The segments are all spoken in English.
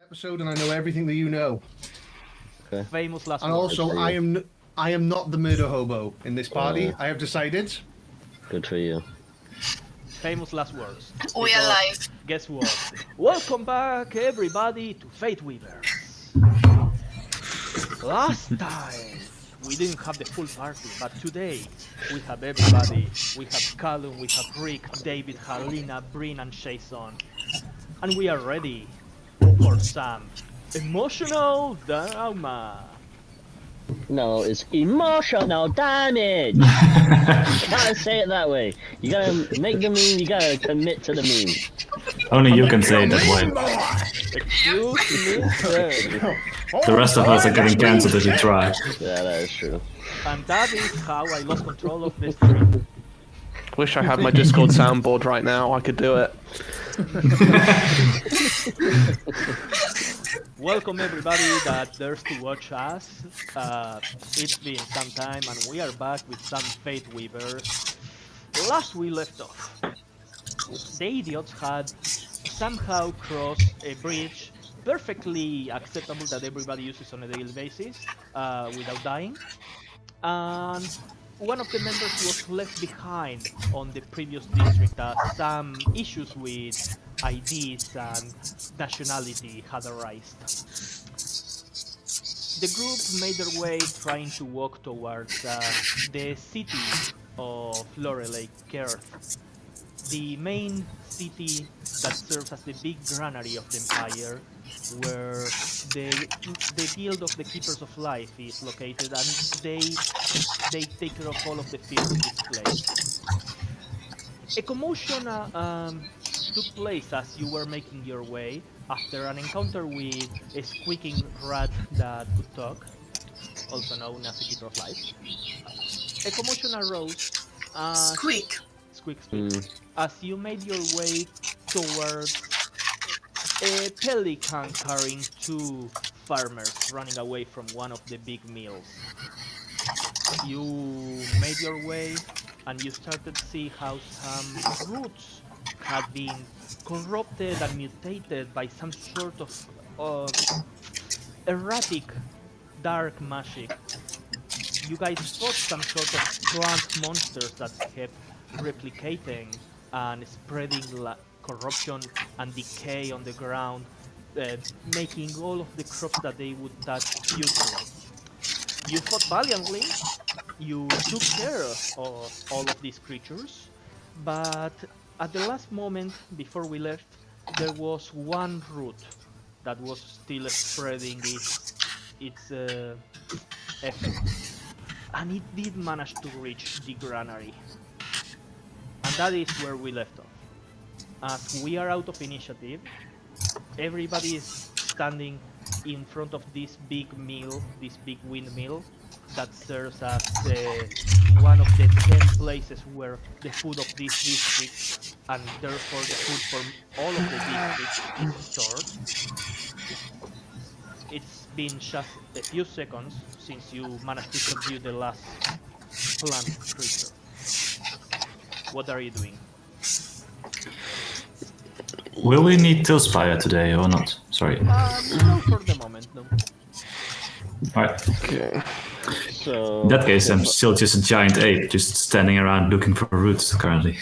episode, and I know everything that you know. Okay. Famous last And words. also, I am not the murder hobo in this party. I have decided. Good for you. Famous last words. We are live. Guess what? Welcome back, everybody, to Fate Weavers. Last time we didn't have the full party, but today we have everybody. We have Callum, we have Rick, David, Halina, Bryn, and Jason, and we are ready for some emotional drama. No, it's emotional damage! You gotta say it that way. You gotta make the meme, you gotta commit to the meme. Only you can say it that way. Excuse me, sir. The rest of us are getting cancelled if you try. Yeah, that is true. And that is how I lost control of the stream. Wish I had my Discord soundboard right now, I could do it. Welcome everybody that dares to watch us. It's been some time and we are back with some Fate Weavers. Last we left off, the idiots had somehow crossed a bridge perfectly acceptable that everybody uses on a daily basis without dying. And one of the members was left behind on the previous district as some issues with IDs and nationality had arisen. The group made their way trying to walk towards the city of Lorelei Earth, the main city that serves as the big granary of the Empire, where the Guild of the Keepers of Life is located, and they take care of all of the fields in this place. A commotion took place as you were making your way after an encounter with a squeaking rat that could talk, also known as a Keeper of Life. A commotion arose as Squeak. Squeak. As you made your way towards a pelican carrying two farmers running away from one of the big mills. You made your way and you started to see how some roots had been corrupted and mutated by some sort of erratic dark magic. You guys fought some sort of plant monsters that kept replicating and spreading corruption and decay on the ground, making all of the crops that they would touch useless. You fought valiantly, you took care of all of these creatures, but at the last moment before we left, there was one root that was still spreading its effect, and it did manage to reach the granary. And that is where we left off. As we are out of initiative, everybody is standing in front of this big mill, this big windmill, that serves as one of the 10 places where the food of this district, and therefore the food for all of the district, is stored. It's been just a few seconds since you managed to subdue the last plant creature. What are you doing? Will we need Tillspire today or not? Sorry. No, for the moment, no. Alright. Okay. So... In that case, I'm still just a giant ape, just standing around looking for roots currently.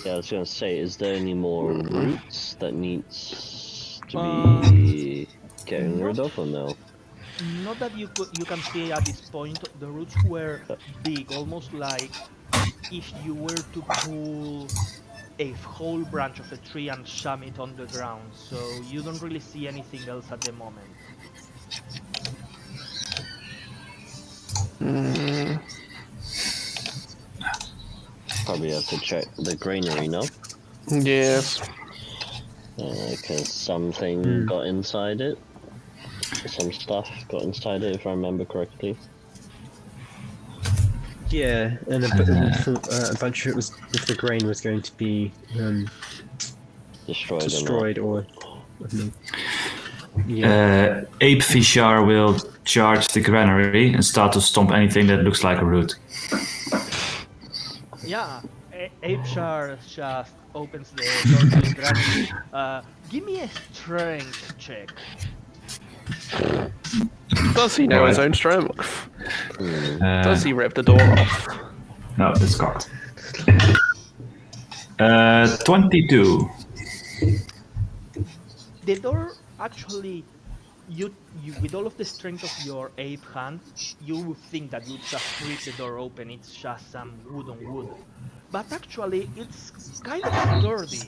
Yeah, I was gonna say, is there any more roots that needs to be getting rid of or no? Not that you can see at this point. The roots were big, almost like if you were to pull a whole branch of a tree and sham it on the ground, so you don't really see anything else at the moment. Probably have to check the granary, no? Yes. Because something got inside it. Some stuff got inside it, if I remember correctly. Yeah, and a bunch of it was, if the grain was going to be destroyed or yeah. Ape Fishar will charge the granary and start to stomp anything that looks like a root. Yeah, Apeshar just opens the door to the granary. Give me a strength check. Does he know his Right. own strength? Uh, Does he rip the door off? No, it's cocked. 22. The door actually, you with all of the strength of your ape hand, you would think that you just rip the door open. It's just some wood on wood, but actually it's kind of sturdy,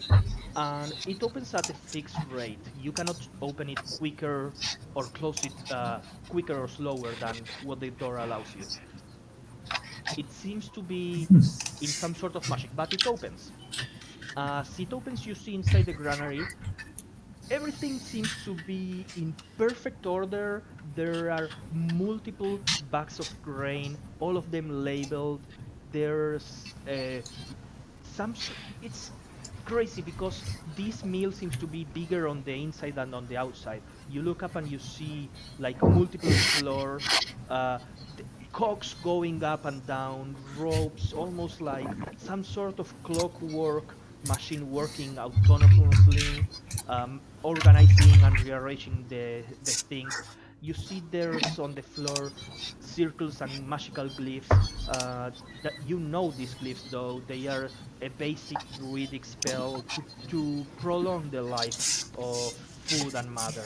and it opens at a fixed rate. You cannot open it quicker or close it quicker or slower than what the door allows you. It seems to be in some sort of magic, but it opens. As it opens, you see inside the granary everything seems to be in perfect order. There are multiple bags of grain, all of them labeled. There's it's crazy because this meal seems to be bigger on the inside than on the outside. You look up and you see like multiple floors, cogs going up and down, ropes, almost like some sort of clockwork machine working autonomously, organizing and rearranging the things. You see there's on the floor circles and magical glyphs. That you know these glyphs though, they are a basic druidic spell to prolong the life of food and matter.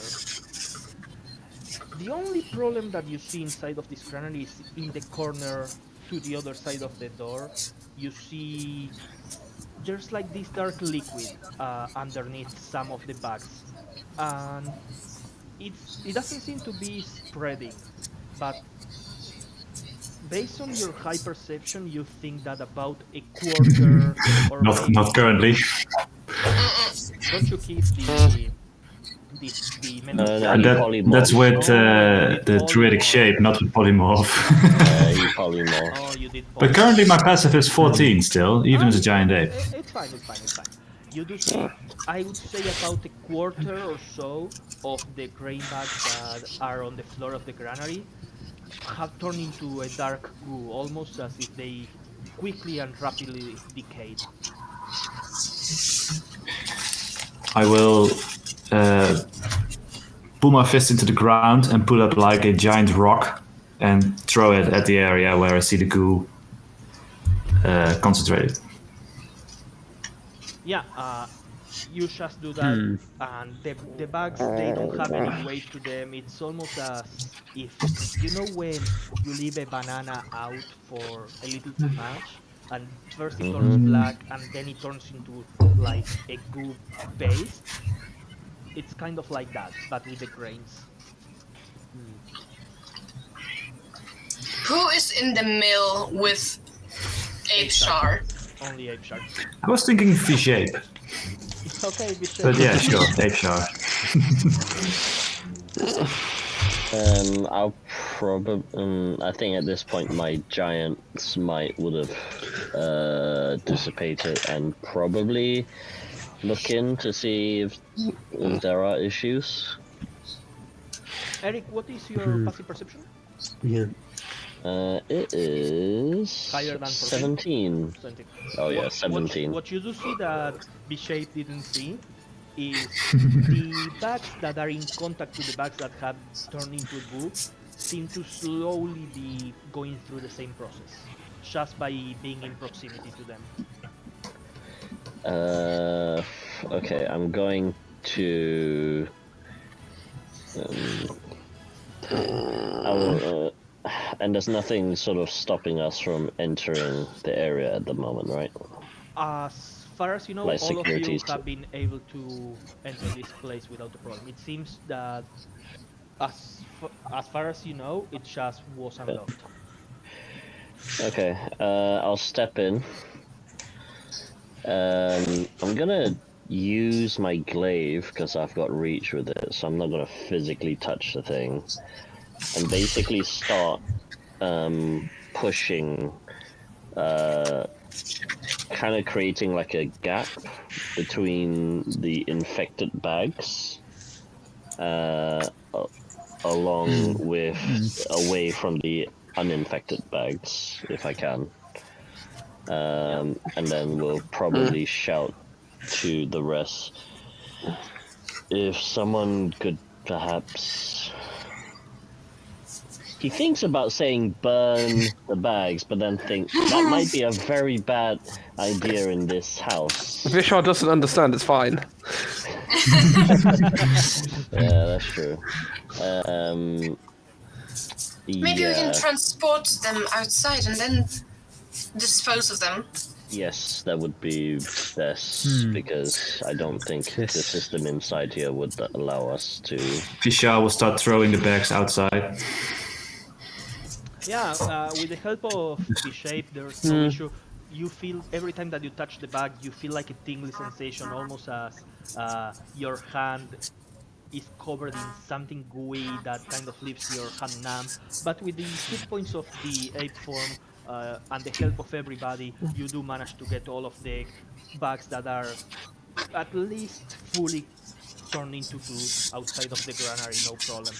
The only problem that you see inside of this granary is in the corner to the other side of the door. You see there's like this dark liquid underneath some of the bags, and it doesn't seem to be spreading, but based on your high perception, you think that about a quarter or Not maybe currently. don't you keep the mental No, state? he That, polymorphs. that's with Oh, you did the druidic polymorph. shape, not with polymorph. He polymorphs. Oh, you did But polymorph. currently my passive is 14 still, even as a It's giant fine. ape. It's fine. It's fine. It's fine. You do see, I would say about a quarter or so of the grain bags that are on the floor of the granary have turned into a dark goo, almost as if they quickly and rapidly decayed. I will pull my fist into the ground and pull up like a giant rock and throw it at the area where I see the goo concentrated. Yeah, you just do that, and the bags, they don't have any weight to them. It's almost as if, you know, when you leave a banana out for a little too much, and first it turns black, and then it turns into like a goo paste. It's kind of like that, but with the grains. Who is in the mill with Ape Char? Only ape shark. I was thinking fish ape, It's okay, Bishop. but yeah, sure, ape shark. I'll probably. I think at this point my giant smite would have dissipated, and probably look in to see if there are issues. Eric, what is your passive perception? Yeah. It is Higher than 17. 20. Oh yeah, 17. What you do see that Bishop didn't see is the bags that are in contact to the bags that have turned into goo seem to slowly be going through the same process, just by being in proximity to them. Okay, I'm going to. And there's nothing sort of stopping us from entering the area at the moment, right? As far as you know, Like all of you securities. have been able to enter this place without a problem. It seems that, as far as you know, it just was unlocked. Okay, I'll step in. I'm gonna use my glaive because I've got reach with it, so I'm not gonna physically touch the thing. And basically start pushing, kind of creating like a gap between the infected bags, along with away from the uninfected bags, if I can. And then we'll probably shout to the rest if someone could perhaps He thinks about saying burn the bags, but then thinks that might be a very bad idea in this house. Vishal doesn't understand. It's fine. Yeah, that's true. Maybe we can Yeah. transport them outside and then dispose of them. Yes, that would be best, because I don't think Yes. the system inside here would allow us to... Vishal will start throwing the bags outside. Yeah, with the help of the shape, there's no issue. You feel every time that you touch the bag, you feel like a tingly sensation, almost as your hand is covered in something gooey that kind of leaves your hand numb. But with the hit points of the ape form and the help of everybody, you do manage to get all of the bags that are at least fully turned into goo outside of the granary, no problem.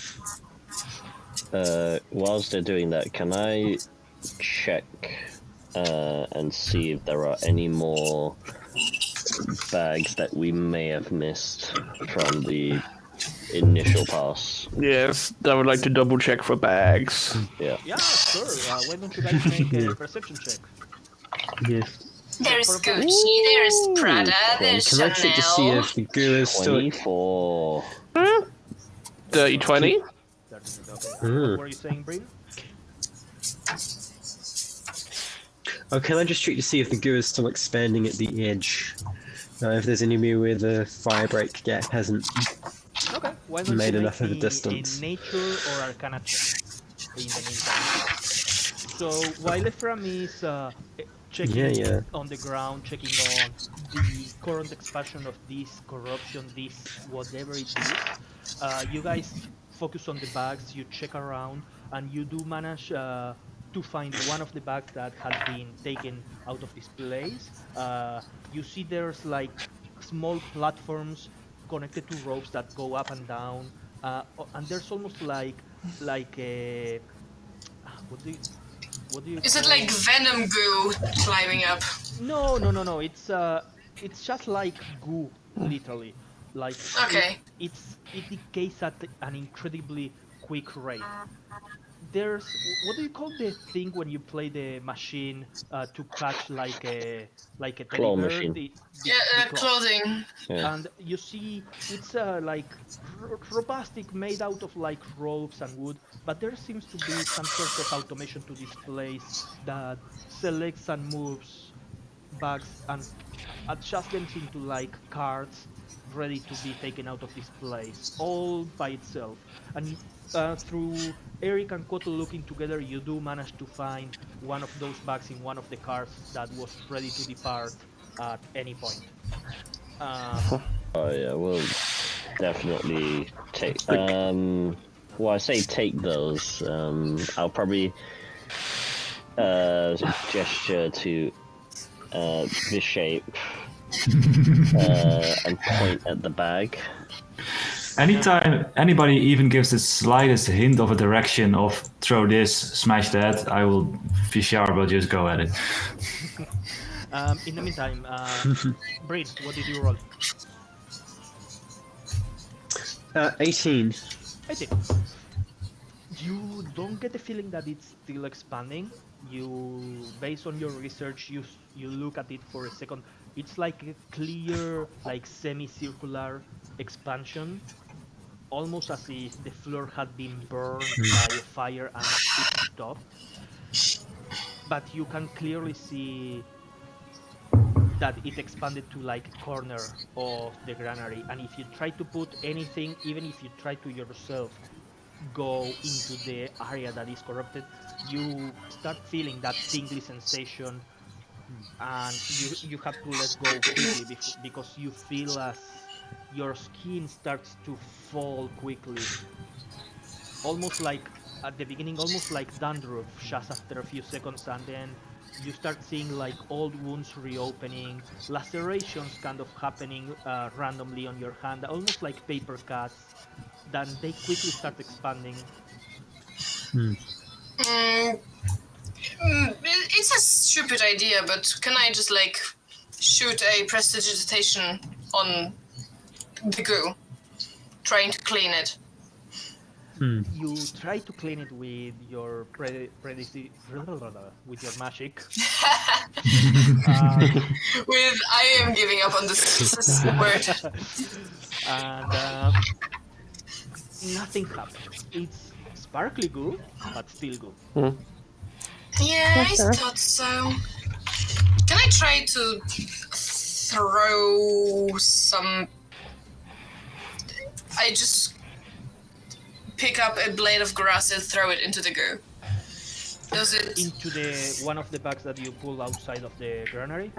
Whilst they're doing that, can I check and see if there are any more bags that we may have missed from the initial pass? Yes, I would like to double check for bags. Yeah. Yeah, sure. Why don't you guys make a perception check? Yes. There's Gucci, there's Prada, there's Can I check to see Chanel. if the goo is still? 24. Dirty 20. What were you saying, Bryn? Oh, can I just check to see if the goo is still expanding at the edge? If there's anywhere where the firebreak gap hasn't. Okay, why don't Made you enough make of a me distance. a nature or arcana check in the meantime. So while Ephraim is checking Yeah. on the ground, checking on the current expansion of this corruption, this whatever it is, you guys focus on the bags, you check around, and you do manage to find one of the bags that had been taken out of this place. You see there's like small platforms connected to ropes that go up and down, and there's almost like a what do you Is it call like venom goo climbing up? No. It's just like goo, literally. Like Okay. it decays at an incredibly quick rate. There's what do you call the thing when you play the machine to catch like a teddy Claw bear? machine. The claw. Clothing. Yeah. And you see it's like robustic, made out of like ropes and wood, but there seems to be some sort of automation to this place that selects and moves bags and adjusts them into like carts ready to be taken out of this place, all by itself. And through Eric and Koto looking together, you do manage to find one of those bags in one of the cars that was ready to depart at any point. Oh yeah, we'll definitely take. Well, I say take those. I'll probably gesture to this shape and point at the bag. Anytime anybody even gives the slightest hint of a direction of throw this, smash that, I will, Vishal will just go at it. In the meantime, Bryn, what did you roll? 18. I did. You don't get the feeling that it's still expanding. You, based on your research, you look at it for a second. It's like a clear, like semicircular expansion, almost as if the floor had been burned by a fire and it stopped. But you can clearly see that it expanded to like a corner of the granary, and if you try to put anything, even if you try to yourself go into the area that is corrupted, you start feeling that tingly sensation, and you have to let go quickly because you feel as your skin starts to fall quickly, almost like at the beginning, almost like dandruff, just after a few seconds, and then you start seeing like old wounds reopening, lacerations kind of happening randomly on your hand, almost like paper cuts. Then they quickly start expanding. It's a stupid idea, but can I just like shoot a prestidigitation on the goo, trying to clean it? You try to clean it with your with your magic. I am giving up on this word. And nothing happens. It's sparkly goo, but still goo. Yeah, I thought so. Can I try to throw some? I just pick up a blade of grass and throw it into the goo. Does it? Into the one of the bags that you pull outside of the granary.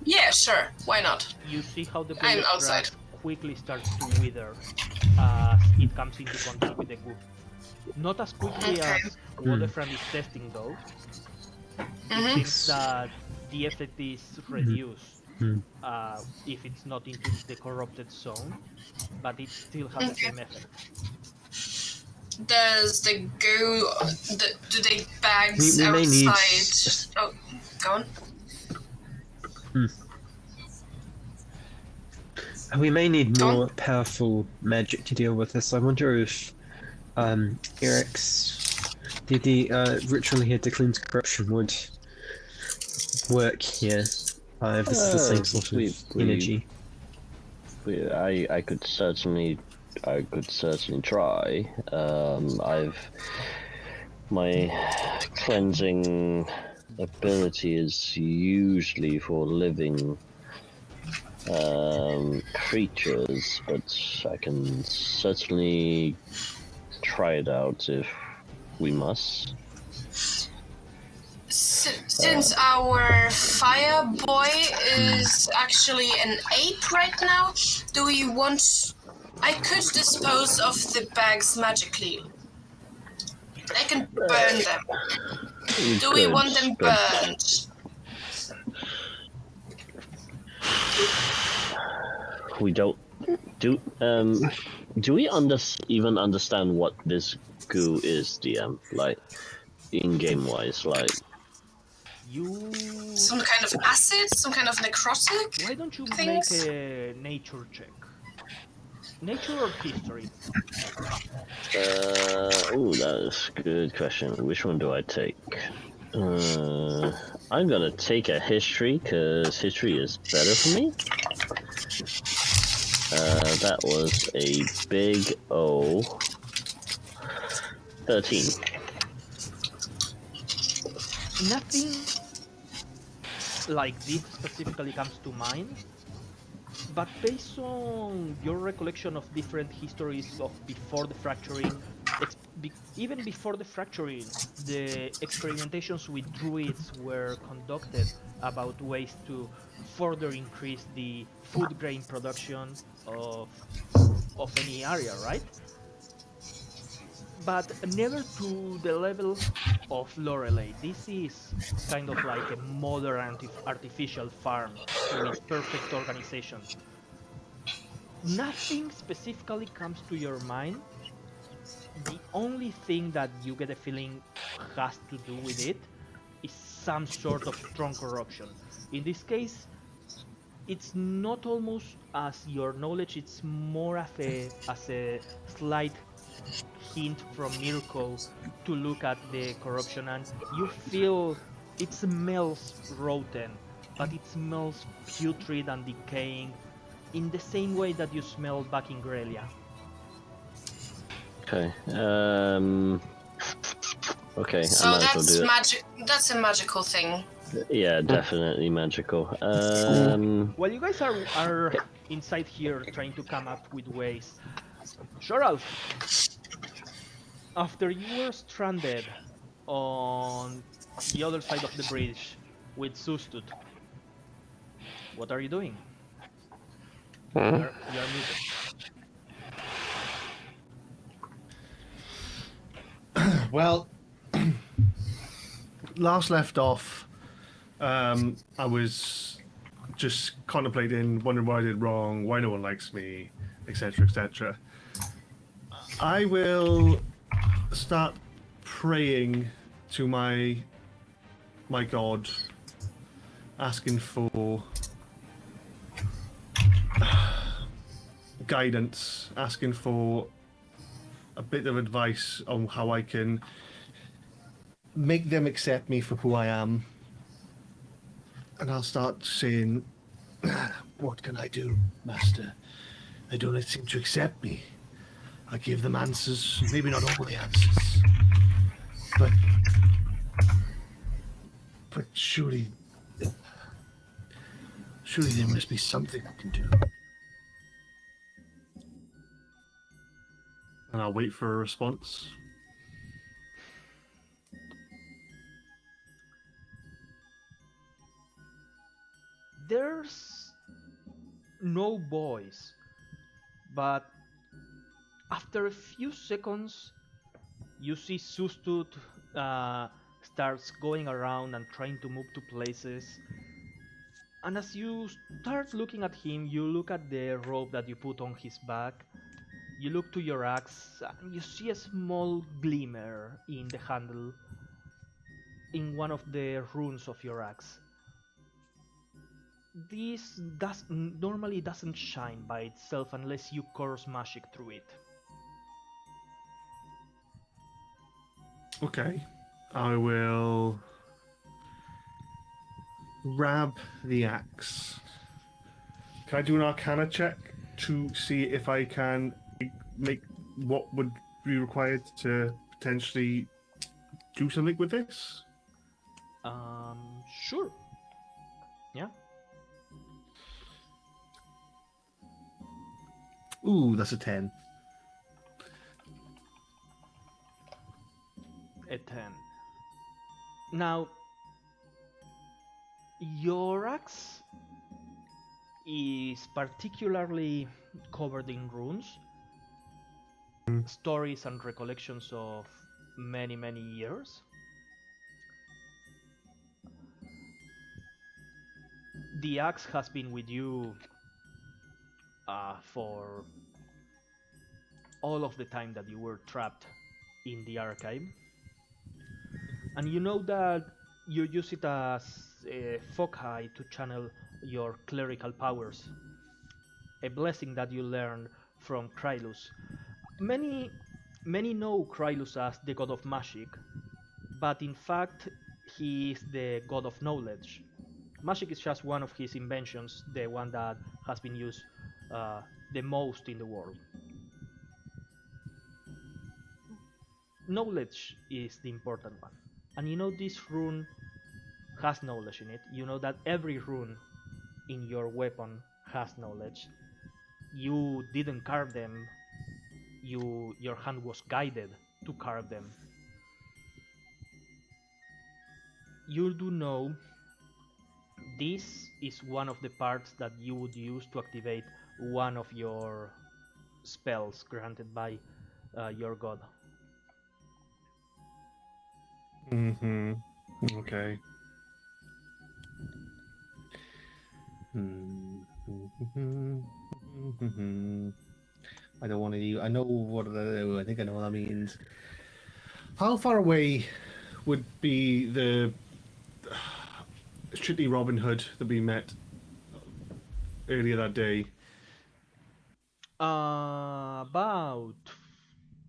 Yeah, sure. Why not? You see how the I'm blade of outside. grass quickly starts to wither as it comes into contact with the goo. Not as quickly Okay. as Wolfram is testing though. It seems that the effect is reduced if it's not into the corrupted zone, but it still has the same effect. Does the goo? Do they bags We may need- outside? Oh, go on. We may need Go on. more powerful magic to deal with this. I wonder if Eric's the ritual here to cleanse corruption would work here. If this is the same sort of energy. I could certainly try. My cleansing ability is usually for living creatures, but I can certainly try it out if we must. Since our fire boy is actually an ape right now, do we want? I could dispose of the bags magically. I can burn them. Do we want them burned? We don't do. Do we even understand what this goo is, DM? Like, in game wise, like. Some kind of acid? Some kind of necrotic? Why don't you things? make a nature check? Nature or history? Ooh, that is a good question. Which one do I take? I'm gonna take a history, because history is better for me. That was a big O. 13. Nothing like this specifically comes to mind, but based on your recollection of different histories of before the fracturing, even before the fracturing, the experimentations with druids were conducted about ways to further increase the food grain production of any area, right? But never to the level of Lorelei. This is kind of like a modern artificial farm with perfect organization. Nothing specifically comes to your mind. The only thing that you get a feeling has to do with it is some sort of strong corruption. In this case, it's not almost as your knowledge, it's more as a slight hint from Mirko to look at the corruption, and you feel it smells rotten, but it smells putrid and decaying in the same way that you smelled back in Grelia. Okay. Okay, So I might as well that's do it. magic. That's a magical thing. Yeah, definitely magical. While you guys are inside here trying to come up with ways, Shoralf, after you were stranded on the other side of the bridge with Sustut, what are you doing? You're muted. Well, last left off, I was just contemplating, wondering what I did wrong, why no one likes me, etc., etc. I will start praying to my god, asking for guidance, asking for a bit of advice on how I can make them accept me for who I am. And I'll start saying, what can I do, Master? They don't seem to accept me. I give them answers, maybe not all the answers. But surely there must be something I can do. And I'll wait for a response. There's no voice, but after a few seconds, you see Sustut starts going around and trying to move to places. And as you start looking at him, you look at the rope that you put on his back. You look to your axe, and you see a small glimmer in the handle, in one of the runes of your axe. This normally doesn't shine by itself unless you curse magic through it. Okay. I will grab the axe. Can I do an Arcana check to see if I can make what would be required to potentially do something with this? Sure. Yeah. Ooh, that's a 10. A 10. Now, your axe is particularly covered in runes, stories and recollections of many, many years. The axe has been with you for all of the time that you were trapped in the archive. And you know that you use it as a foci to channel your clerical powers, a blessing that you learned from Krylus. Many know Krylus as the god of magic, but in fact he is the god of knowledge. Magic is just one of his inventions, the one that has been used the most in the world. Knowledge is the important one. And you know this rune has knowledge in it. You know that every rune in your weapon has knowledge. You didn't carve them. Your hand was guided to carve them. You do know this is one of the parts that you would use to activate one of your spells granted by your god. Mm-hmm. Okay. I don't want to use... I know what I think I know what that means. How far away would be the strictly Robin Hood that we met earlier that day? About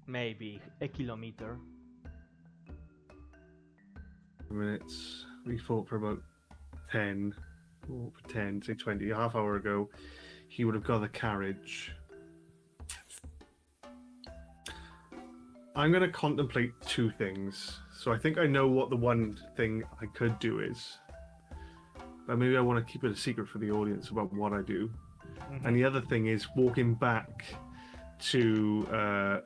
maybe a kilometer. Minutes. We fought for about 10, say 20, a half hour ago. He would have got the carriage. I'm going to contemplate two things. So I think I know what the one thing I could do is. But maybe I want to keep it a secret for the audience about what I do. Mm-hmm. And the other thing is walking back to...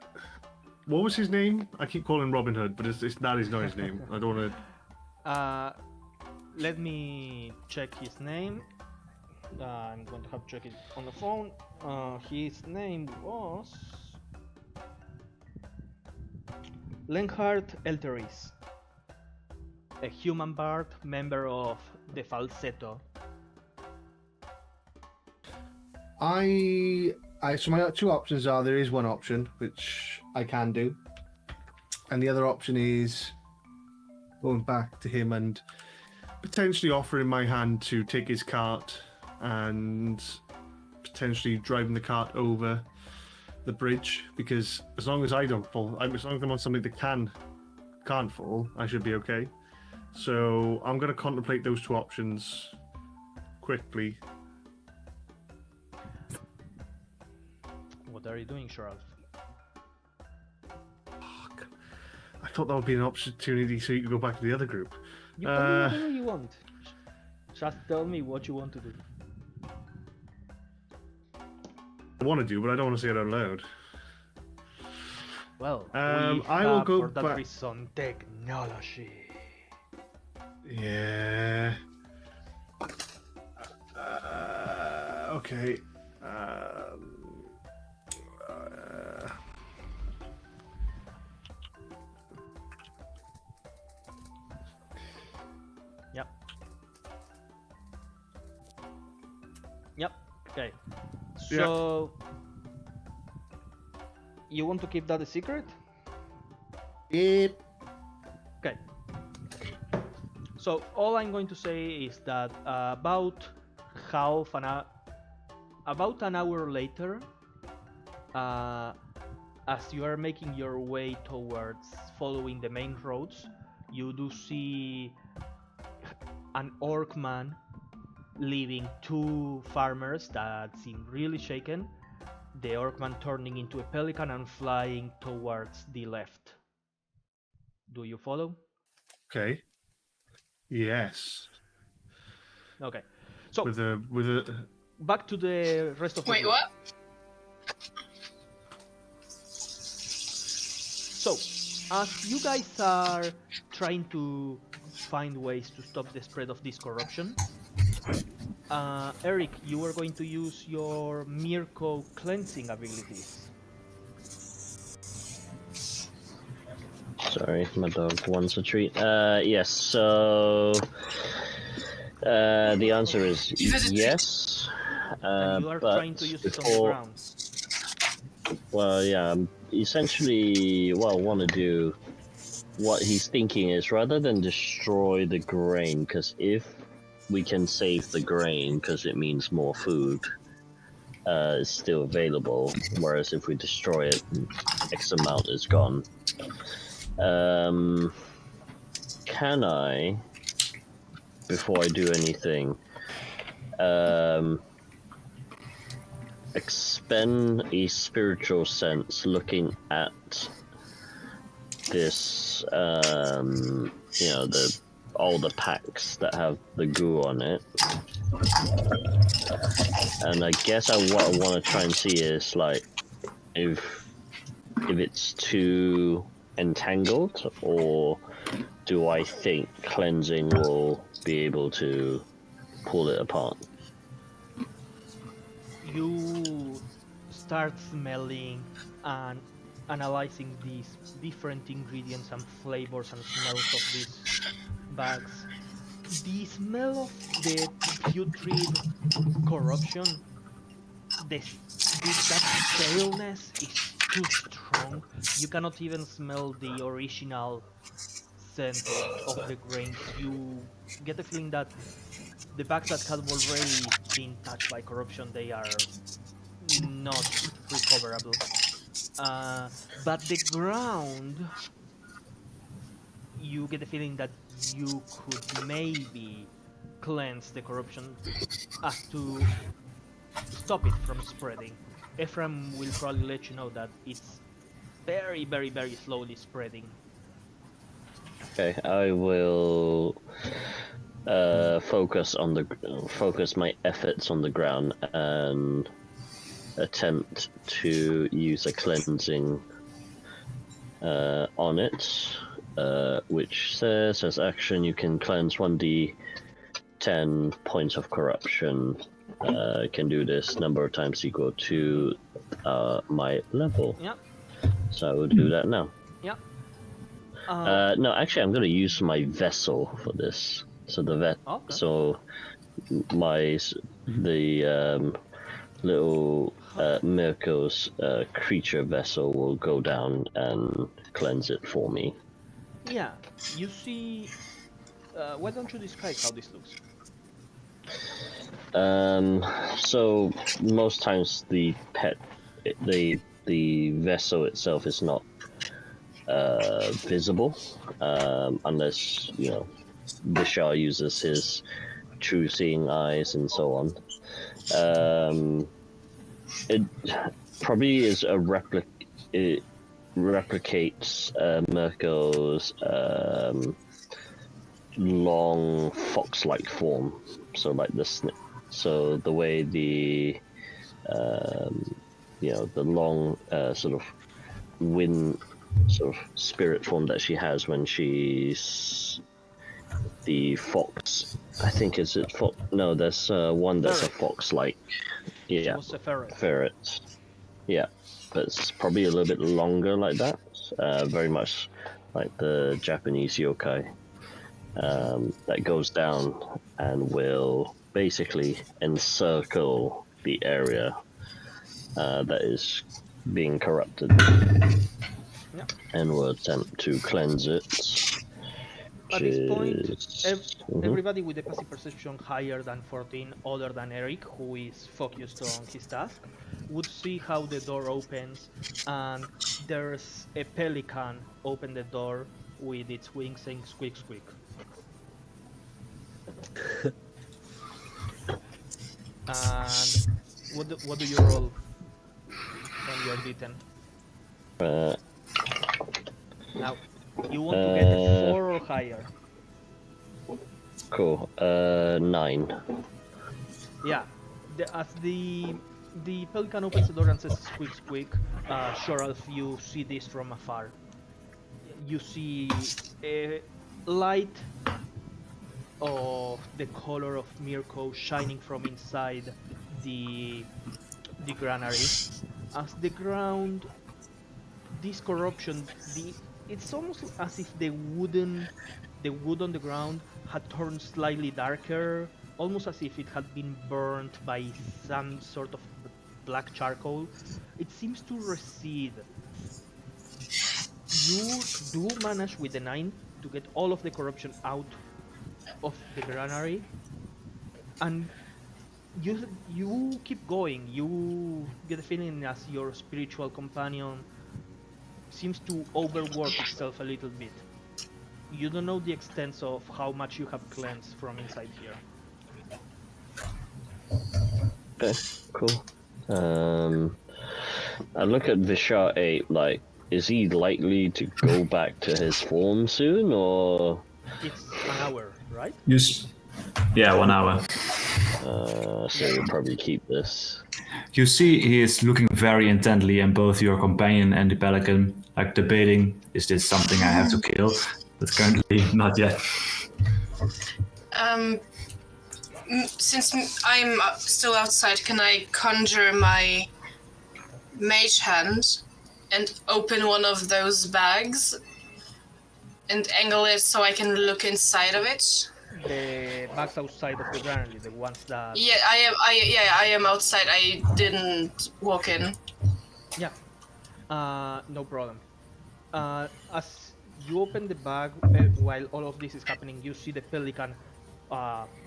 what was his name? I keep calling Robin Hood, but that is not his name. I don't want to... Let me check his name. I'm going to have to check it on the phone. His name was Lenhard Elteris, a human bard, member of the Falsetto. So my two options are, there is one option which I can do, and the other option is going back to him and potentially offering my hand to take his cart and potentially driving the cart over the bridge, because as long as I don't fall, as long as I'm on something that can't fall, I should be okay. So I'm going to contemplate those two options quickly. What are you doing, Charles? Fuck. I thought that would be an opportunity so you could go back to the other group. You can do whatever you want. Just tell me what you want to do. I want to do, but I don't want to say it out loud. Well, I will go for that back. reason technology. Yeah. Okay. Yep. Yep. Okay. So you want to keep that a secret? Yep. Okay. So all I'm going to say is that about an hour later, as you are making your way towards following the main roads, you do see an orc man leaving two farmers that seem really shaken. The orc man turning into a pelican and flying towards the left. Do you follow? Okay. Yes. Okay. So With a. back to the rest of the Wait, group. what? So, as you guys are trying to find ways to stop the spread of this corruption, Eric, you are going to use your Mirko cleansing abilities. Sorry, my dog wants a treat. Yes, so the answer is Give it a treat. yes. And you are but trying to use it on the before, ground. well, yeah, essentially what I want to do, what he's thinking is rather than destroy the grain, because if we can save the grain, because it means more food is still available, whereas if we destroy it, X amount is gone. Can I, before I do anything, expend a spiritual sense looking at this, all the packs that have the goo on it, and I guess what I want to try and see is like if it's too entangled, or do I think cleansing will be able to pull it apart? You start smelling and analyzing these different ingredients and flavors and smells of these bags. The smell of the putrid corruption, that staleness is too strong. You cannot even smell the original scent of the grains. You get the feeling that the bags that have already been touched by corruption, they are not recoverable. But the ground, you get the feeling that you could maybe cleanse the corruption as to stop it from spreading. Ephraim will probably let you know that it's very, very, very slowly spreading. Okay, I will focus my efforts on the ground and attempt to use a cleansing on it, which says as action you can cleanse 1d10 points of corruption. Can do this number of times equal to my level. Yep. So I will do that now. Yep. No, actually, I'm going to use my vessel for this. So the Okay. so the little Mirko's creature vessel will go down and cleanse it for me. Yeah, you see. Why don't you describe how this looks? So most times the the vessel itself is not visible, unless Bishar uses his true seeing eyes and so on. It probably is a it replicates Mirko's long fox-like form. So like so the way the the long sort of wind sort of spirit form that she has when she's the fox. I think is it fox? No, there's one that's a fox-like. Yeah, It was a ferret. Ferret. Yeah, but it's probably a little bit longer like that. Very much like the Japanese yokai. That goes down and will basically encircle the area that is being corrupted, and will attempt to cleanse it. At this point, Mhm. everybody with a passive perception higher than 14, other than Eric, who is focused on his task, would see how the door opens, and there's a pelican open the door with its wings saying squeak squeak. And what do you roll on your D10? Now, you want to get a 4 or higher. Cool. 9. Yeah. As the pelican opens the door and says squeak squeak, Shoralf, you see this from afar. You see a light of the color of Mirko shining from inside the granary. As the ground, this corruption, it's almost as if the wood on the ground had turned slightly darker, almost as if it had been burnt by some sort of black charcoal. It seems to recede. You do manage with the 9 to get all of the corruption out of the granary, and you keep going. You get a feeling as your spiritual companion seems to overwork itself a little bit. You don't know the extent of how much you have cleansed from inside here. Okay, cool. I look at Vishar 8, like, is he likely to go back to his form soon, or? It's an hour, right? Yeah, 1 hour. So you'll probably keep this. You see he is looking very intently at both your companion and the pelican, like debating, is this something I have to kill? But currently, not yet. Since I'm still outside, can I conjure my mage hand and open one of those bags and angle it so I can look inside of it? The bags outside of the granary, the ones that... Yeah, I am outside. I didn't walk in. Yeah, no problem. As you open the bag, while all of this is happening, you see the pelican,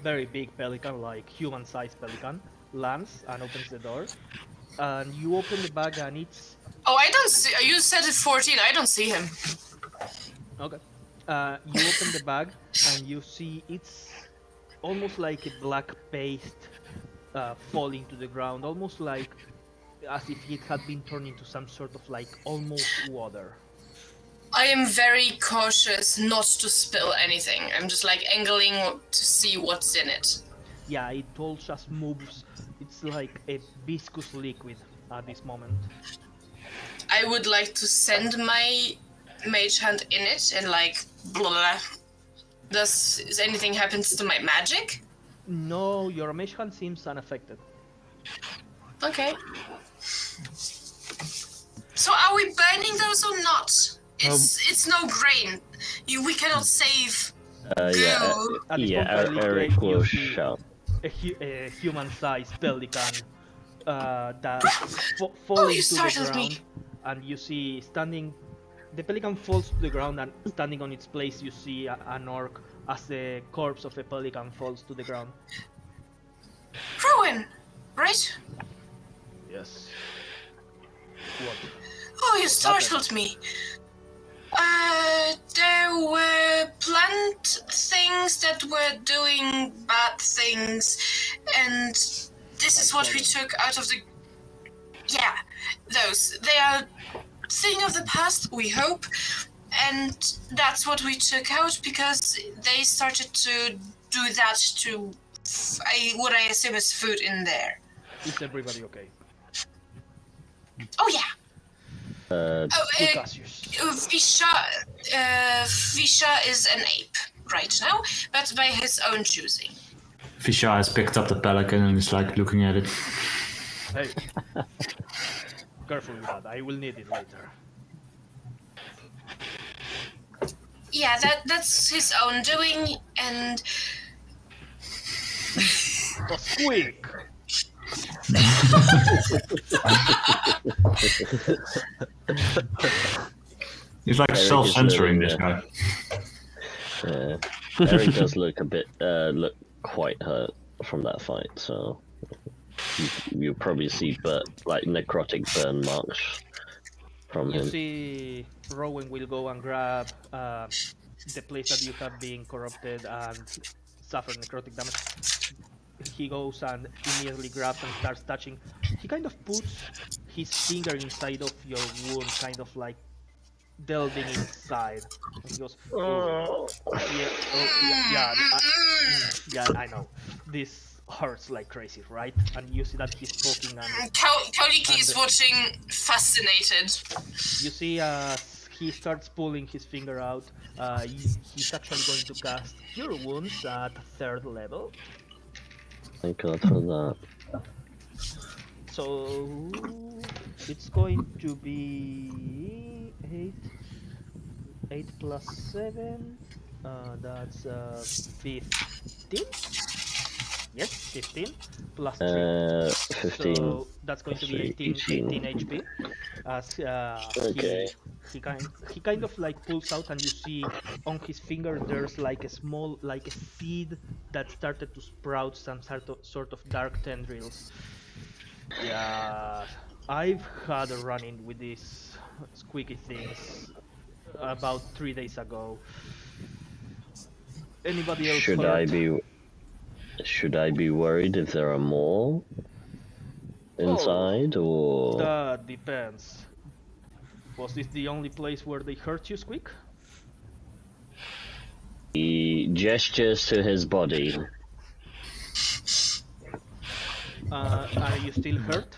very big pelican, like human-sized pelican, lands and opens the door. And you open the bag and it's... Oh, I don't see... You said it 14. I don't see him. Okay. You open the bag and you see it's almost like a black paste falling to the ground, almost like as if it had been turned into some sort of like almost water. I am very cautious not to spill anything. I'm just like angling to see what's in it. Yeah, it all just moves. It's like a viscous liquid at this moment. I would like to send my mage hand in it and like blah blah. Does anything happens to my magic? No, your mage hand seems unaffected. Okay. So are we burning those or not? It's no grain. We cannot save goo. At this point, fairly Eric great, will you see shout. a human-sized pelican that you falling to the startled me. ground, and you see standing. The pelican falls to the ground, and standing on its place, you see an orc as the corpse of a pelican falls to the ground. Rowan, right? Yes. What? Oh, you What happened? startled me. There were plant things that were doing bad things, and this is what we took out of the... Yeah, those. They are thing of the past, we hope, and that's what we took out because they started to do that to what I assume is food in there. Is everybody okay? Oh, yeah. Quick Cassius. Visha is an ape right now, but by his own choosing. Visha has picked up the pelican and is like looking at it. Hey. Careful with that, I will need it later. Yeah, that's his own doing, and... Oh, squeak! He's like Eric is self-censoring, this living guy. Yeah. Eric does look a bit, look quite hurt from that fight, so you'll probably see like necrotic burn marks from You him. see, Rowan will go and grab the place that you have been corrupted and suffer necrotic damage. He goes and immediately grabs and starts touching. He kind of puts his finger inside of your wound, kind of like delving inside. And he goes, oh, yeah, I know. This hurts like crazy, right? And you see that he's poking and... Kauliki is watching fascinated. You see he starts pulling his finger out. He's actually going to cast Cure Wounds at 3rd level. Thank God for that. So it's going to be 8 plus 7. That's 15. Yes, 15 plus 3. 15. So that's going to be 18 HP. As Okay. he kind of like pulls out, and you see on his finger there's like a small, like a seed that started to sprout some sort of dark tendrils. Yeah, I've had a run-in with these squeaky things about 3 days ago. Anybody else hurt? Should I be worried if there are more inside, or That depends. Was this the only place where they hurt you, Squeak? he gestures to his body? Are you still hurt?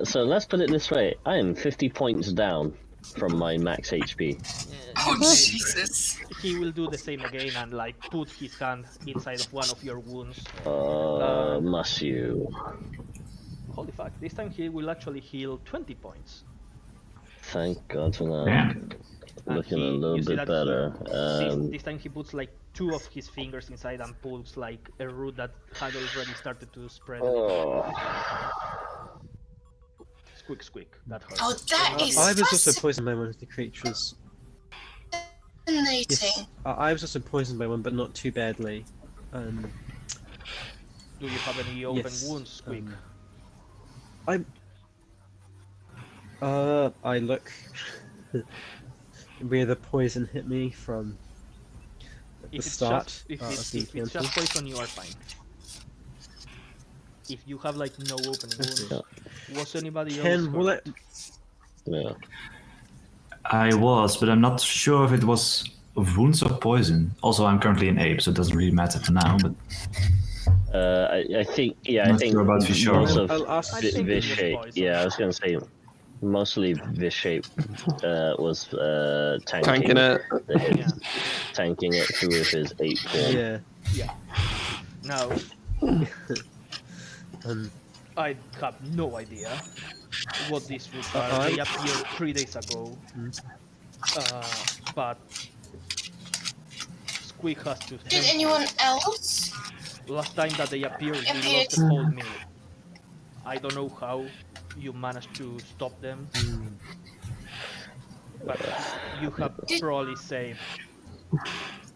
So let's put it this way: I am 50 points down from my max HP. Oh, Jesus. He will do the same again and like put his hand inside of one of your wounds. Must you? Holy fuck, this time he will actually heal 20 points. Thank God for that. Yeah. Looking a you little see bit that better. This time he puts like 2 of his fingers inside and pulls like a root that had already started to spread. Squeak, squeak. That hurts. Oh, that is I was also poisoned by one of the creatures. fascinating. Yes, I was also poisoned by one, but not too badly. Do you have any open Yes, wounds, Squeak? I look where the poison hit me from the start If of it's the just encounter. poison, you are fine. If you have like no open wounds, was anybody else Ken, will hurt? it? Yeah. I was, but I'm not sure if it was wounds or poison. Also, I'm currently an ape, so it doesn't really matter for now. But I think, yeah, I Not think sure about Vishape. most of I'll ask- I think it was Vishape. poison. Yeah, I was gonna say mostly Vishape was Tanking it. the hit, Yeah. tanking it through with his 8 form. Yeah. Yeah. Now, I have no idea what these roots are. They appeared 3 days ago. But Squeak has to Did think. anyone else? Last time that they appeared, we Appeared. lost the whole meal. I don't know how you managed to stop them, but you have probably saved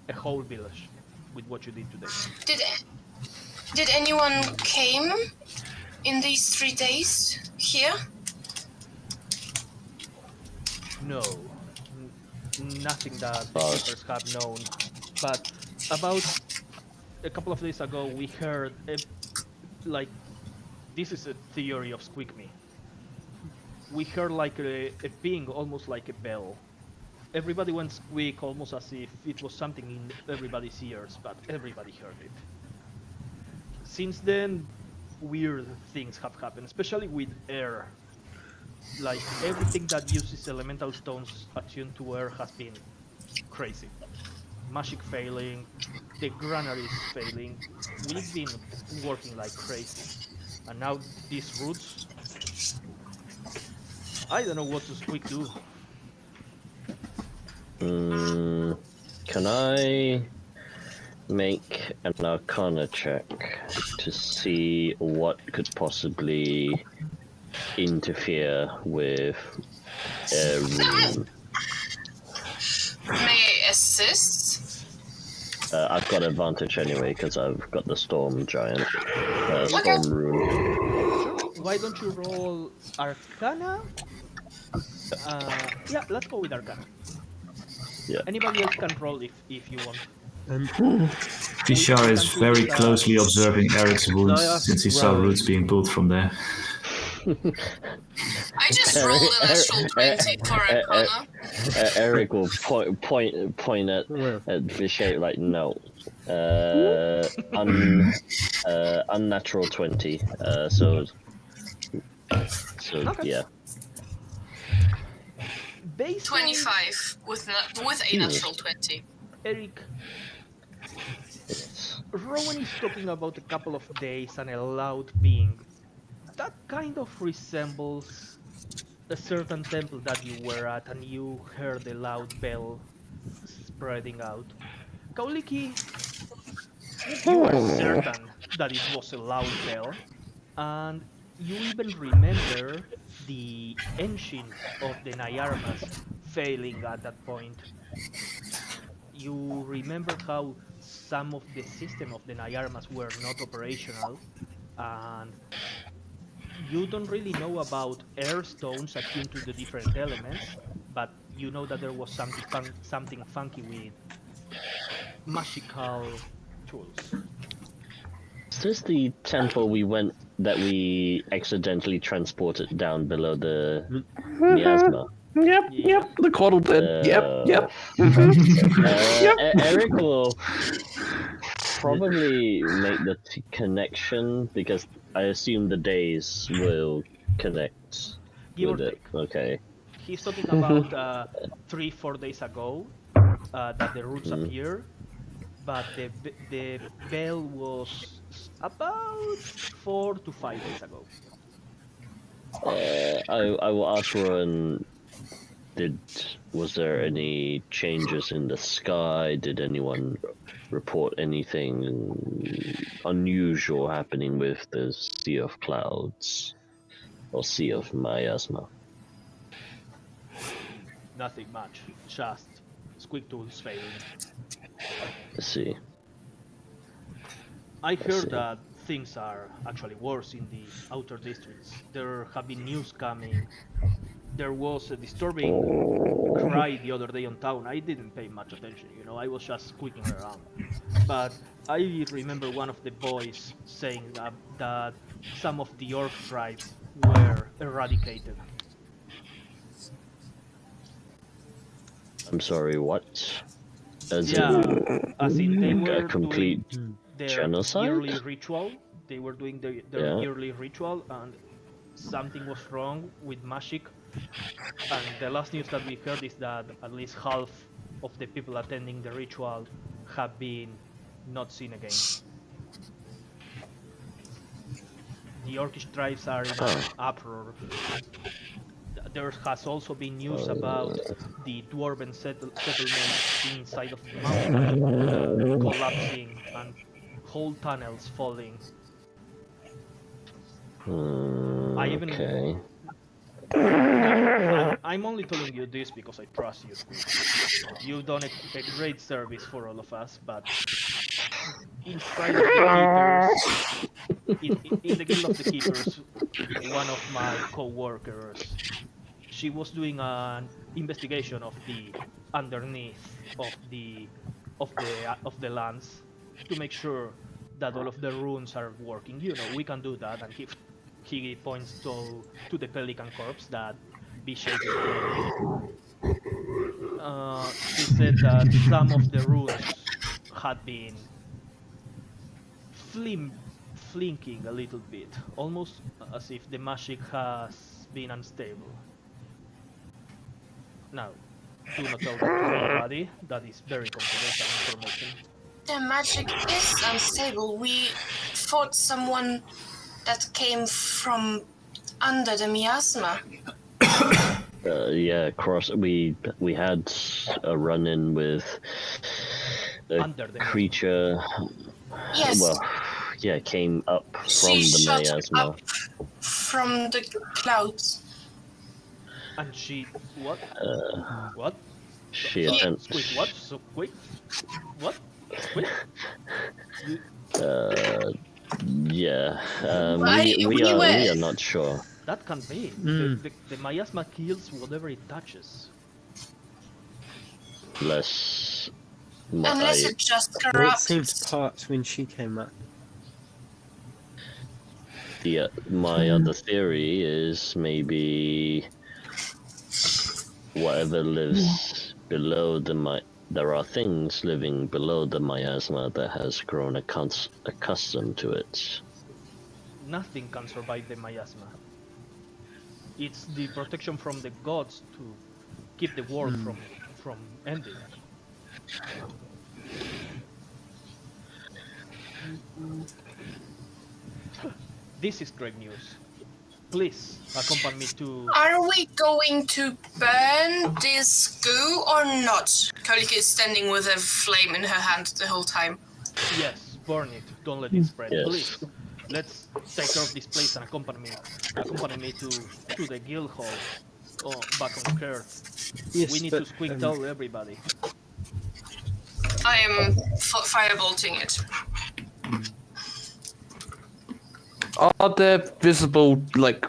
a whole village with what you did today. Did anyone came in these 3 days here? No, nothing that the But- keepers have known. But about a couple of days ago, we heard like this is a theory of Squeak Me. We heard like a ping, almost like a bell. Everybody went squeak, almost as if it was something in everybody's ears, but everybody heard it. Since then, weird things have happened, especially with air. Like everything that uses elemental stones attuned to air has been crazy. Magic failing, the granaries failing. We've been working like crazy. And now these roots, I don't know what to Squeak do. Can I make an Arcana check to see what could possibly interfere with a rune? May I assist? I've got advantage anyway because I've got the Storm Giant, Okay. Storm Rune. Why don't you roll Arcana? Yeah, let's go with Arcana. Yeah. Anybody else can roll if you want. Vishar is very closely observing Eric's wounds yeah. since he saw Well- roots being pulled from there. I just rolled a natural 20 for Arcana. Eric will point at Vishay like no. Unnatural 20. So Okay. yeah. Based 25 with a natural 20. Eric, Rowan is talking about a couple of days and a loud ping. That kind of resembles a certain temple that you were at and you heard a loud bell spreading out. Kauliki, you are certain that it was a loud bell, and you even remember the engine of the Nyarmas failing at that point. You remember how some of the system of the Nyarmas were not operational, and you don't really know about air stones attuned to the different elements, but you know that there was something funky with magical tools. Is this the temple we went that we accidentally transported down below the miasma? Yep, the Quaddle did. Yep. Eric will probably make the connection because I assume the days will connect Give or with it. take. Okay. He's talking about 3-4 days ago that the roots appeared, but the bell was about 4 to 5 days ago. I will ask Rowan. Was there any changes in the sky? Did anyone report anything unusual happening with the Sea of Clouds or Sea of Miasma? Nothing much, just squeak tools failing. Let's see. I heard see. that things are actually worse in the outer districts. There have been news coming. There was a disturbing cry the other day on town. I didn't pay much attention, I was just squeaking around. But I remember one of the boys saying that some of the orc tribes were eradicated. I'm sorry, what? As Yeah, in as in they were a complete doing their genocide? yearly ritual. They were doing their Yeah. yearly ritual, and something was wrong with magic. And the last news that we heard is that at least half of the people attending the ritual have been not seen again. The Orcish tribes are in an uproar. There has also been news about the dwarven settlements inside of the mountain collapsing and whole tunnels falling. I even okay. I'm only telling you this because I trust you. You've done a great service for all of us, but inside of the keepers, In the Guild of the Keepers, one of my co-workers, she was doing an investigation of the underneath of the lands to make sure that all of the runes are working. You know, we can do that, and he points to the pelican corpse that Bishop is claiming. She said that some of the runes had been flim- flinking a little bit, almost as if the magic has been unstable. Now, do not tell that to anybody. That is very confidential information. The magic is unstable. We fought someone that came from under the miasma. Yeah, we had a run-in with a Under the creature. Yes. Well, yeah, came up from She the shot miasma. up from the clouds. And she what? What? She So, attempts. Squid, what? So quick? What? Squid? Yeah. We We are not sure. That can't be. The miasma kills whatever it touches. Unless Unless it just Well, it corrupts. seemed part when she came up. my other theory is maybe whatever lives below there are things living below the miasma that has grown accustomed to it. Nothing can survive the miasma. It's the protection from the gods to keep the world from ending. This is great news. Please accompany me to. Are we going to burn this goo or not? Kolika is standing with a flame in her hand the whole time. Yes, burn it. Don't let it spread. Yes. Please. Let's take care of this place and accompany me to the guild hall. Oh, back on Earth. Yes, We need to squeak tell everybody. I am firebolting it. Are there visible, like,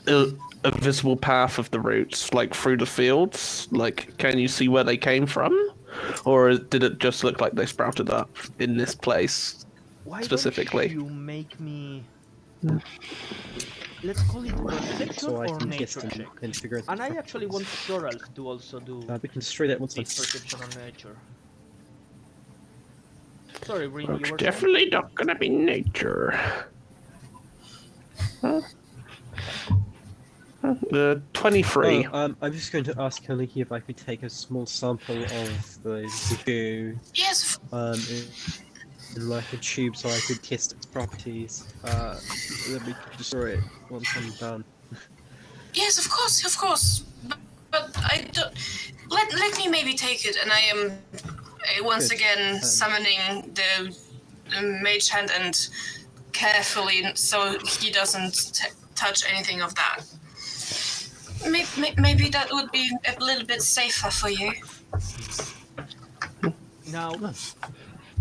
a visible path of the roots, like, through the fields? Like, can you see where they came from? Or did it just look like they sprouted up in this place? Why Specifically. don't you make me... Let's call it perception So I or can nature guess check. and figure out. And I actually want Sorrel to also do We can destroy that once this I. perception on nature. Sorry, Rin, you were saying? Definitely not gonna be nature. Huh? 23. I'm just going to ask Kaliki if I could take a small sample of the goo Yes, in like a tube so I could test its properties. Then we could destroy it once I'm done. yes, of course. But I don't. Let me maybe take it, and I am once Good. again summoning the mage hand and carefully so he doesn't touch anything of that. Maybe that would be a little bit safer for you. Now,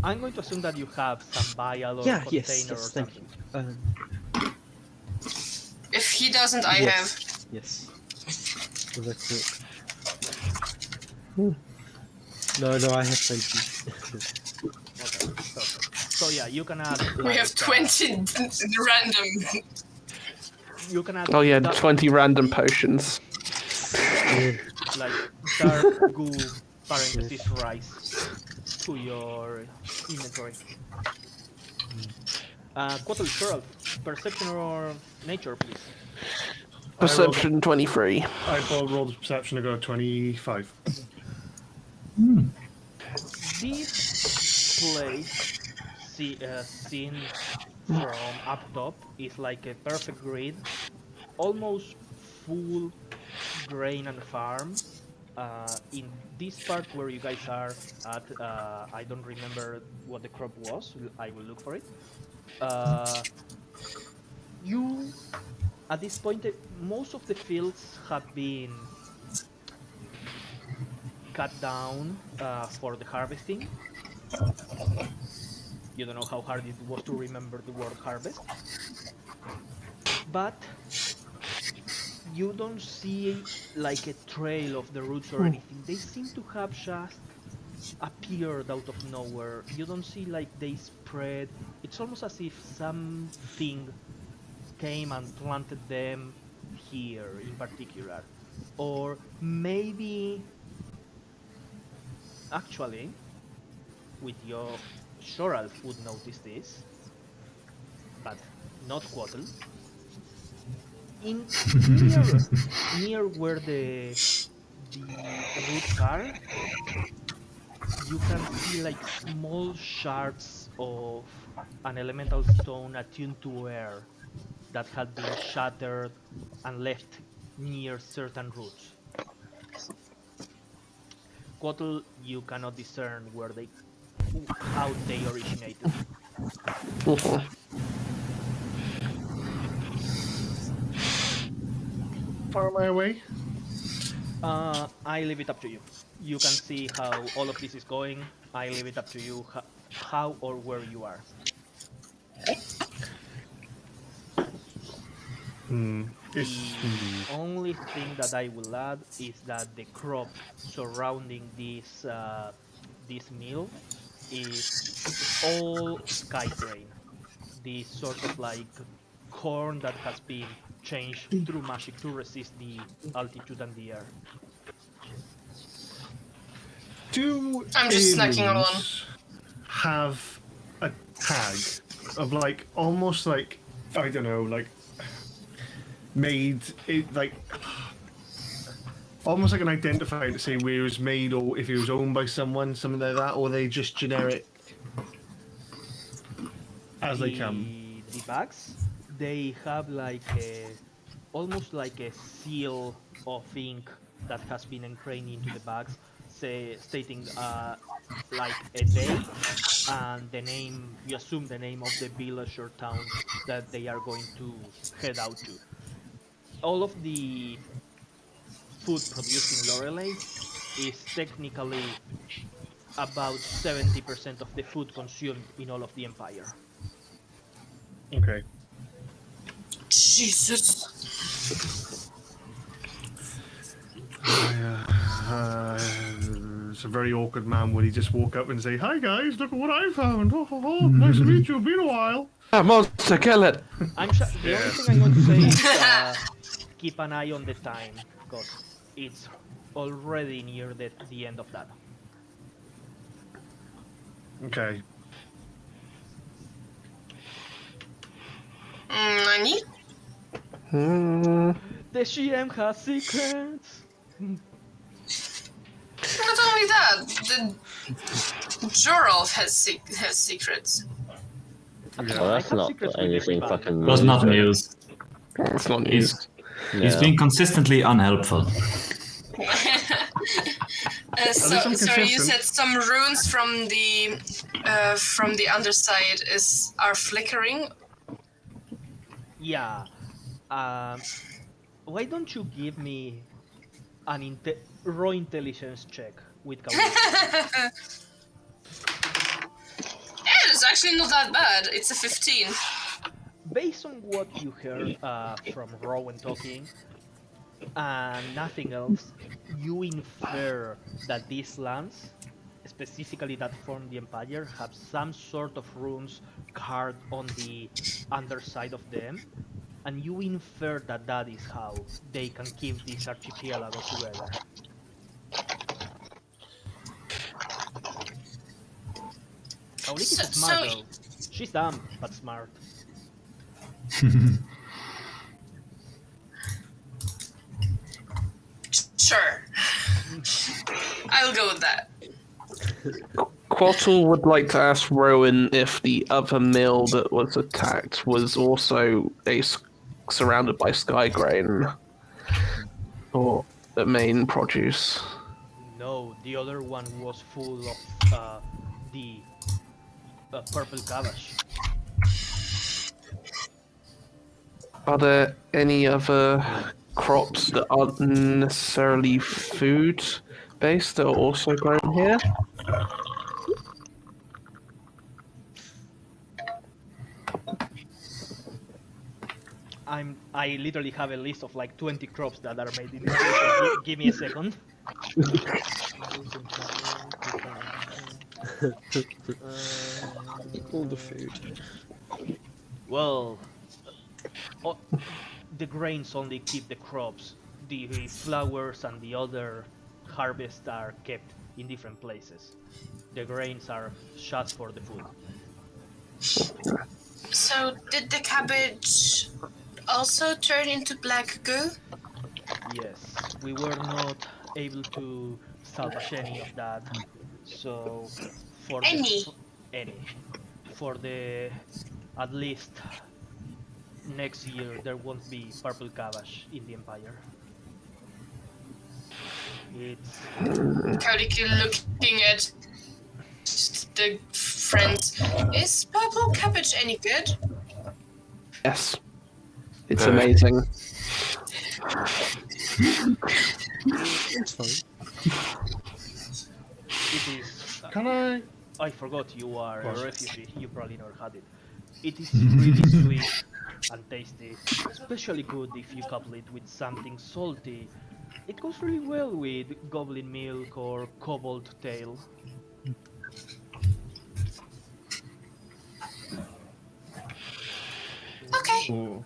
I'm going to assume that you have some vial or Yeah, container yes, or thank something. you. If he doesn't, I have. Yes. Well, that's it. No, I have plenty. Okay, perfect. So yeah, you can add. We have 20 random. You can add. Oh yeah, dark, 20 random potions. like dark goo parenthesis rice to your inventory. Quarterly Sorrel, perception or nature, please. Perception 23. I rolled perception to go 25. This place, seen from up top, is like a perfect grid, almost full grain and farm. In this part where you guys are at, I don't remember what the crop was. I will look for it. You, at this point, most of the fields have been cut down for the harvesting. You don't know how hard it was to remember the word harvest. But you don't see like a trail of the roots or anything. They seem to have just appeared out of nowhere. You don't see like they spread. It's almost as if something came and planted them here in particular. Or maybe actually with your Shoral would notice this, but not Quattle. In near where the roots are, you can see like small shards of an elemental stone attuned to air that had been shattered and left near certain roots. Quattle, you cannot discern how they originated. Far am I away? I leave it up to you. You can see how all of this is going. I leave it up to you how or where you are. The only thing that I will add is that the crop surrounding this mill is all sky grain. This sort of like corn that has been changed through magic to resist the altitude and the air. Do I'm just snacking on one. aliens have a tag of like almost like I don't know, like made it like almost like an identifier to say where it was made or if it was owned by someone, something like that, or are they just generic as they come? The bags, they have like almost like a seal of ink that has been engraved into the bags, stating like a date and the name. You assume the name of the village or town that they are going to head out to. All of the food produced in Lorelei is technically about 70% of the food consumed in all of the Empire. Okay. Jesus. It's a very awkward man. Would he just walk up and say, "Hi guys, look at what I found. Oh, nice to meet you. Been a while." Monster, kill it! The only thing I'm going to say is keep an eye on the time, because it's already near the end of that. Okay. Nani? The GM has secrets. Not only that, the Joralf has secrets. Well, that's not anything fucking. It was not news. It's not news. He's been consistently unhelpful. Sorry, you said some runes from the underside are flickering. Yeah. Why don't you give me an raw intelligence check with Kawi? It's actually not that bad. It's a 15. Based on what you heard from Rowan talking and nothing else, you infer that these lands, specifically that form the Empire, have some sort of runes carved on the underside of them, and you infer that that is how they can keep this archipelago together. Auriki's a smart girl. She's dumb, but smart. Sure. I'll go with that. Quattle would like to ask Rowan if the other mill that was attacked was also surrounded by sky grain, or the main produce. No, the other one was full of the purple cabbage. Are there any other crops that aren't necessarily food based that are also grown here? I literally have a list of like 20 crops that are made in this place. Give me a second. All the food. Well, oh, the grains only keep the crops. The flowers and the other harvests are kept in different places. The grains are just for the food. So, did the cabbage also turn into black goo? Yes, we were not able to salvage any of that. So, for Any? any, for the at least next year, there won't be purple cabbage in the Empire. It's Cody looking at the friends. Is purple cabbage any good? Yes. It's amazing. It's fine. it is. Can I? I forgot you are a What? refugee. You probably never had it. It is really sweet and tasty, especially good if you couple it with something salty. It goes really well with goblin milk or cobalt tail. Okay. Ooh.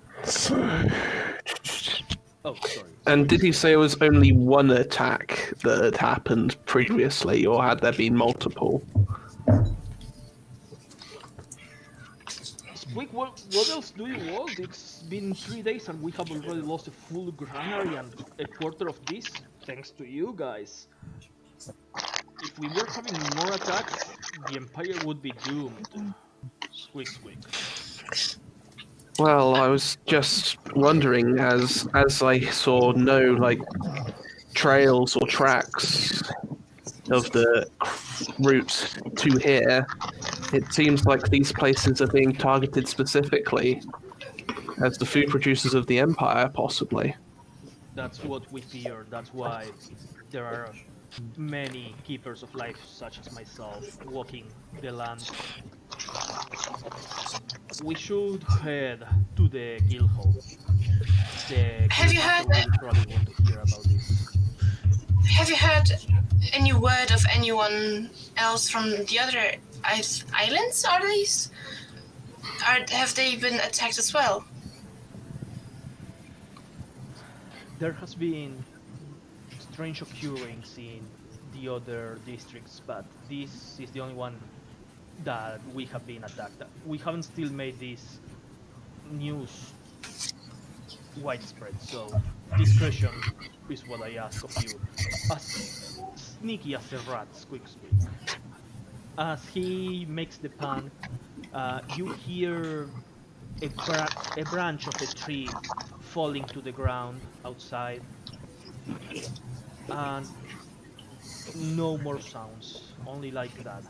Oh, sorry. And did he say it was only one attack that had happened previously, or had there been multiple? Squeak, what else do you want? It's been 3 days and we have already lost a full granary and a quarter of this, thanks to you guys. If we were having more attacks, the Empire would be doomed. Squeak, squeak. Well, I was just wondering, as I saw no trails or tracks of the route to here, it seems like these places are being targeted specifically as the food producers of the Empire, possibly. That's what we fear. That's why there are many keepers of life, such as myself, walking the land. We should head to the guild hall. The Have you guildmaster heard- will probably want to hear about this. Have you heard any word of anyone else from the other islands? Have they been attacked as well? There has been strange occurrence in the other districts, but this is the only one that we have been attacked. We haven't still made this news widespread, so discretion is what I ask of you. As sneaky as a rat, squeak squeak. As he makes the pan, you hear a branch of a tree falling to the ground outside, and no more sounds, only like that.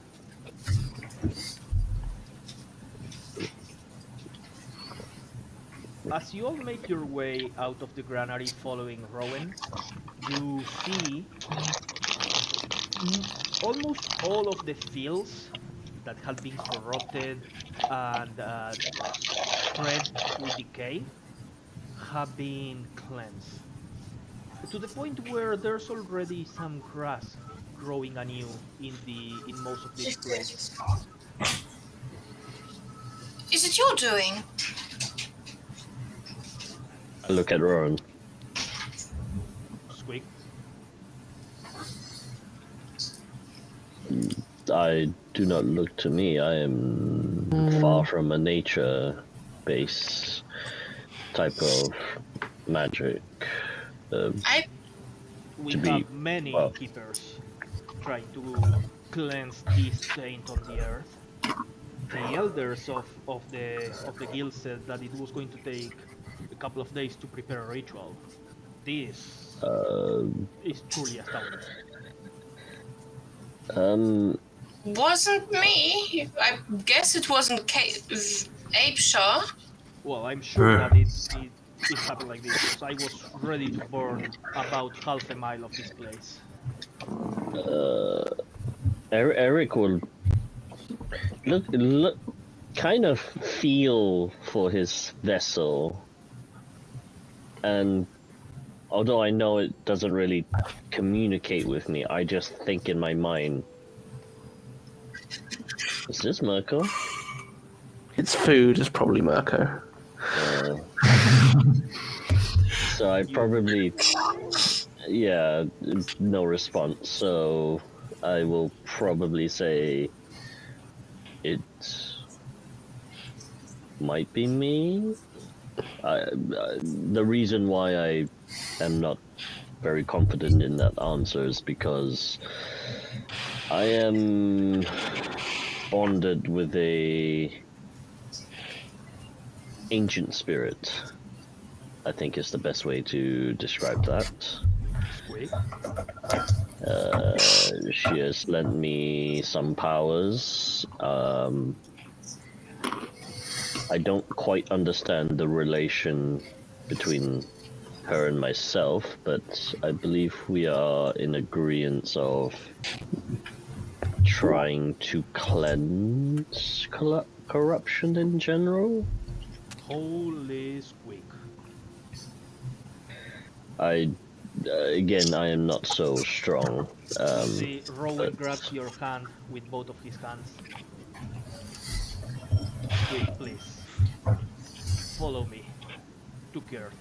As you all make your way out of the granary following Rowan, you see almost all of the fields that have been corrupted and spread with decay have been cleansed. To the point where there's already some grass growing anew in most of these places. Is it your doing? I look at Rowan. Squeak. I do not look to me. I am far from a nature-based type of magic. We To be- have many well. keepers trying to cleanse this taint on the earth. The elders of the guild said that it was going to take a couple of days to prepare a ritual. This is truly astounding. Wasn't me. I guess it wasn't Ape Shaw. Well, I'm sure that it happened like this because I was ready to burn about half a mile of this place. Eric will look, kind of feel for his vessel And although I know it doesn't really communicate with me, I just think in my mind, is this Mirko? It's food. It's probably Mirko. So I probably, yeah, no response. So I will probably say it might be me. The reason why I am not very confident in that answer is because I am bonded with a ancient spirit, I think is the best way to describe that. Squeak. She has lent me some powers. I don't quite understand the relation between her and myself, but I believe we are in agreement of trying to cleanse corruption in general. Holy squeak. Again, I am not so strong. See, Rowan grabs your hand with both of his hands. Squeak, please. Follow me to Kurt.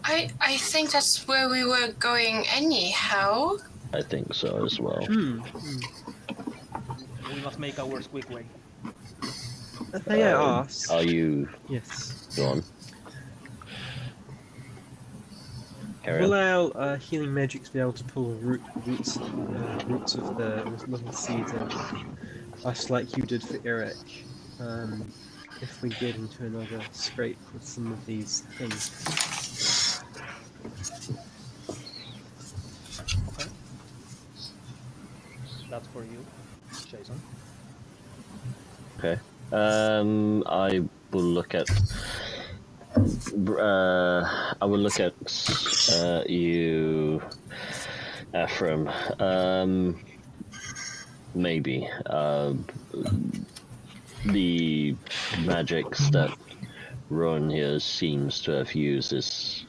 I think that's where we were going anyhow. I think so as well. We must make our squeak way. May I ask? Are you Yes. gone? Will our healing magics be able to pull roots of the little seeds out of us like you did for Eric? If we get into another scrape with some of these things. Okay. That's for you, Jason. Okay. I will look at. I will look at you, Ephraim. Maybe the magics that Ron here seems to have used is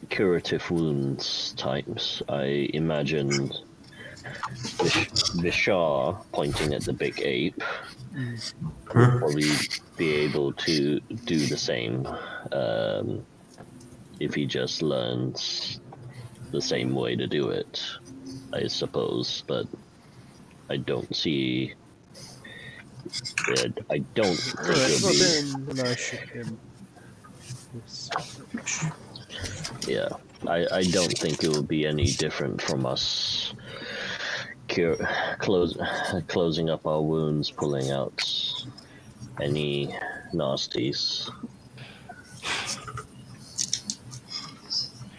curative wounds types. I imagined Vishar pointing at the big ape would probably be able to do the same if he just learns the same way to do it, I suppose. But I don't see it. I don't think it'll be. Then I should Yeah, I don't think it will be any different from us closing up our wounds, pulling out any nasties.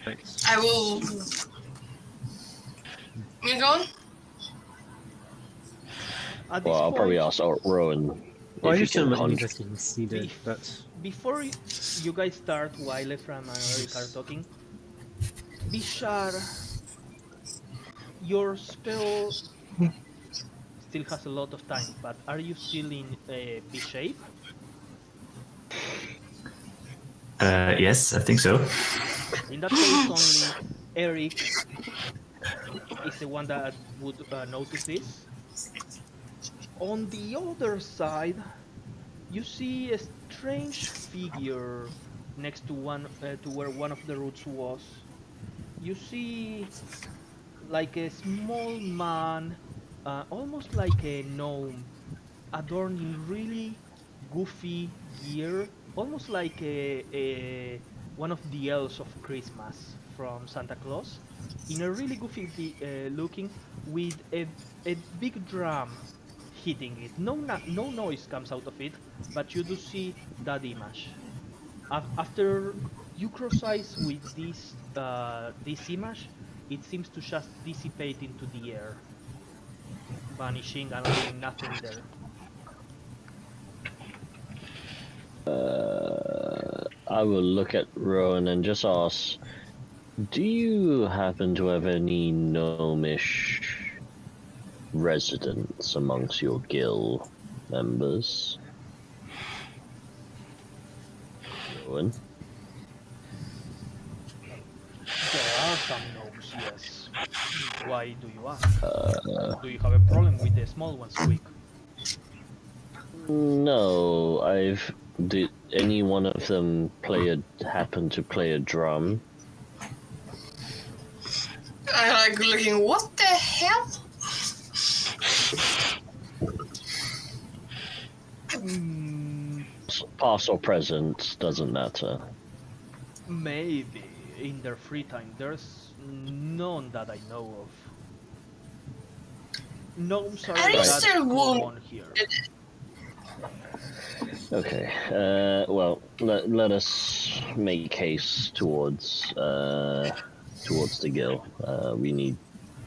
Thanks. I will. You going? At Well, this I'll probably point, ask Rowan Well, I if he just can don't conjure. think he can see it, but before you guys start, while Ephraim and Eric are talking, Bishar, your spell still has a lot of time, but are you still in B shape? Yes, I think so. In that case, only Eric is the one that would notice this. On the other side, you see a strange figure next to where one of the roots was. You see like a small man, almost like a gnome, adorned in really goofy gear, almost like one of the elves of Christmas from Santa Claus, in a really goofy looking, with a big drum hitting it. No noise comes out of it, but you do see that image. After you cross eyes with this image, it seems to just dissipate into the air, vanishing and leaving nothing there. I will look at Rowan and just ask, do you happen to have any gnomish residents amongst your guild members? ruin. There are some gnomes, yes. Why do you ask? Do you have a problem with the small ones, Quick? No, did any one of them happen to play a drum? I like looking, what the hell? Past or present, doesn't matter. Maybe in their free time. There's none that I know of. Gnomes are Are you that still common here. Okay, well, let us make haste towards the gill. We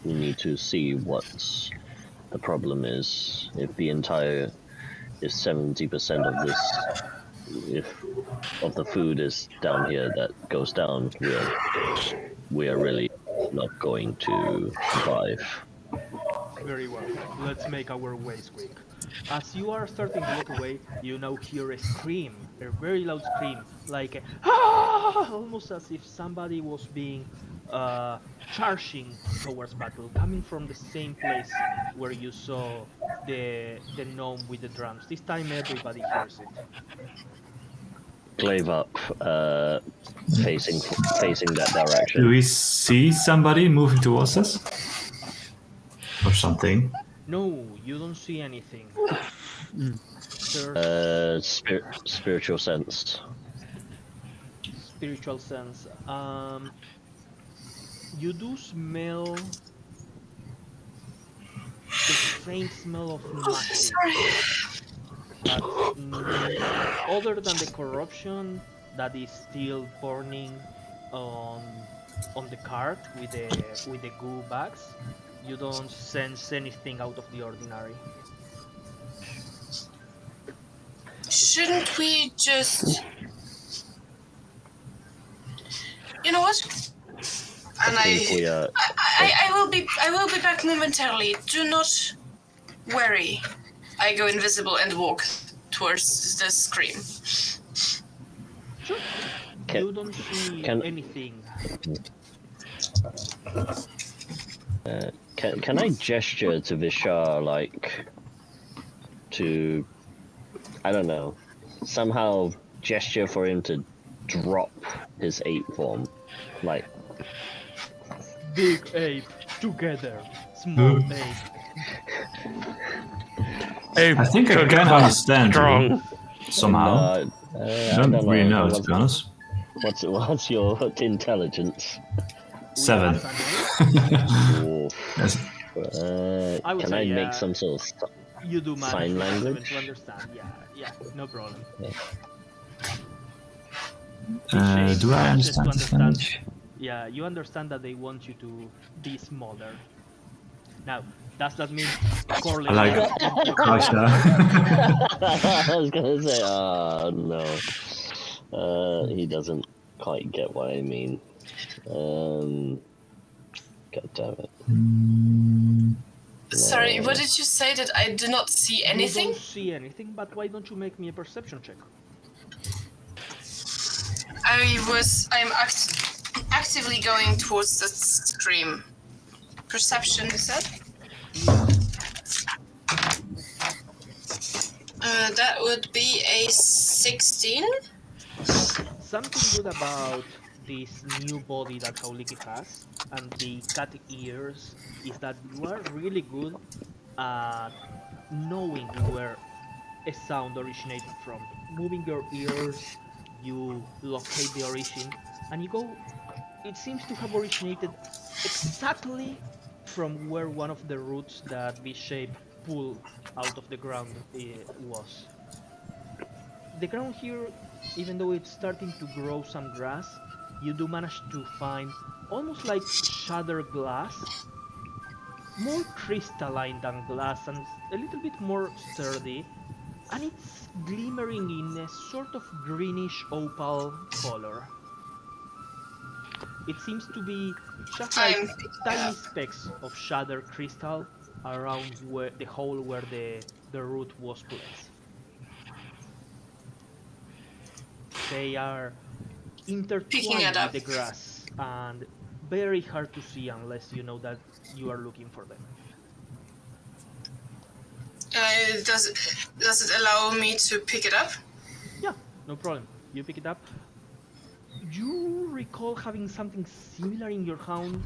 need to see what the problem is. If 70% of the food is down here that goes down, we are really not going to survive. Very well. Let's make our ways quick. As you are starting to walk away, you now hear a scream, a very loud scream, like a ah! Almost as if somebody was being charging towards battle, coming from the same place where you saw the gnome with the drums. This time everybody hears it. Glaive up, facing that direction. Do we see somebody moving towards us? Or something? No, you don't see anything. There's Spiritual sense. spiritual sense. You do smell the faint smell of magic. Sorry. But other than the corruption that is still burning on the cart with the goo bags, you don't sense anything out of the ordinary. Shouldn't we just... You know what? And I will be back momentarily. Do not worry. I go invisible and walk towards the scream. Sure. You don't see anything. Can I gesture to Vishar, like, to, I don't know, somehow gesture for him to drop his ape form, like Big ape together, small ape. I think I can understand you somehow. I don't really know, to be honest. What's your intelligence? 7. Yes. I would Can say, I make some sort of You do manage sign language? to understand. Yeah, no problem. Do I understand this language? Yeah, you understand that they want you to be smaller. Now, does that mean Corley? I like Aisha. I was gonna say, no. He doesn't quite get what I mean. God damn it. Sorry, what did you say? That I do not see anything? You don't see anything, but why don't you make me a perception check? I'm actively going towards the scream. Perception, you said? That would be a 16. Something good about this new body that Hauliki has and the cat ears is that you are really good at knowing where a sound originated from. Moving your ears, you locate the origin, and you go. It seems to have originated exactly from where one of the roots that this shape pulled out of the ground was. The ground here, even though it's starting to grow some grass, you do manage to find almost like shattered glass, more crystalline than glass and a little bit more sturdy, and it's glimmering in a sort of greenish opal color. It seems to be just like tiny specks of shattered crystal around where the hole where the root was placed. They are Picking intertwined it up. with the grass and very hard to see unless you know that you are looking for them. Does it allow me to pick it up? Yeah, no problem. You pick it up. You recall having something similar in your hand,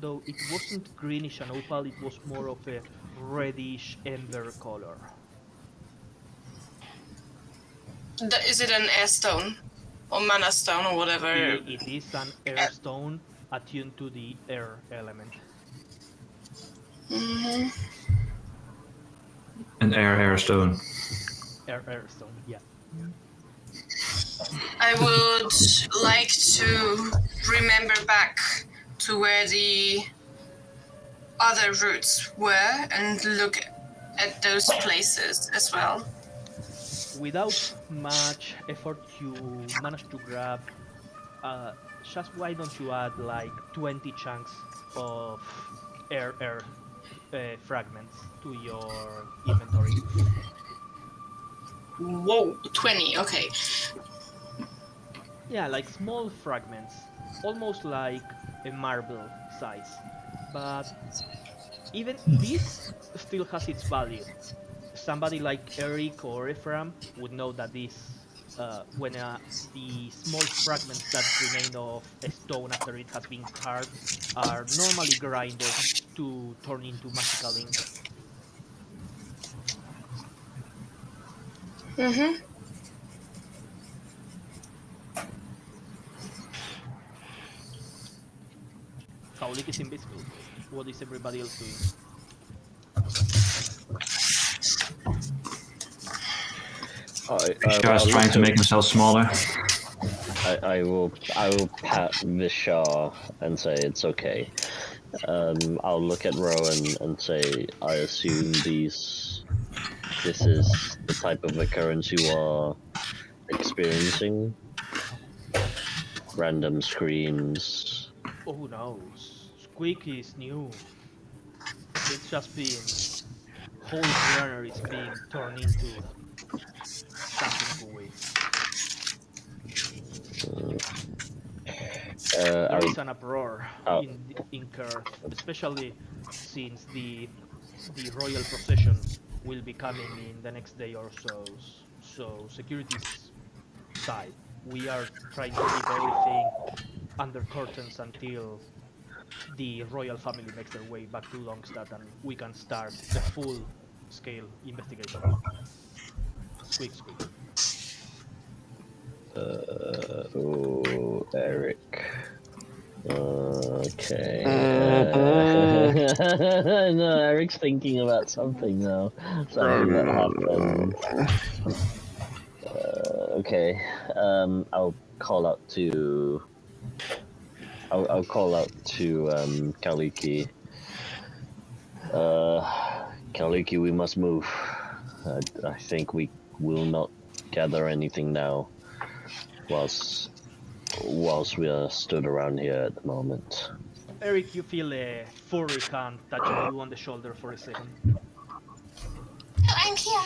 though it wasn't greenish and opal, it was more of a reddish ember color. Is it an air stone? Or mana stone or whatever? It is an air stone attuned to the air element. Mm-hmm. An air stone. Air stone, yeah. I would like to remember back to where the other routes were and look at those places as well. Without much effort, you manage to grab. Just why don't you add like 20 chunks of air fragments to your inventory? Whoa, 20, okay. Yeah, like small fragments, almost like a marble size. But even this still has its value. Somebody like Eric or Ephraim would know that this, when the small fragments that remain of a stone after it has been carved are normally grinded to turn into magical ink. Mm-hmm. Kaulik is invisible. What is everybody else doing? Vishar is trying to make himself smaller. I will pat Vishar and say it's okay. I'll look at Rowan and say I assume this is the type of occurrence you are experiencing. Random screams. Oh no, Squeak is new. It's just been whole granaries being turned into something gooey. There is an uproar in Kurth, especially since the royal procession will be coming in the next day or so. So security's tight. We are trying to keep everything under curtains until the royal family makes their way back to Longstadt and we can start the full-scale investigation. Squeak. Oh, Eric. Okay. No, Eric's thinking about something now. Something that happened. Okay. I'll call out to Kaliki. Kaliki, we must move. I think we will not gather anything now. Whilst we are stood around here at the moment. Eric, you feel a furry hand touching you on the shoulder for a second. Oh, I'm here.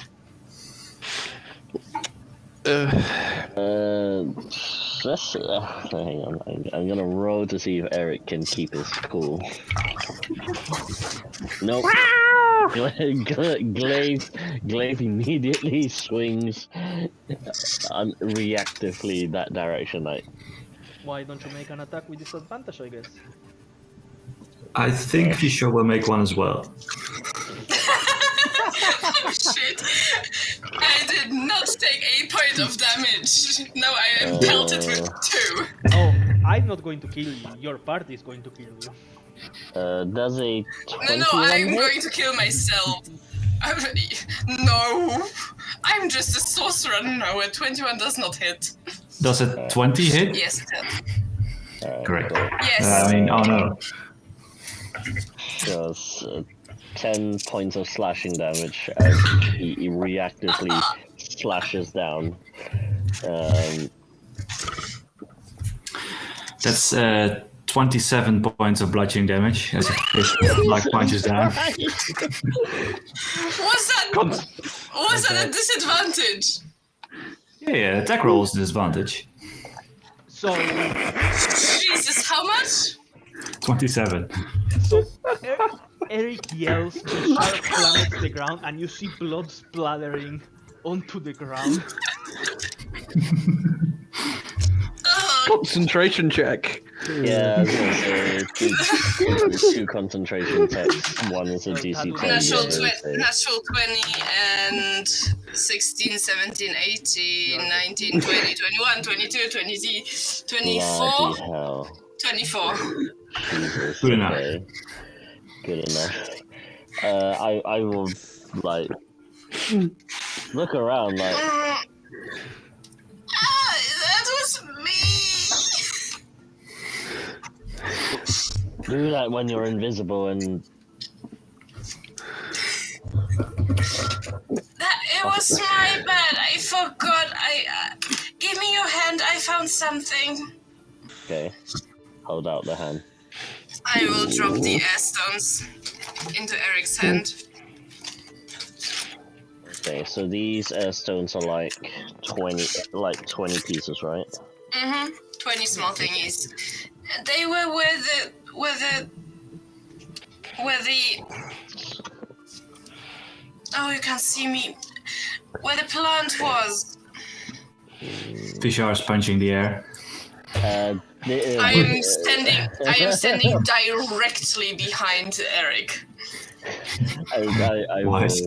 Hang on. I'm gonna roll to see if Eric can keep his cool. Nope. Glaive immediately swings reactively that direction. Why don't you make an attack with disadvantage, I guess? I think Vishar will make one as well. Oh shit! I did not take a point of damage. Now I am pelted with 2. Oh, I'm not going to kill you. Your party is going to kill you. Does a 21 No, I'm hit? going to kill myself. No, I'm just a sorcerer. No, a 21 does not hit. Does a 20 hit? Yes, it does. Correct. Yes. I mean, oh no. Does 10 points of slashing damage as he reactively slashes down. That's 27 points of bludgeoning damage as it like punches down. Was that a disadvantage? Yeah, attack roll is disadvantage. So, Jesus, how much? 27. so Eric yells, the shark plummets the ground, and you see blood splattering onto the ground. Concentration check. Yeah, I was gonna say two concentration checks. One is a DC 20. Natural, the other is a- natural 20 and 16, 17, 18, 19, 20, 21, 22, 23, 24, Bloody hell. 24. Jesus, Good enough. okay. Good enough. I will, like, look around, like, That was me! do that when you're invisible and It was my bad. I forgot. Give me your hand. I found something. okay, hold out the hand. I will drop the air stones into Eric's hand. Okay, so these stones are like 20 pieces, right? 20 small thingies. They were where the oh, you can't see me. Where the plant was. Fishar is punching the air. I am standing directly behind Eric. I Nice.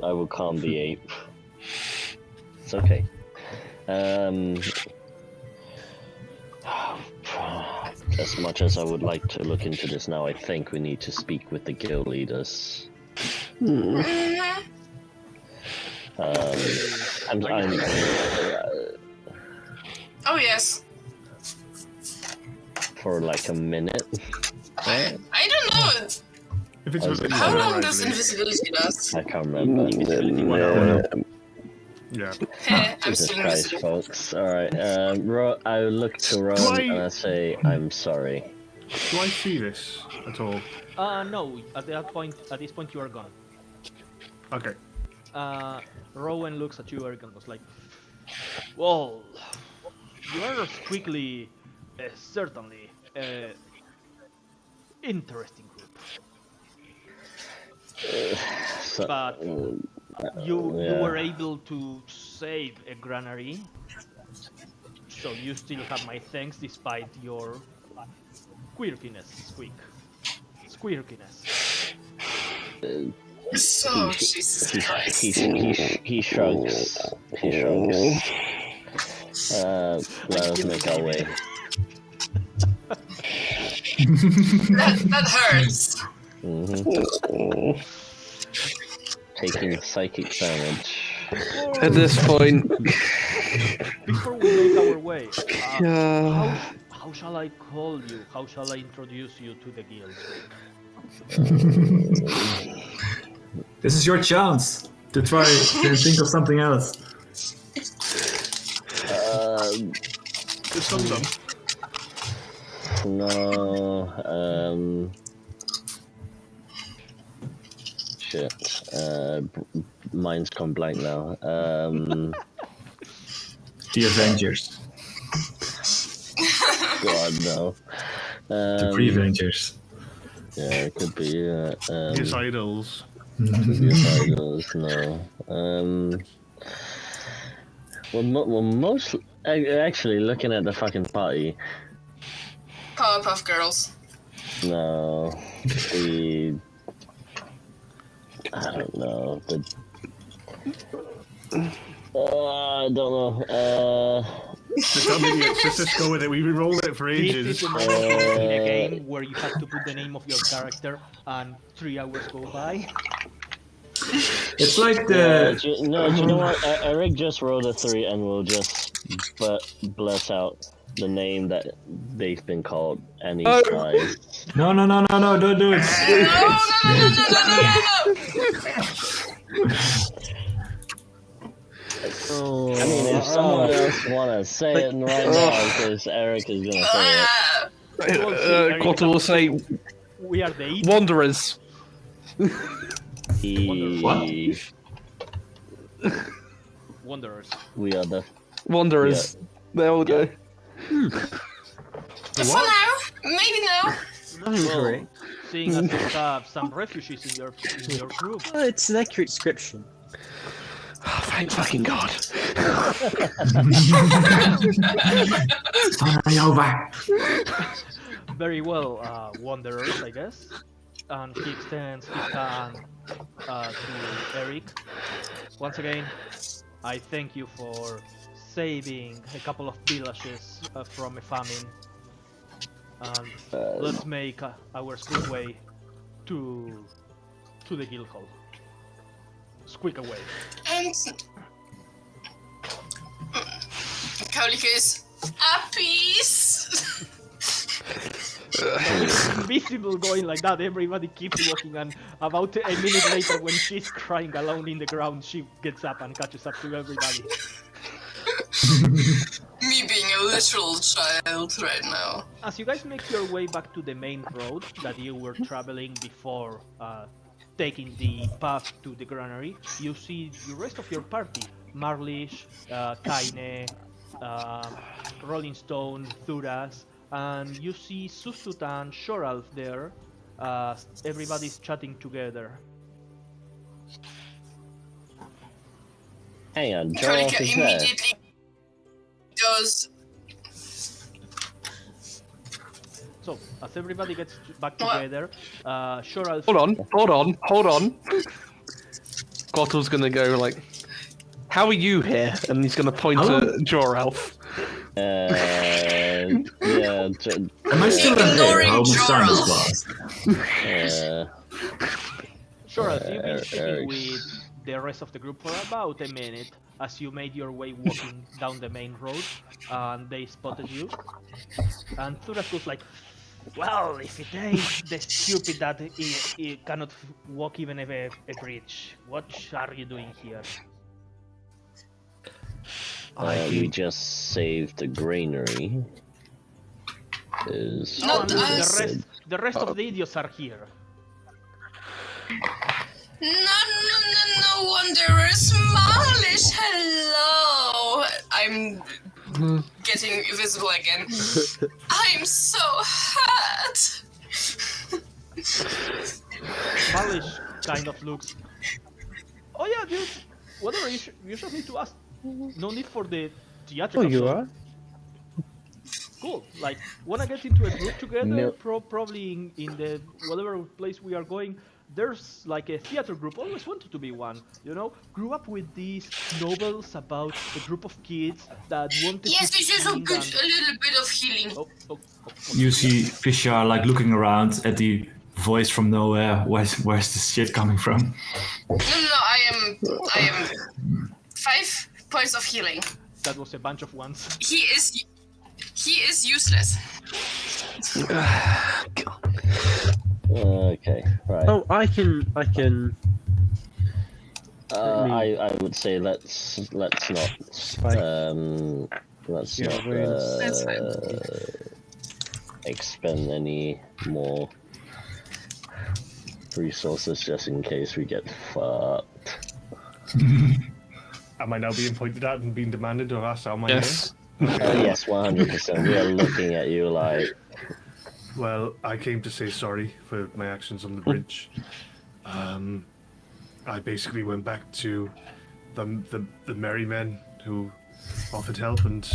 will calm the ape. It's okay. As much as I would like to look into this now, I think we need to speak with the guild leaders. I'm Oh yes. for like a minute. Right? I don't know. If it's How long I does believe. invisibility last? I can't remember. Yeah. I'm Jesus still Christ, invisible. folks. Alright, I look to Ron and I say, I'm sorry. Do I see this at all? No, at this point you are gone. Okay. Rowan looks at you, Eric, and goes like, well, you are quickly, certainly, interesting group. So, But you were able to save a granary, so you still have my thanks despite your quirkiness. So, Jesus Christ. he shrugs. Let us make our way. That hurts. Taking psychic damage. At this point, Before we make our way, uh, how shall I call you? How shall I introduce you to the guild? This is your chance to try to think of something else. There's some done. No, shit. Mine's gone blank now. The Avengers. God, no. The Pre-Avengers. Yeah, it could be, His idols. idols, no. Well, most... Actually, looking at the fucking party, Powerpuff Girls. no. I don't know. I don't know. The dumb idiots, just go with it. We've been rolling it for This is ages. the moment in a game where you have to put the name of your character and 3 hours go by. It's like Do the you know what? Eric just rolled a 3 and will just blurt out the name that they've been called anytime. no, don't do it. No. I mean, if someone else wanna say it right now, because Eric is gonna say it. Kotta will say, We are the Wanderers. We are the. Wanderers. They all go. For now, maybe no. Hungry. Seeing as you have some refugees in your group, Well, it's an accurate description. Oh, thank fucking God. Finally over. very well, Wanderers, I guess. And he extends his hand to Eric. Once again, I thank you for saving a couple of villages from a famine. And let's make our squeak way to the guild hall. Squeak away. And Kaulika is a piece. Invisible going like that, everybody keeps walking, and about a minute later when she's crying alone in the ground, she gets up and catches up to everybody. Me being a literal child right now. As you guys make your way back to the main road that you were traveling before taking the path to the granary, you see the rest of your party. Marlish, Kaine, Rolling Stone, Thuras, and you see Susut and Shoralf there. Everybody's chatting together. Hang on, Joel Kaulika is there. immediately goes. So, as everybody gets back together, Shoralf... Hold on. Gottle's gonna go like, how are you here? And he's gonna point to Joralf. Yeah. Am I still in there? I almost signed this class. Shoralf, you've been speaking with the rest of the group for about a minute as you made your way walking down the main road, and they spotted you. And Thuras was like, well, if it ain't the stupid that he cannot walk even a bridge, what are you doing here? We just saved the granary. Not And us. the rest of the idiots are here. No, Wanderers. Marlish, hello. I'm getting visible again. I'm so hurt. Malish kind of looks, oh yeah, dude, whatever, you just need to ask. No need for the theatrical Oh, you show. are? Cool. Like, wanna get into a group together? No. Probably in the whatever place we are going. There's like a theater group. Always wanted to be one. You know, grew up with these novels about a group of kids that wanted Yes, to we should do sing good, and... a little bit of healing. Oh. You see Fisher like looking around at the voice from nowhere. Where's this shit coming from? No, I am 5 points of healing. That was a bunch of ones. He is useless. Okay, right. Oh, I can. I would say let's not That's expend any more resources just in case we get fucked. Am I now being pointed at and being demanded or asked how my Yes. Yes, 100%. We are looking at you like. Well, I came to say sorry for my actions on the bridge. I basically went back to the merry men who offered help, and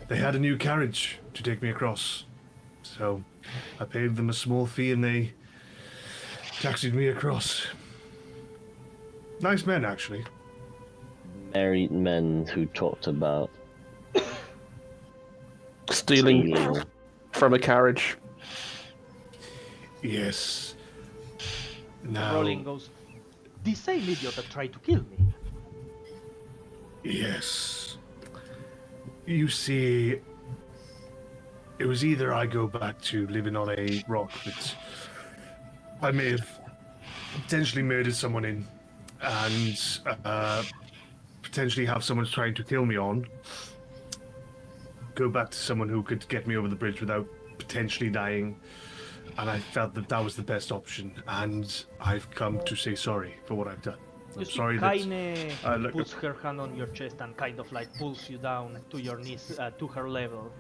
they had a new carriage to take me across. So I paid them a small fee, and they taxied me across. Nice men, actually. Married men who talked about Stealing from a carriage. Yes. Now, Rolling goes, the same idiot that tried to kill me. yes. You see, it was either I go back to living on a rock that I may have potentially murdered someone in, and potentially have someone trying to kill me on, go back to someone who could get me over the bridge without potentially dying, and I felt that that was the best option, and I've come to say sorry for what I've done. I'm sorry that Kaine look, puts her hand on your chest and kind of like pulls you down to your knees, to her level.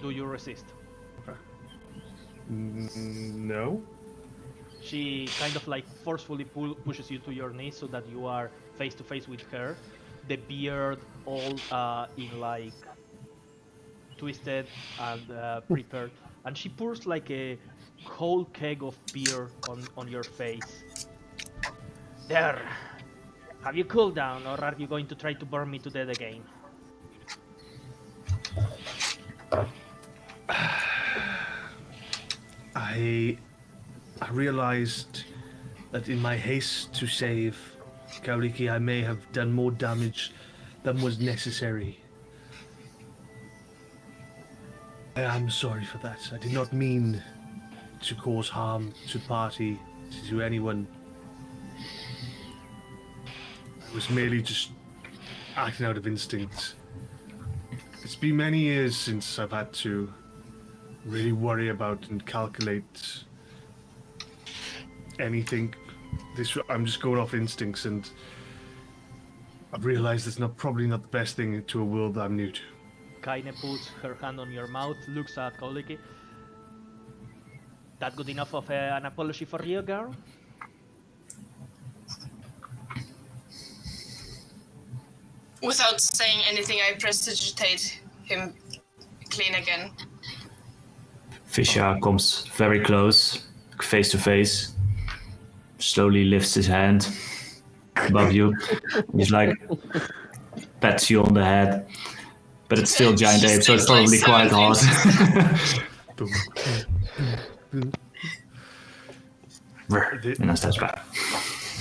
Do you resist? No. She kind of like forcefully pushes you to your knees so that you are face to face with her. The beard all in like twisted and prepared, and she pours like a whole keg of beer on your face. There. Have you cooled down, or are you going to try to burn me to death again? I realized that in my haste to save Kauriki, I may have done more damage than was necessary. I am sorry for that. I did not mean to cause harm to the party, to anyone. I was merely just acting out of instinct. It's been many years since I've had to really worry about and calculate anything. I'm just going off instincts, and I've realized it's probably not the best thing to a world I'm new to. Kaine puts her hand on your mouth, looks at Kauriki. That good enough of an apology for you, girl? Without saying anything, I prestidigitate him clean again. Fisher comes very close, face to face, slowly lifts his hand above you. He's like, pats you on the head. But it's still giant ape, so it's probably quite hard. And then steps back.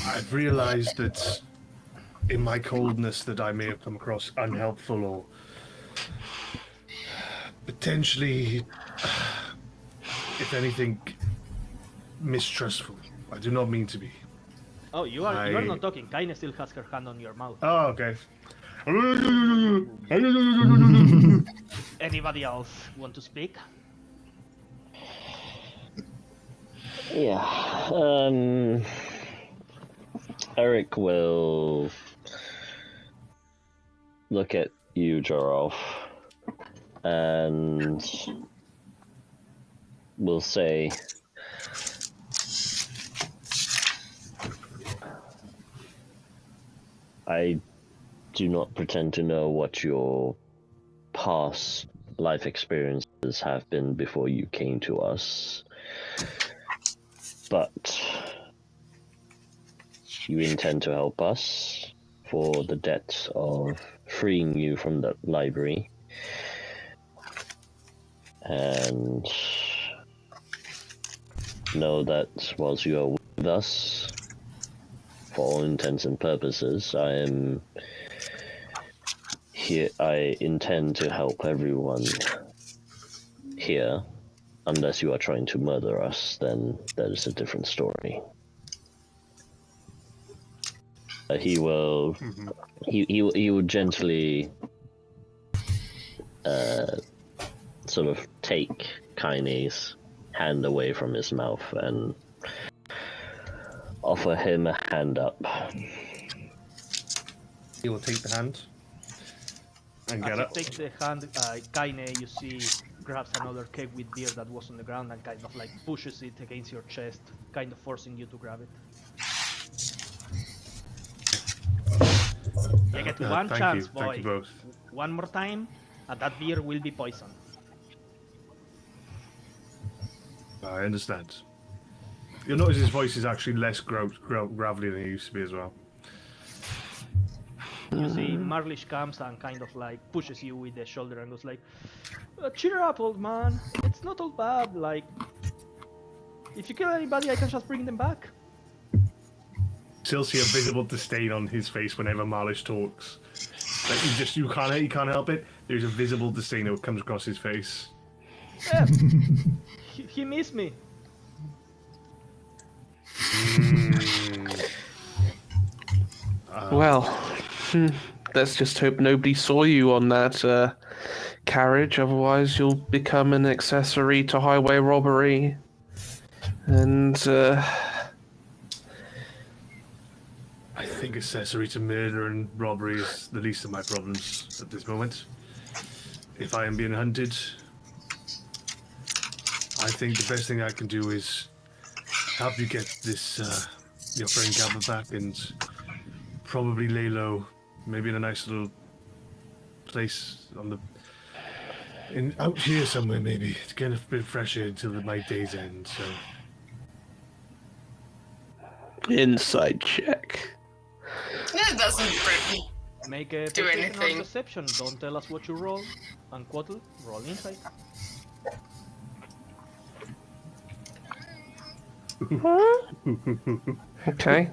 I've realized that in my coldness that I may have come across unhelpful or potentially, if anything, mistrustful. I do not mean to be. Oh, you are not talking. Kaine still has her hand on your mouth. Oh, okay. Anybody else want to speak? Yeah. Eric will look at you, Jorolf, and will say, I do not pretend to know what your past life experiences have been before you came to us, but you intend to help us for the debt of freeing you from the library, and know that whilst you are with us, for all intents and purposes, I am here. I intend to help everyone here, unless you are trying to murder us, then that is a different story. He will gently sort of take Kaine's hand away from his mouth and offer him a hand up. He will take the hand and get As it. you take the hand, Kaine, you see, grabs another keg with beer that was on the ground and kind of like pushes it against your chest, kind of forcing you to grab it. You get one chance, boy. Thank you both. One more time, and that beer will be poisoned. I understand. You'll notice his voice is actually less gravelly than it used to be as well. You see, Marlish comes and kind of like pushes you with the shoulder and goes like, cheer up, old man. It's not all bad. Like, if you kill anybody, I can just bring them back. Still see a visible disdain on his face whenever Marlish talks. Like you can't help it. There's a visible disdain that comes across his face. Yeah. he missed me. Well, let's just hope nobody saw you on that carriage, otherwise you'll become an accessory to highway robbery. And I think accessory to murder and robbery is the least of my problems at this moment. If I am being hunted, I think the best thing I can do is help you get this your friend Gabba back and probably lay low, maybe in a nice little place on the out here somewhere, maybe to get a bit fresher until my day's end. So Inside check. That doesn't bring Make a Do perception or anything. deception. Don't tell us what you roll. And Quattle, roll insight. Okay.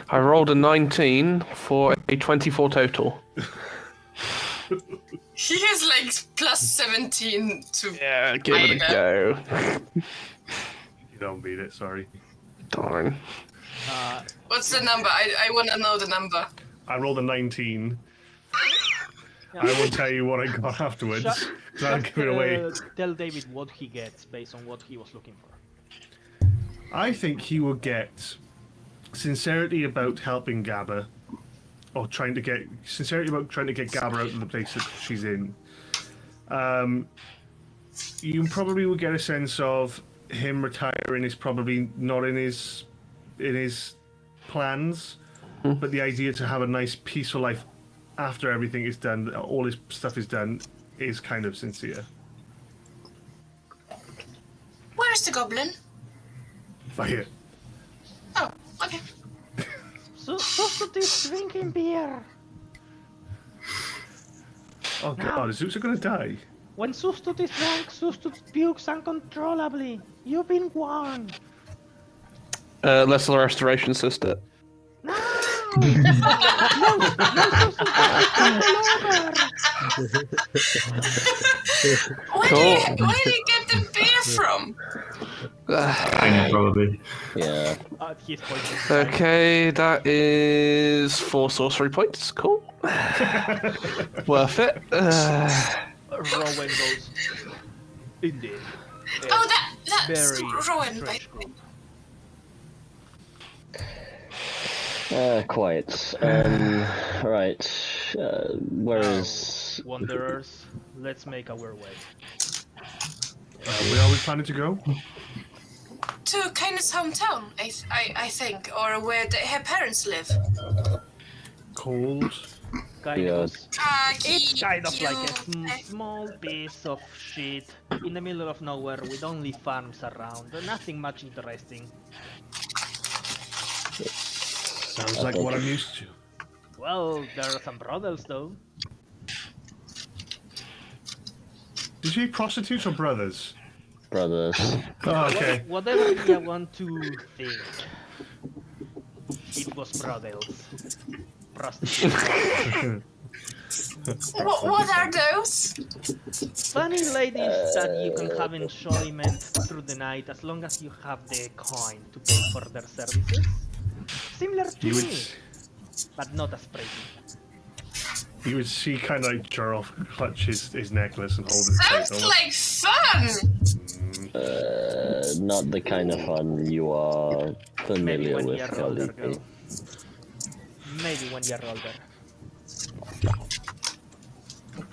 I rolled a 19 for a 24 total. He has like plus 17 to. Yeah, give it a go. you don't beat it. Sorry. Darn. What's the number? I want to know the number. I rolled a 19. Yeah. I will tell you what I got afterwards. Just- So I'll just, give it away. Tell David what he gets based on what he was looking for. I think he will get sincerity about helping Gabba, or sincerity about trying to get Gabba out of the place that she's in. You probably will get a sense of him retiring is probably not in his plans, but the idea to have a nice peaceful life after everything is done, all his stuff is done, is kind of sincere. Where's the goblin? Right here. Oh, okay. Susut is drinking beer. Oh god, is Zeus gonna die? When Sustut is drunk, Sustut pukes uncontrollably. You've been warned. Let's the restoration sister. No! No, Where do you get the beer from? I know, probably. Yeah. At his point. Okay, that is 4 sorcery points. Cool. Worth it. Rowan goes. Indeed. Oh, that's Very Rowan. strange group. Quite. Right. Where is... Wanderers, let's make our way. Where are we planning to go? To Kaina's hometown, I think, or where her parents live. Cold. Kind Yeah. of. It's kind of cute. like a small piece of shit in the middle of nowhere with only farms around. Nothing much interesting. Sounds like what I'm used to. Well, there are some brothels though. Did you say prostitutes or brothers? Brothers. Oh, okay. Whatever you want to think. It was brothels. Prostitutes. What are those? Funny ladies that you can have enjoyment through the night as long as you have the coin to pay for their services. Similar to You would, me, but not as pretty. you would see kind of like Jarl clutch his necklace and hold it tight. Sounds almost. like fun! Not the kind of fun you are Maybe familiar when with, you're older, Khaleesi. girl. Maybe when you're older.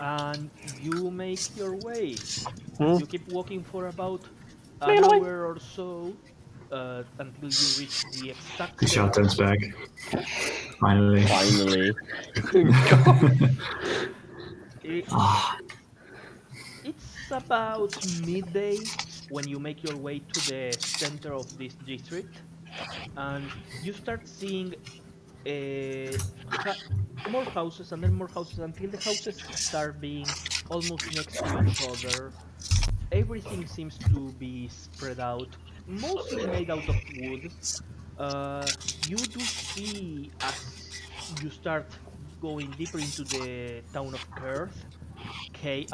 And you make your way. You keep walking for about an hour or so until you reach the exact Fisher turns back. Finally. Finally. It- Ah, It's about midday when you make your way to the center of this district, and you start seeing more houses and then more houses until the houses start being almost next to each other. Everything seems to be spread out, mostly made out of wood. You do see as you start going deeper into the town of Kirth, Kirth.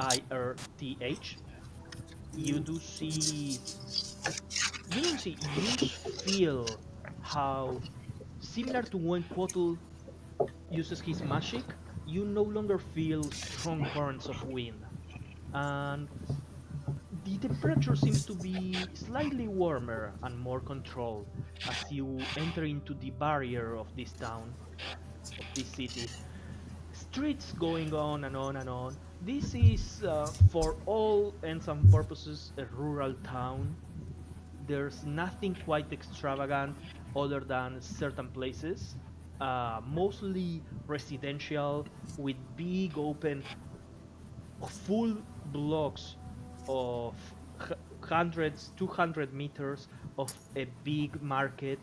You feel how, similar to when Quattle uses his magic, you no longer feel strong currents of wind. And The temperature seems to be slightly warmer and more controlled as you enter into the barrier of this town, of this city. Streets going on and on and on. This is, for all ends and purposes, a rural town. There's nothing quite extravagant other than certain places, mostly residential with big open full blocks of hundreds, 200 meters of a big market.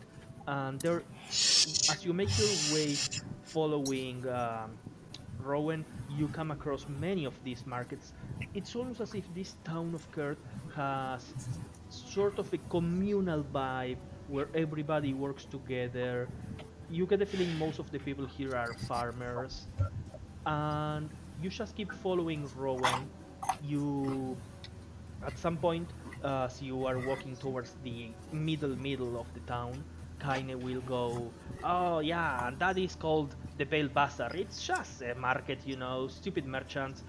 And there, as you make your way following Rowan, you come across many of these markets. It's almost as if this town of Kurt has sort of a communal vibe where everybody works together. You get the feeling most of the people here are farmers, and you just keep following Rowan. You, at some point, as you are walking towards the middle of the town, Kaine will go, oh yeah, and that is called the Bale Bazaar. It's just a market, stupid merchants.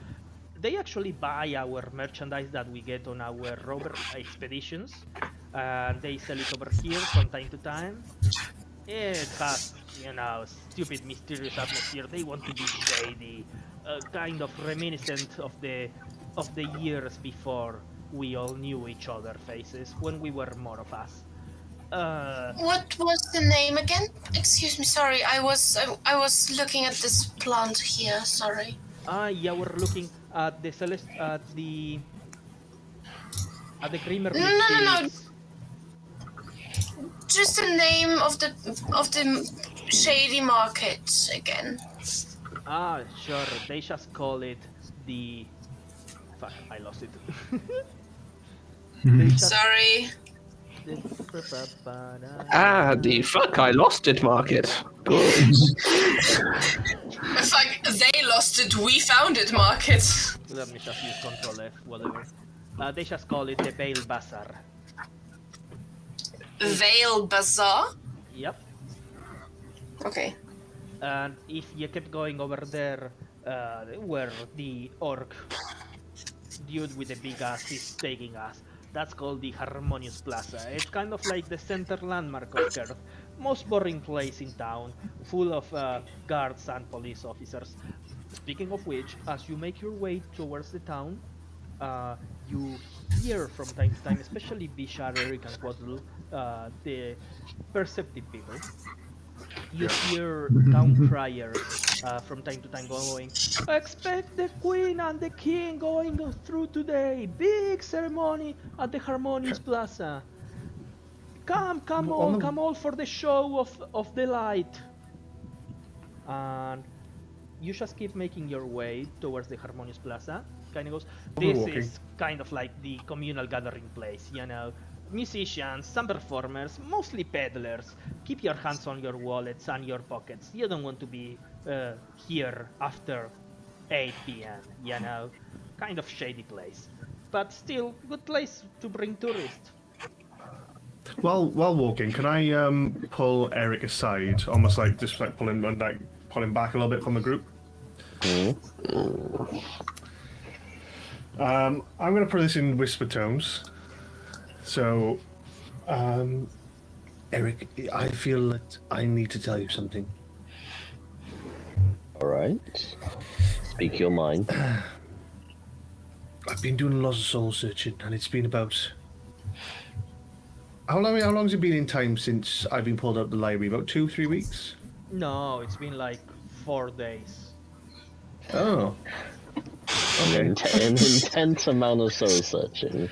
They actually buy our merchandise that we get on our robber expeditions, and they sell it over here from time to time. It has, stupid, mysterious atmosphere. They want to be shady, kind of reminiscent of the years before we all knew each other faces when we were more of us. What was the name again? Excuse me, sorry. I was looking at this plant here. Sorry. Yeah, we're looking at the Grimmer No, no, no. Seeds. Just the name of the shady market again. Sure. They just call it the. Fuck, I lost it. They just- Sorry. The fuck I lost it market. Good. Fuck, they lost it. We found it. Market. Let me just use Control F, whatever. They just call it the Bale Bazaar. Vale Bazaar. Yep. Okay. And if you kept going over there, where the orc dude with the big ass is taking us, that's called the Harmonious Plaza. It's kind of like the center landmark of Earth. Most boring place in town, full of guards and police officers. Speaking of which, as you make your way towards the town, you hear from time to time, especially Bishar, Eric, and Quadlu, the perceptive people. You hear town criers from time to time going, expect the queen and the king going through today. Big ceremony at the Harmonious Plaza. Come all for the show of the light. And you just keep making your way towards the Harmonious Plaza. Kind of goes, this is kind of like the communal gathering place, musicians, some performers, mostly peddlers. Keep your hands on your wallets and your pockets. You don't want to be here after 8 p.m., Kind of shady place. But still, good place to bring tourists. While walking, can I pull Eric aside, almost like just like pull him back a little bit from the group? I'm going to put this in whisper tones. So, Eric, I feel that I need to tell you something. All right. Speak your mind. I've been doing a lot of soul searching, and it's been about... How long's it been in time since I've been pulled out of the library? About 2-3 weeks? No, it's been like 4 days. Oh. Okay. An intense amount of soul searching.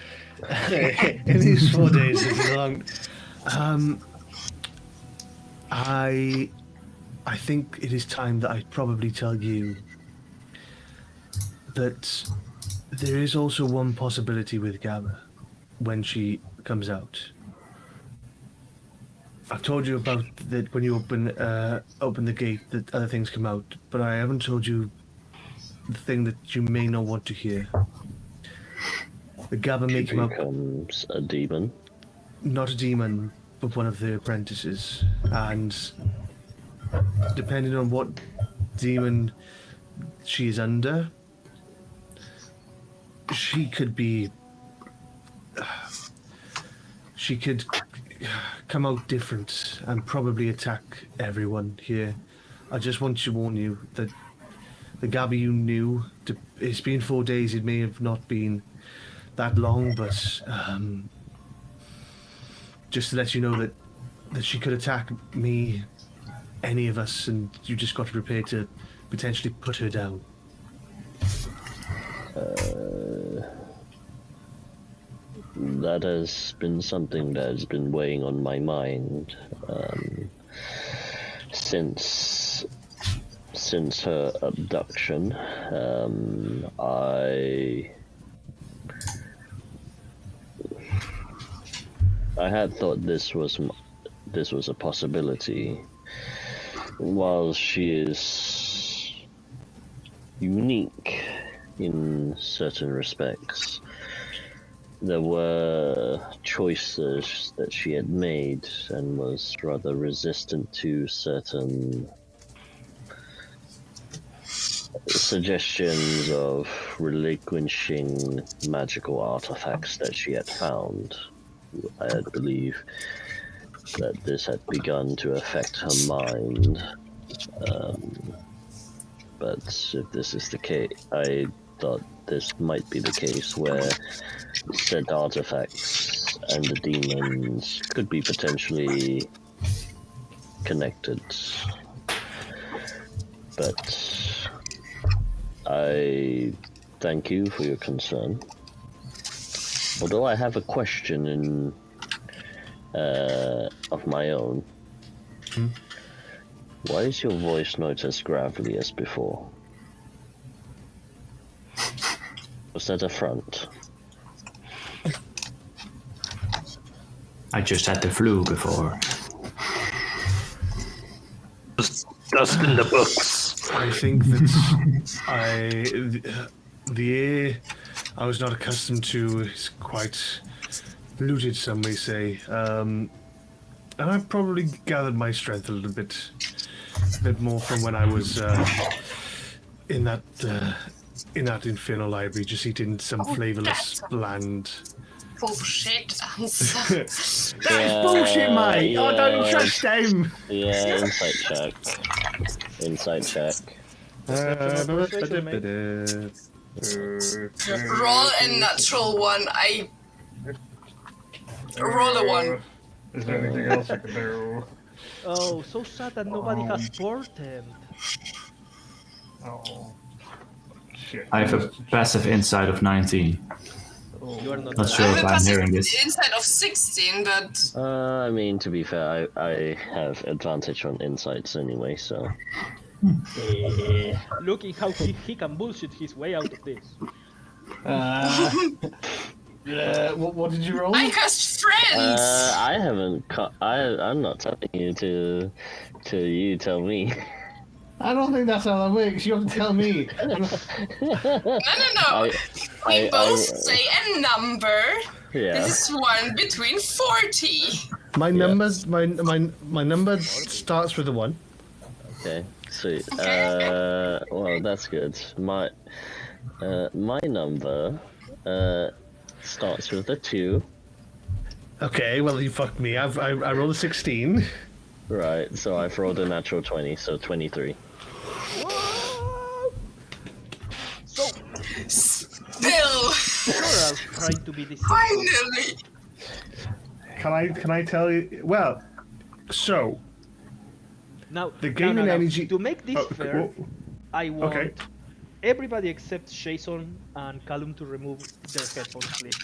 In these 4 days, it's long. I think it is time that I probably tell you that there is also one possibility with Gamma when she comes out. I've told you about that when you open the gate that other things come out, but I haven't told you the thing that you may not want to hear. The Gabba may come out. Becomes a demon. Not a demon, but one of the apprentices. And depending on what demon she is under, she could be she could come out different and probably attack everyone here. I just want to warn you that the Gabby you knew, it's been 4 days, it may have not been that long, but just to let you know that she could attack me, any of us, and you just got to prepare to potentially put her down. That has been something that has been weighing on my mind since her abduction. I had thought this was a possibility. While she is unique in certain respects, there were choices that she had made and was rather resistant to certain suggestions of relinquishing magical artifacts that she had found. I believe that this had begun to affect her mind. But if this is the case, I thought this might be the case where said artifacts and the demons could be potentially connected. But I thank you for your concern. Although I have a question of my own. Why is your voice not as gravelly as before? Was that a front? I just had the flu before. Dust in the books. I think that the air I was not accustomed to is quite polluted, some may say. And I've probably gathered my strength a little bit more from when I was in that infernal library, just eating some flavorless, bland. Bullshit. That's bullshit, mate. I don't trust him. Yeah, insight check. Insight check. Roll a natural one. I roll a 1. Is there anything else I can do? Oh, so sad that nobody has portent. Oh, shit. I have a passive insight of 19. You are not. Not sure I if have a I'm passive hearing this. inside of 16, but I mean, to be fair, I have advantage on insights anyway, so. Looking how he can bullshit his way out of this. What did you roll? I cast friends. I haven't. I'm not telling you to you tell me. I don't think that's how that works. You have to tell me. No. We both say a number. Yeah. This is one between 40. My numbers, my number starts with a 1. Okay. Sweet. Okay. Well, that's good. My number starts with a 2. Okay, well you fucked me. I rolled a 16. Right. So I've rolled a natural 20, so 23. So, Still. sure, I'll try to be this. Finally. Can I tell you? Well, so Now, the gaming energy. To make this fair, I want okay. everybody except Jason and Callum to remove their headphones, please.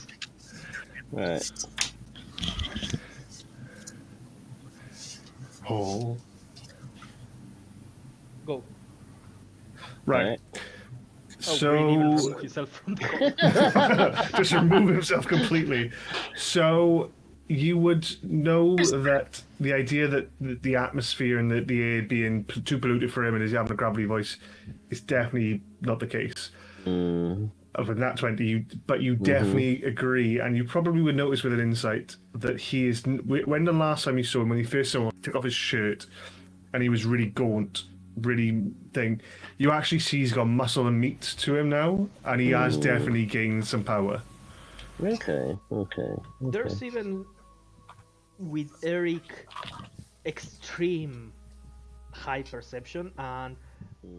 Right. Oh. Go. Right. Oh, Green even So removed himself from the call. just remove himself completely. So you would know that the idea that the atmosphere and the air being too polluted for him and he's having a gravelly voice is definitely not the case. Of a nat 20, but you definitely agree, and you probably would notice with an insight that he is. When the last time you saw him, when he first saw him, he took off his shirt, and he was really gaunt, really thing. You actually see he's got muscle and meat to him now, and he has definitely gained some power. Okay. There's even with Eric, extreme high perception and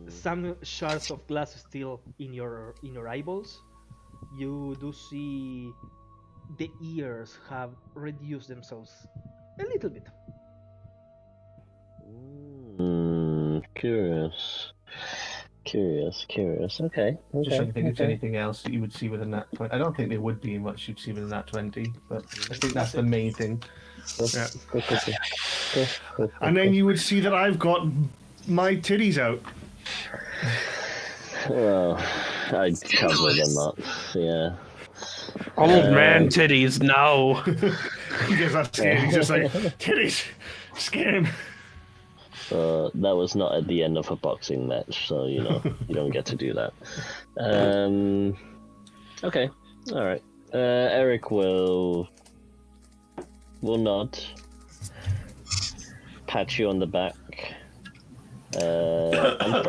some shards of glass still in your eyeballs, you do see the ears have reduced themselves a little bit. Curious. Okay. Just trying to think if there's anything else that you would see with a nat 20. I don't think there would be much you'd see with a nat 20, but I think that's the main thing. Yeah. And then you would see that I've got my titties out. Well, I'd cover them up. Yeah. Old man titties, no. He gets that scared. He's just like, titties, scare him. That was not at the end of a boxing match, so you don't get to do that. Okay, all right. Eric will nod, pat you on the back,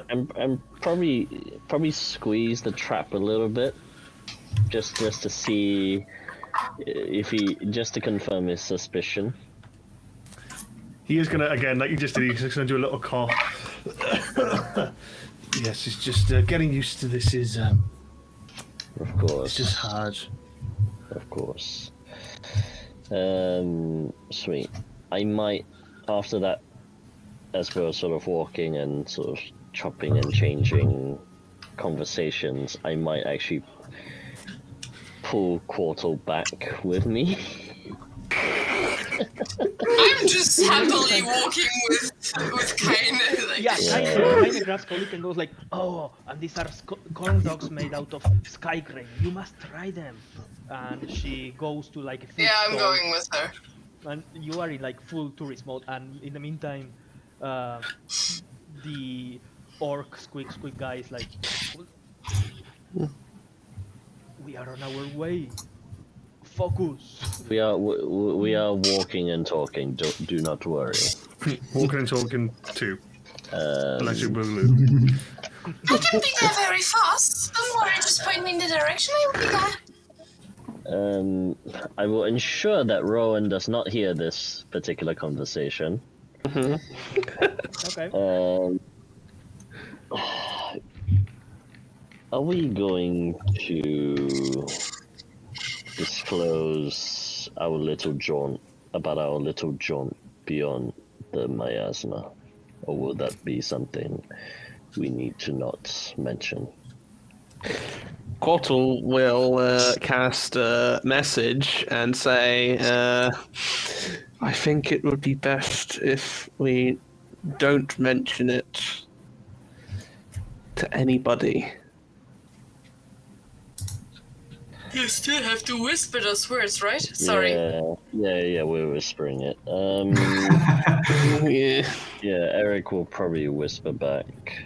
and probably squeeze the trap a little bit, just to see if just to confirm his suspicion. He is gonna, again, like you just did, he's just gonna do a little cough. Yes, it's just getting used to this is. Of course. It's just hard. Of course. Sweet. I might, after that, as we're sort of walking and sort of chopping and changing conversations, I might actually pull Quartal back with me. I'm just happily walking with Kaine. Like, Kaine grabs Kolik and goes like, "Oh, and these are corn dogs made out of sky grain. You must try them." And she goes to like a food I'm stall, going with her. and you are in like full tourist mode. And in the meantime, the orc squeak guy is like, "We are on our way. Focus." We are walking and talking. Do not worry. Walking and talking too. Electric Boogaloo. I don't think they're very fast. Don't worry, just point me in the direction. I will be there. I will ensure that Rowan does not hear this particular conversation. Okay. Are we going to disclose our little jaunt beyond the miasma, or will that be something we need to not mention? Quartal will cast a message and say, I think it would be best if we don't mention it to anybody. You still have to whisper those words, right? Sorry. Yeah, we're whispering it. Yeah. Eric will probably whisper back.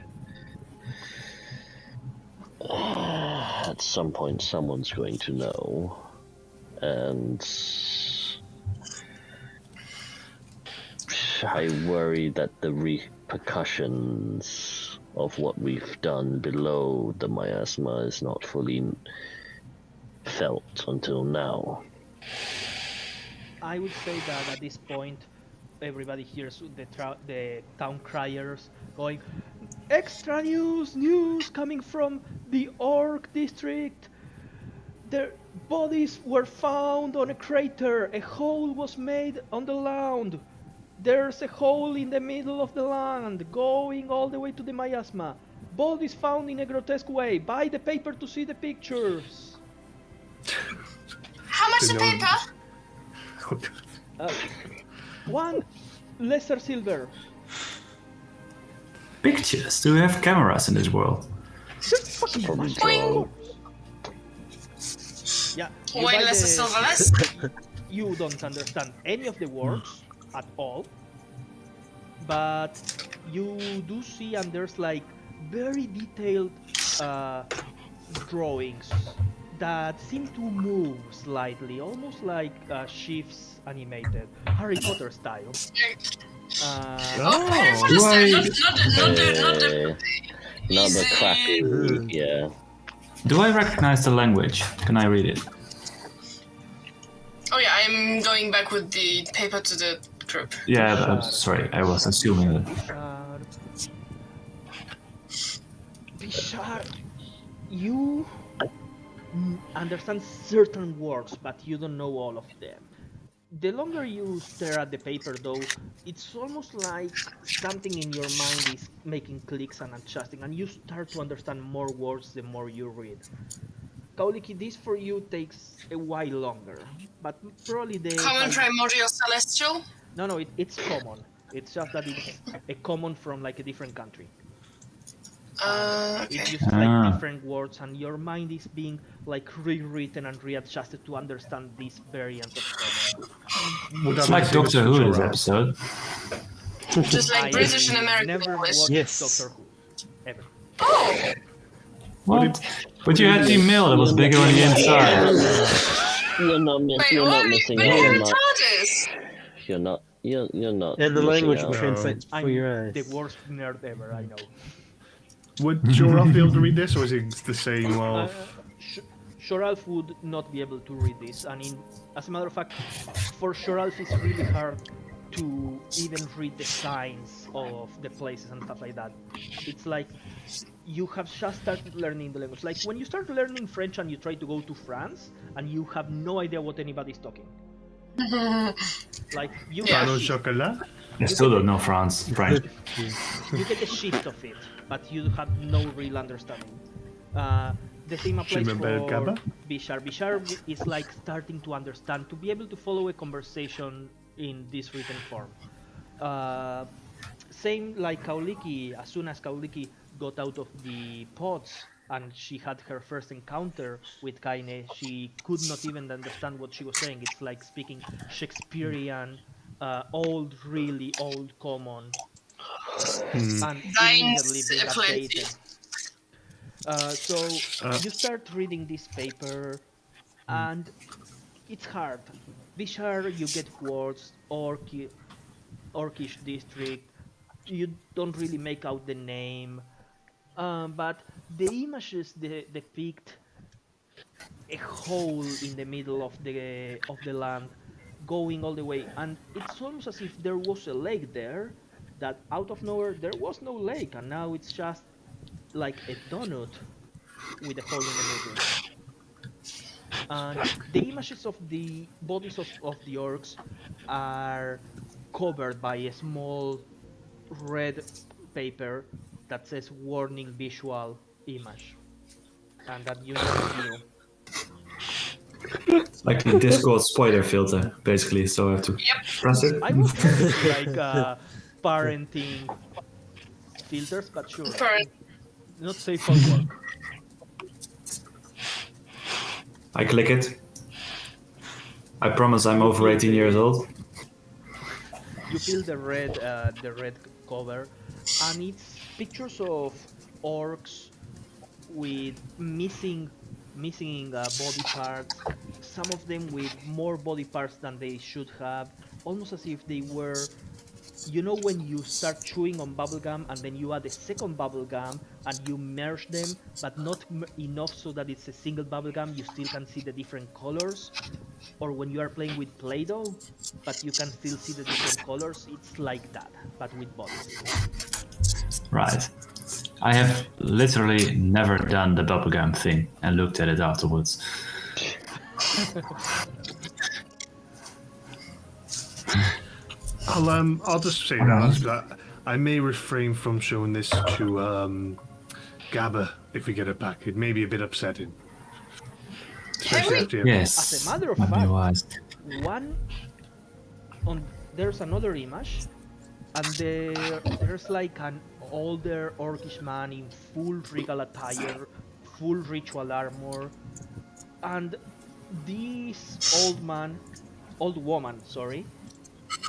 At some point, someone's going to know, and I worry that the repercussions of what we've done below the miasma is not fully felt until now. I would say that at this point, everybody hears the town criers going, "Extra news coming from the Orc district. Their bodies were found on a crater. A hole was made on the land. There's a hole in the middle of the land going all the way to the miasma. Bodies found in a grotesque way. Buy the paper to see the pictures." How much the No. paper? 1 lesser silver. Pictures? Do we have cameras in this world? Probably Boing. wrong. Yeah. One less, a silver less. You don't understand any of the words at all, but you do see, and there's like very detailed drawings that seem to move slightly, almost like shifts animated, Harry Potter style. Harry Potter style, not Not the easy. crappy, yeah. Do I recognize the language? Can I read it? Oh yeah, I'm going back with the paper to the group. Yeah, but I'm sorry, I was assuming that. Bishar, you understand certain words, but you don't know all of them. The longer you stare at the paper, though, it's almost like something in your mind is making clicks and adjusting, and you start to understand more words the more you read. Kauliki, this for you takes a while longer, but probably the... Common, primordial, celestial? No, it's common. It's just that it's a common from like a different country. Okay. It uses like different words, and your mind is being like rewritten and readjusted to understand this variant of common. It's like Doctor Who this episode. Just like British and American Never English. watched Yes. Doctor Who, ever. Oh! What? But you had the mail that was bigger on the inside. You're not, Wait, you're what? not missing But out you're on that. retarded! You're not. You're not. And the missing language out. translates I'm before your eyes. the worst nerd ever, I know. Would Joralf be able to read this, or is it the same? Well, Shoralf would not be able to read this, and as a matter of fact, for Shoralf it's really hard to even read the signs of the places and stuff like that. It's like you have just started learning the language. Like when you start learning French and you try to go to France, and you have no idea what anybody's talking. Like you pain get au a shift. chocolat. I still don't know French. You get a shift of it, but you have no real understanding. The same applies Je for m'appelle Gaba. Bishar. Bishar is like starting to understand, to be able to follow a conversation in this written form. Same like Kauliki. As soon as Kauliki got out of the pods and she had her first encounter with Kaine, she could not even understand what she was saying. It's like speaking Shakespearean, old, really old common, and immediately being updated. So you start reading this paper, and it's hard. Bishar, you get words, Orcish district. You don't really make out the name, but the images depict a hole in the middle of the land, going all the way, and it's almost as if there was a lake there. That out of nowhere there was no lake, and now it's just like a donut with a hole in the middle. And the images of the bodies of the orcs are covered by a small red paper that says warning visual image, and that you never view. Like the Discord spoiler filter, basically. So I have to press it. I was thinking like parenting filters, but sure. Not safe for work. I click it. I promise I'm over 18 years old. You feel the red cover, and it's pictures of orcs with missing body parts. Some of them with more body parts than they should have, almost as if they were. You know when you start chewing on bubblegum and then you add a second bubblegum and you merge them, but not enough so that it's a single bubblegum, you still can see the different colors? Or when you are playing with Play-Doh, but you can still see the different colors? It's like that, but with bodies. Right. I have literally never done the bubblegum thing and looked at it afterwards. I'll just say that I may refrain from showing this to Gabba if we get it back. It may be a bit upsetting. Especially after Yes. As a matter of might be fact, wise. there's another image, and there's like an older orcish man in full regal attire, full ritual armor, and this old woman,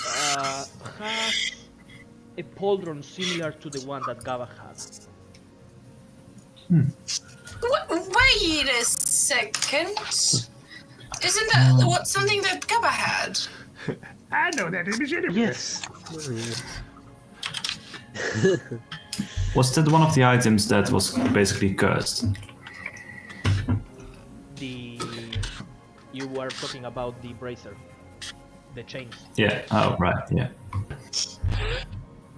has a pauldron similar to the one that Gaba had. Wait a second. Isn't that something that Gaba had? I know that image anyway. Yes. Was that one of the items that was basically cursed? You You were talking about the bracer, the chains. Yeah. Oh, right. Yeah.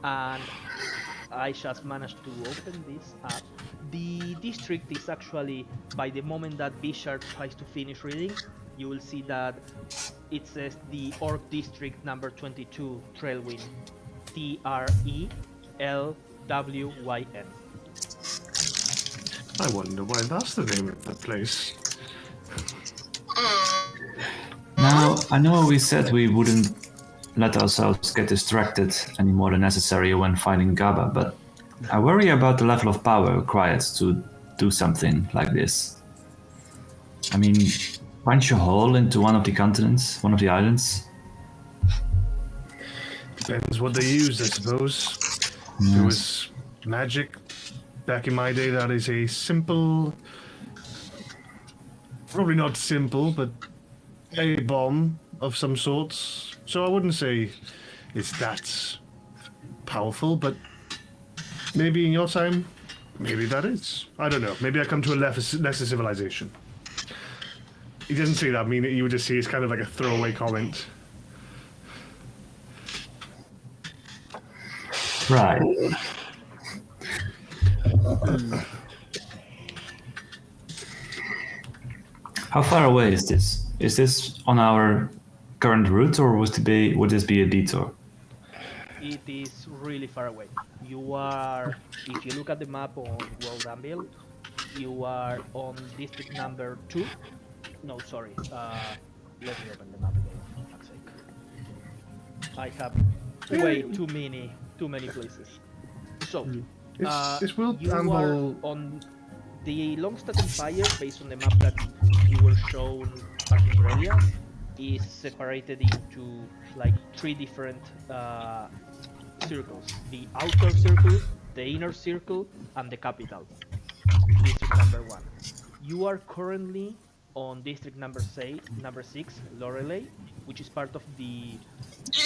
And I just managed to open this up. The district is actually, by the moment that Bishard tries to finish reading, you will see that it says the Orc District number 22, Trailwind. Trelwyn. I wonder why that's the name of the place. Now, I know we said we wouldn't let ourselves get distracted any more than necessary when fighting Gaba, but I worry about the level of power required to do something like this. I mean, punch a hole into one of the continents, one of the islands? Depends what they used, I suppose. If it was magic, back in my day, that is a simple... Probably not simple, but a bomb of some sorts. So I wouldn't say it's that powerful, but maybe in your time, maybe that is. I don't know. Maybe I come to a lesser civilization. He doesn't say that. I mean, you would just see it's kind of like a throwaway comment. Right. How far away is this? Is this on our current route, or would this be a detour? It is really far away. You are, if you look at the map on World Anvil, you are on district number 2. No, sorry. Let me open the map again, for fuck's sake. I have way too many places. So, It's World you Anvil... are on the Longstaff Empire, based on the map that you were shown back in Australia, is separated into like 3 different circles: the outer circle, the inner circle, and the capital. District number 1. You are currently on district number 6, Lorelei, which is part of the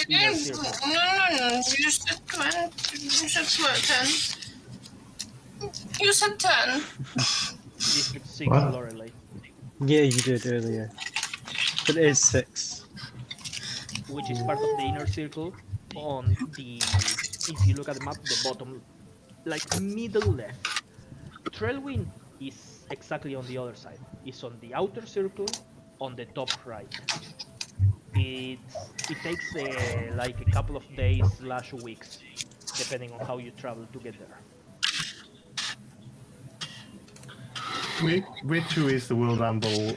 inner circle. No. You said 10. You said 10. District 6, What? Lorelei. Yeah, you did earlier. But it is 6. Which is part of the inner circle on the, if you look at the map, the bottom, like middle left. Trailwind is exactly on the other side. It's on the outer circle on the top right. It takes like a couple of days / weeks, depending on how you travel to get there. Where to is the World Anvil,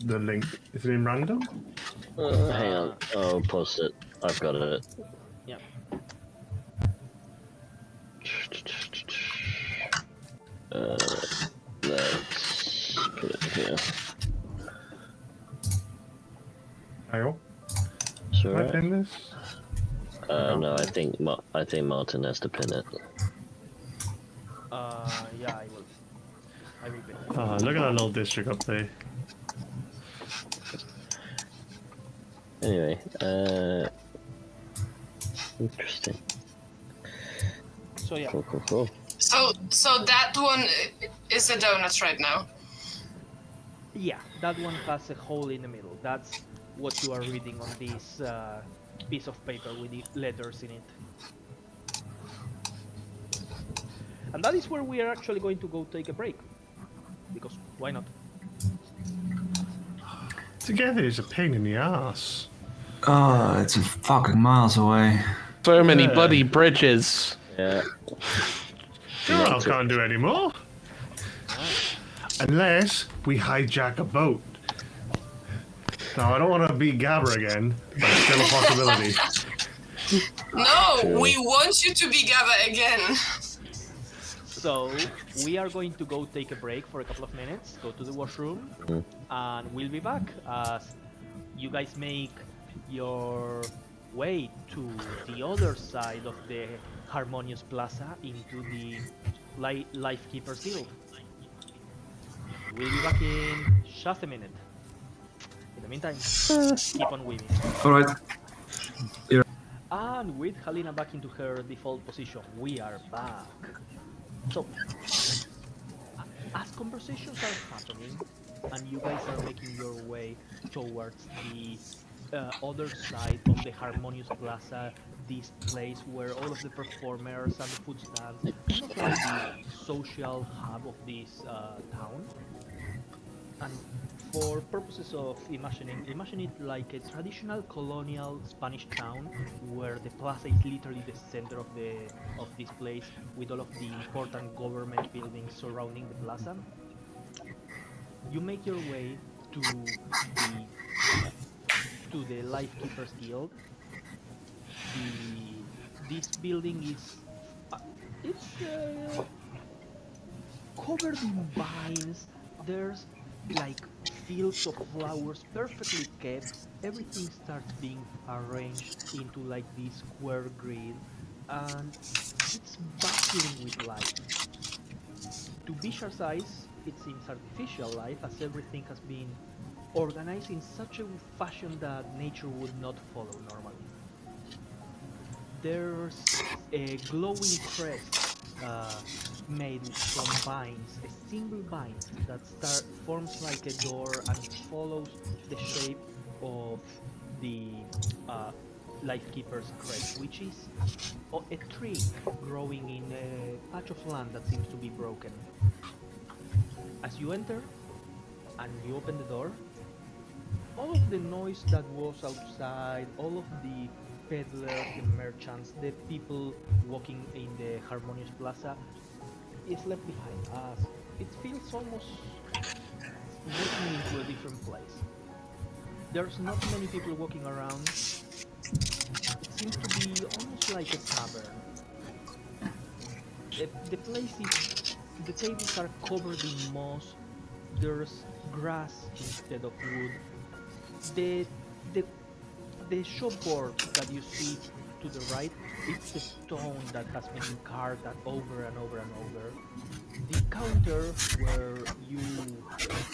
the link? Is it in random? Hang on, I'll post it. I've got it. Yeah. Let's put it here. Kyle? Sure. Can I pin this? No, I think Martin has to pin it. Yeah, I will pin it. Oh, look at that little district up there. Anyway, interesting. So yeah. Cool. So that one is a donut right now. Yeah, that one has a hole in the middle. That's what you are reading on this piece of paper with the letters in it. And that is where we are actually going to go take a break. Because why not? Together is a pain in the ass. Oh, it's a fucking miles away. So many Yeah. bloody bridges. Yeah. Girl can't do any more. Unless we hijack a boat. Now, I don't want to be Gabber again, but it's still a possibility. No, we want you to be Gaba again. So we are going to go take a break for a couple of minutes, go to the washroom, and we'll be back as you guys make your way to the other side of the Harmonious Plaza into the Lifekeeper's Guild. We'll be back in just a minute. In the meantime, keep on weaving. Alright. And with Halina back into her default position, we are back. So, as conversations are happening, and you guys are making your way towards the other side of the Harmonious Plaza, this place where all of the performers and the food stands, kind of like the social hub of this town. And for purposes of imagining, imagine it like a traditional colonial Spanish town where the plaza is literally the center of this place with all of the important government buildings surrounding the plaza. You make your way to the the Lifekeepers Guild. The this building is uh, it's covered in vines. There's like fields of flowers perfectly kept. Everything starts being arranged into like this square grid, and it's bustling with life. To Bishar's eyes, it seems artificial life, as everything has been organized in such a fashion that nature would not follow normally. There's a glowing crest uh, made from vines, a single vine that forms like a door, and it follows the shape of the uh, Lifekeeper's crest, which is a tree growing in a patch of land that seems to be broken. As you enter and you open the door, all of the noise that was outside, all of the peddlers, the merchants, the people walking in the Harmonious Plaza is left behind, as it feels almost making into a different place. There's not many people walking around. It seems to be almost like a tavern. The place is, the tables are covered in moss. There's grass instead of wood. The the the shopboard that you see to the right, it's a stone that has been carved over and over and over. The counter where you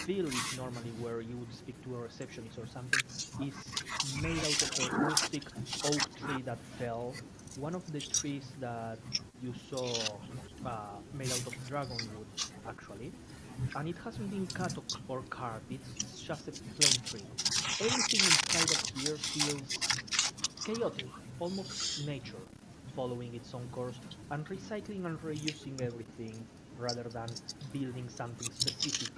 feel is normally where you would speak to a receptionist or something is made out of a rustic oak tree that fell. One of the trees that you saw made out of dragon wood, actually, and it hasn't been cut or carved. It's just a plain tree. Everything inside of here feels chaotic, almost nature, following its own course and recycling and reusing everything rather than building something specific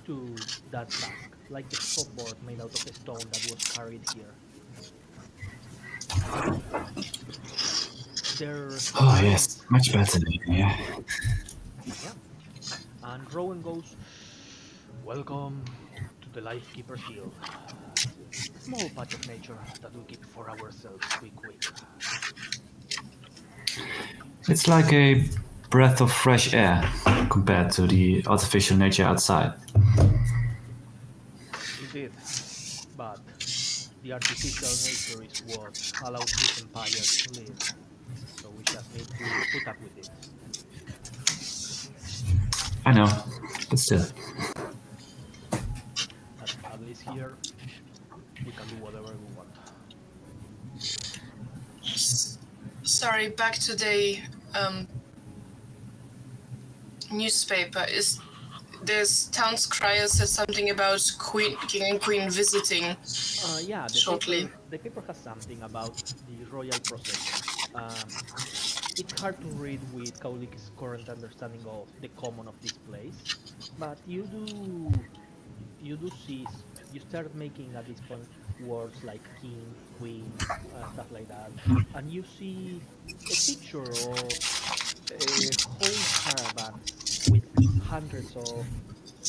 to that task, like the shopboard made out of a stone that was carried here. There's Oh yes, signs, much better than here. yeah, and Rowan goes, "Welcome to the Lifekeepers Guild. A small patch of nature that we keep for ourselves, quick, quick." It's like a breath of fresh air compared to the artificial nature outside. Indeed, but the artificial nature is what allows this empire to live, so we just need to put up with it. I know, but still. At least here, we can do whatever we want. Sorry, back to the newspaper. Is there's town's crier said something about king and queen visiting Yeah, shortly. the paper has something about the royal procession. It's hard to read with Kaulik's current understanding of the common of this place, but you do see, you start making at this point words like king, queen, stuff like that, and you see a picture of a whole caravan with hundreds of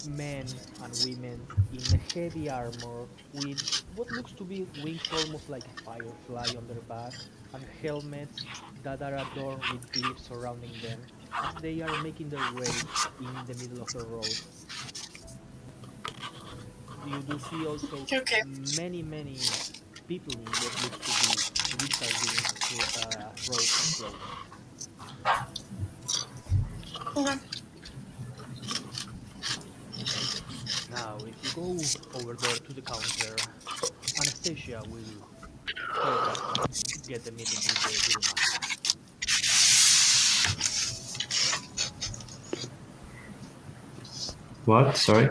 men and women in heavy armor with what looks to be wings almost like a firefly on their back, and helmets that are adorned with glyphs surrounding them as they are making their way in the middle of the road. You do see also Okay. many people in what looks to be wizarding robes and clothes. Okay. Now, if you go over there to the counter, Anastasia will help us get the meeting with the guildmaster. What? Sorry?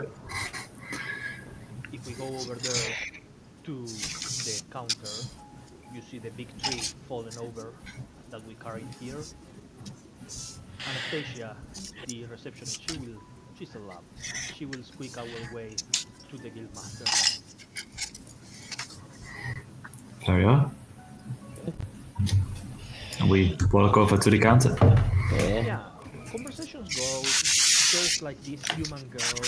go over there to the counter, you see the big tree fallen over that we carried here. Anastasia, the receptionist, she's a love. She will squeak our way to the guildmaster. There we are. And we walk over to the counter. Yeah. Yeah, conversations go. There's like this human girl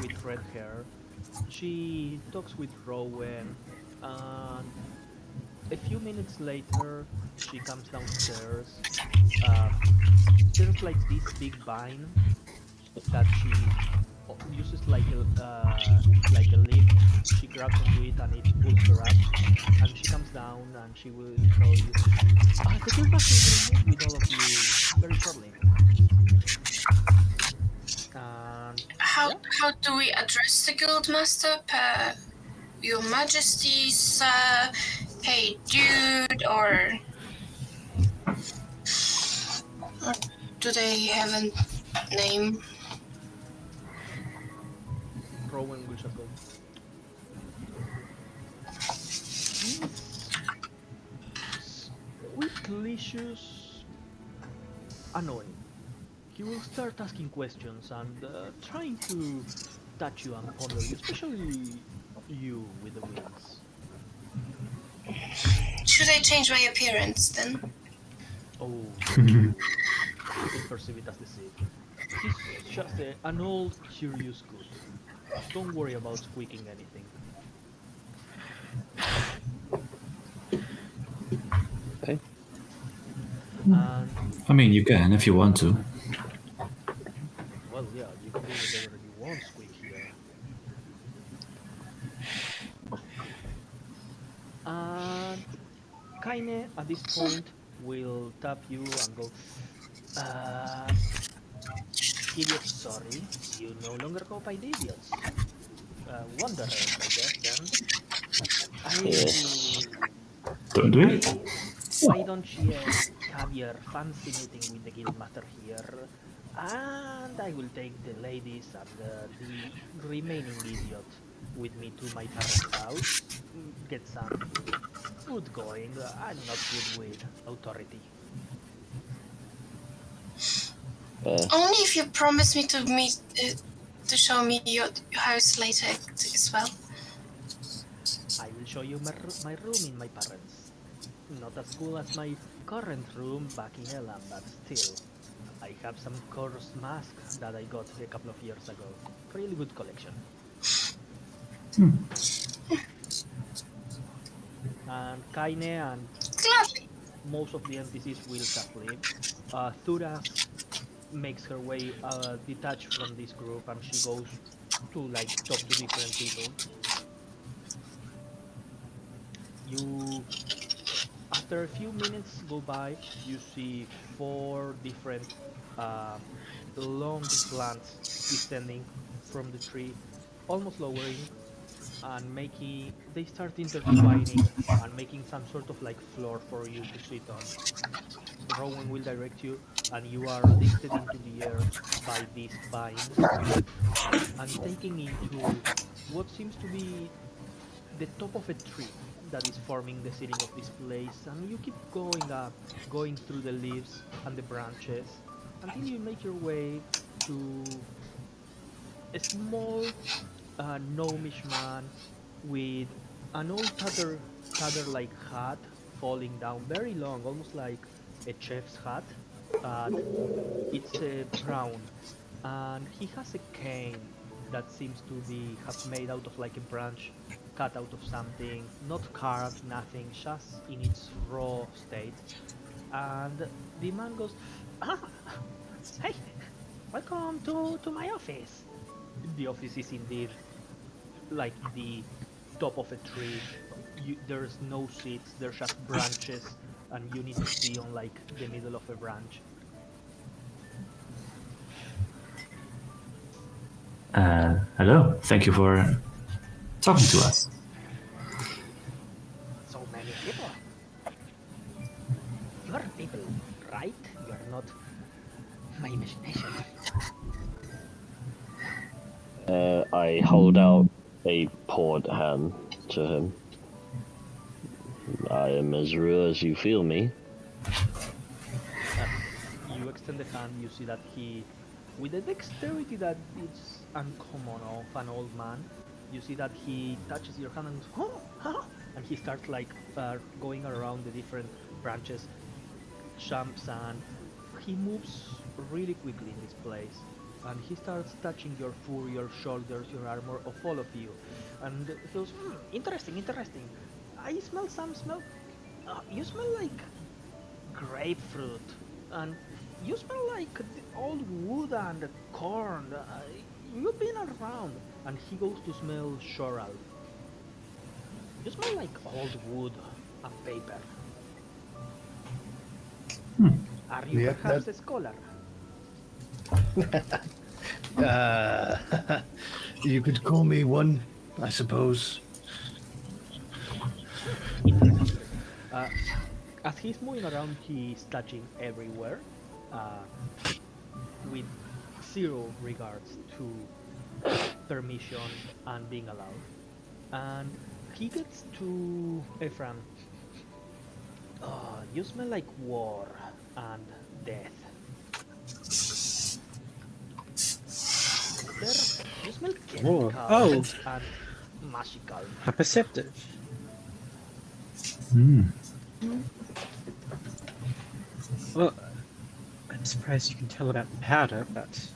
with red hair. She talks with Rowan, and a few minutes later, she comes downstairs. Uh, there's like this big vine that she uses like a lift. She grabs onto it and it pulls her up. And she comes down and she will tell you, the guildmaster will meet with all of you very shortly. And How yeah, how do we address the guildmaster? Per Your Majesty, sir, hey dude, or do they have a name? Rowan will just go. He's squeaklicious, annoying. He will start asking questions and trying to touch you and ponder you, especially you with the wings. Should I change my appearance then? Oh, you can perceive it as deceit. He's just an old, curious good. Don't worry about squeaking anything. Okay. And, I mean, you can if you want to. well, yeah, you can do whatever you want, squeak here. And Kaine, at this point, will tap you and go, idiot, sorry, you no longer go by the idiots. Wanderers, I guess, then. Don't do it. Why don't you have your fancy meeting with the guildmaster here, and I will take the ladies and the remaining idiot with me to my parents' house, get some food going. I'm not good with authority. Only if you promise me to show me your house later as well. I will show you my room in my parents'. Not as cool as my current room back in Elam, but still. I have some cursed mask that I got a couple of years ago. Really good collection. And Kaine and Gladly. most of the NPCs will just leave. Thuras makes her way detached from this group and she goes to like talk to different people. After a few minutes go by, you see 4 different long plants descending from the tree, almost lowering, and they start intertwining and making some sort of like floor for you to sit on. Rowan will direct you, and you are lifted into the air by these vines and taken into what seems to be the top of a tree that is forming the ceiling of this place, and you keep going up, going through the leaves and the branches until you make your way to a small gnomish man with an old tattered-like hat falling down, very long, almost like a chef's hat, but it's brown, and he has a cane that seems to be made out of like a branch cut out of something, not carved, nothing, just in its raw state. And the man goes, hey, welcome to my office. The office is indeed like the top of a tree. There's no seats, there's just branches, and you need to be on like the middle of a branch. Hello. Thank you for talking to us. So many people. You're people, right? You're not my imagination. I hold out a pawed hand to him. I am as real as you feel me. As you extend the hand, you see that he, with the dexterity that is uncommon of an old man, you see that he touches your hand and goes, huh? Huh? And he starts like going around the different branches, jumps, and he moves really quickly in this place. And he starts touching your fur, your shoulders, your armor, of all of you. And he goes, interesting, interesting. I smell some smell. You smell like grapefruit, and you smell like the old wood and corn. You've been around. And he goes to smell shoral. You smell like old wood and paper. Are you Yeah, perhaps a scholar? You could call me one, I suppose. Interesting. As he's moving around, he's touching everywhere, with zero regards to permission and being allowed. And he gets to Ephraim. You smell like war and death. Sir, you smell chemical Oh. and magical. A perceptive. Well, I'm surprised you can tell about the powder, but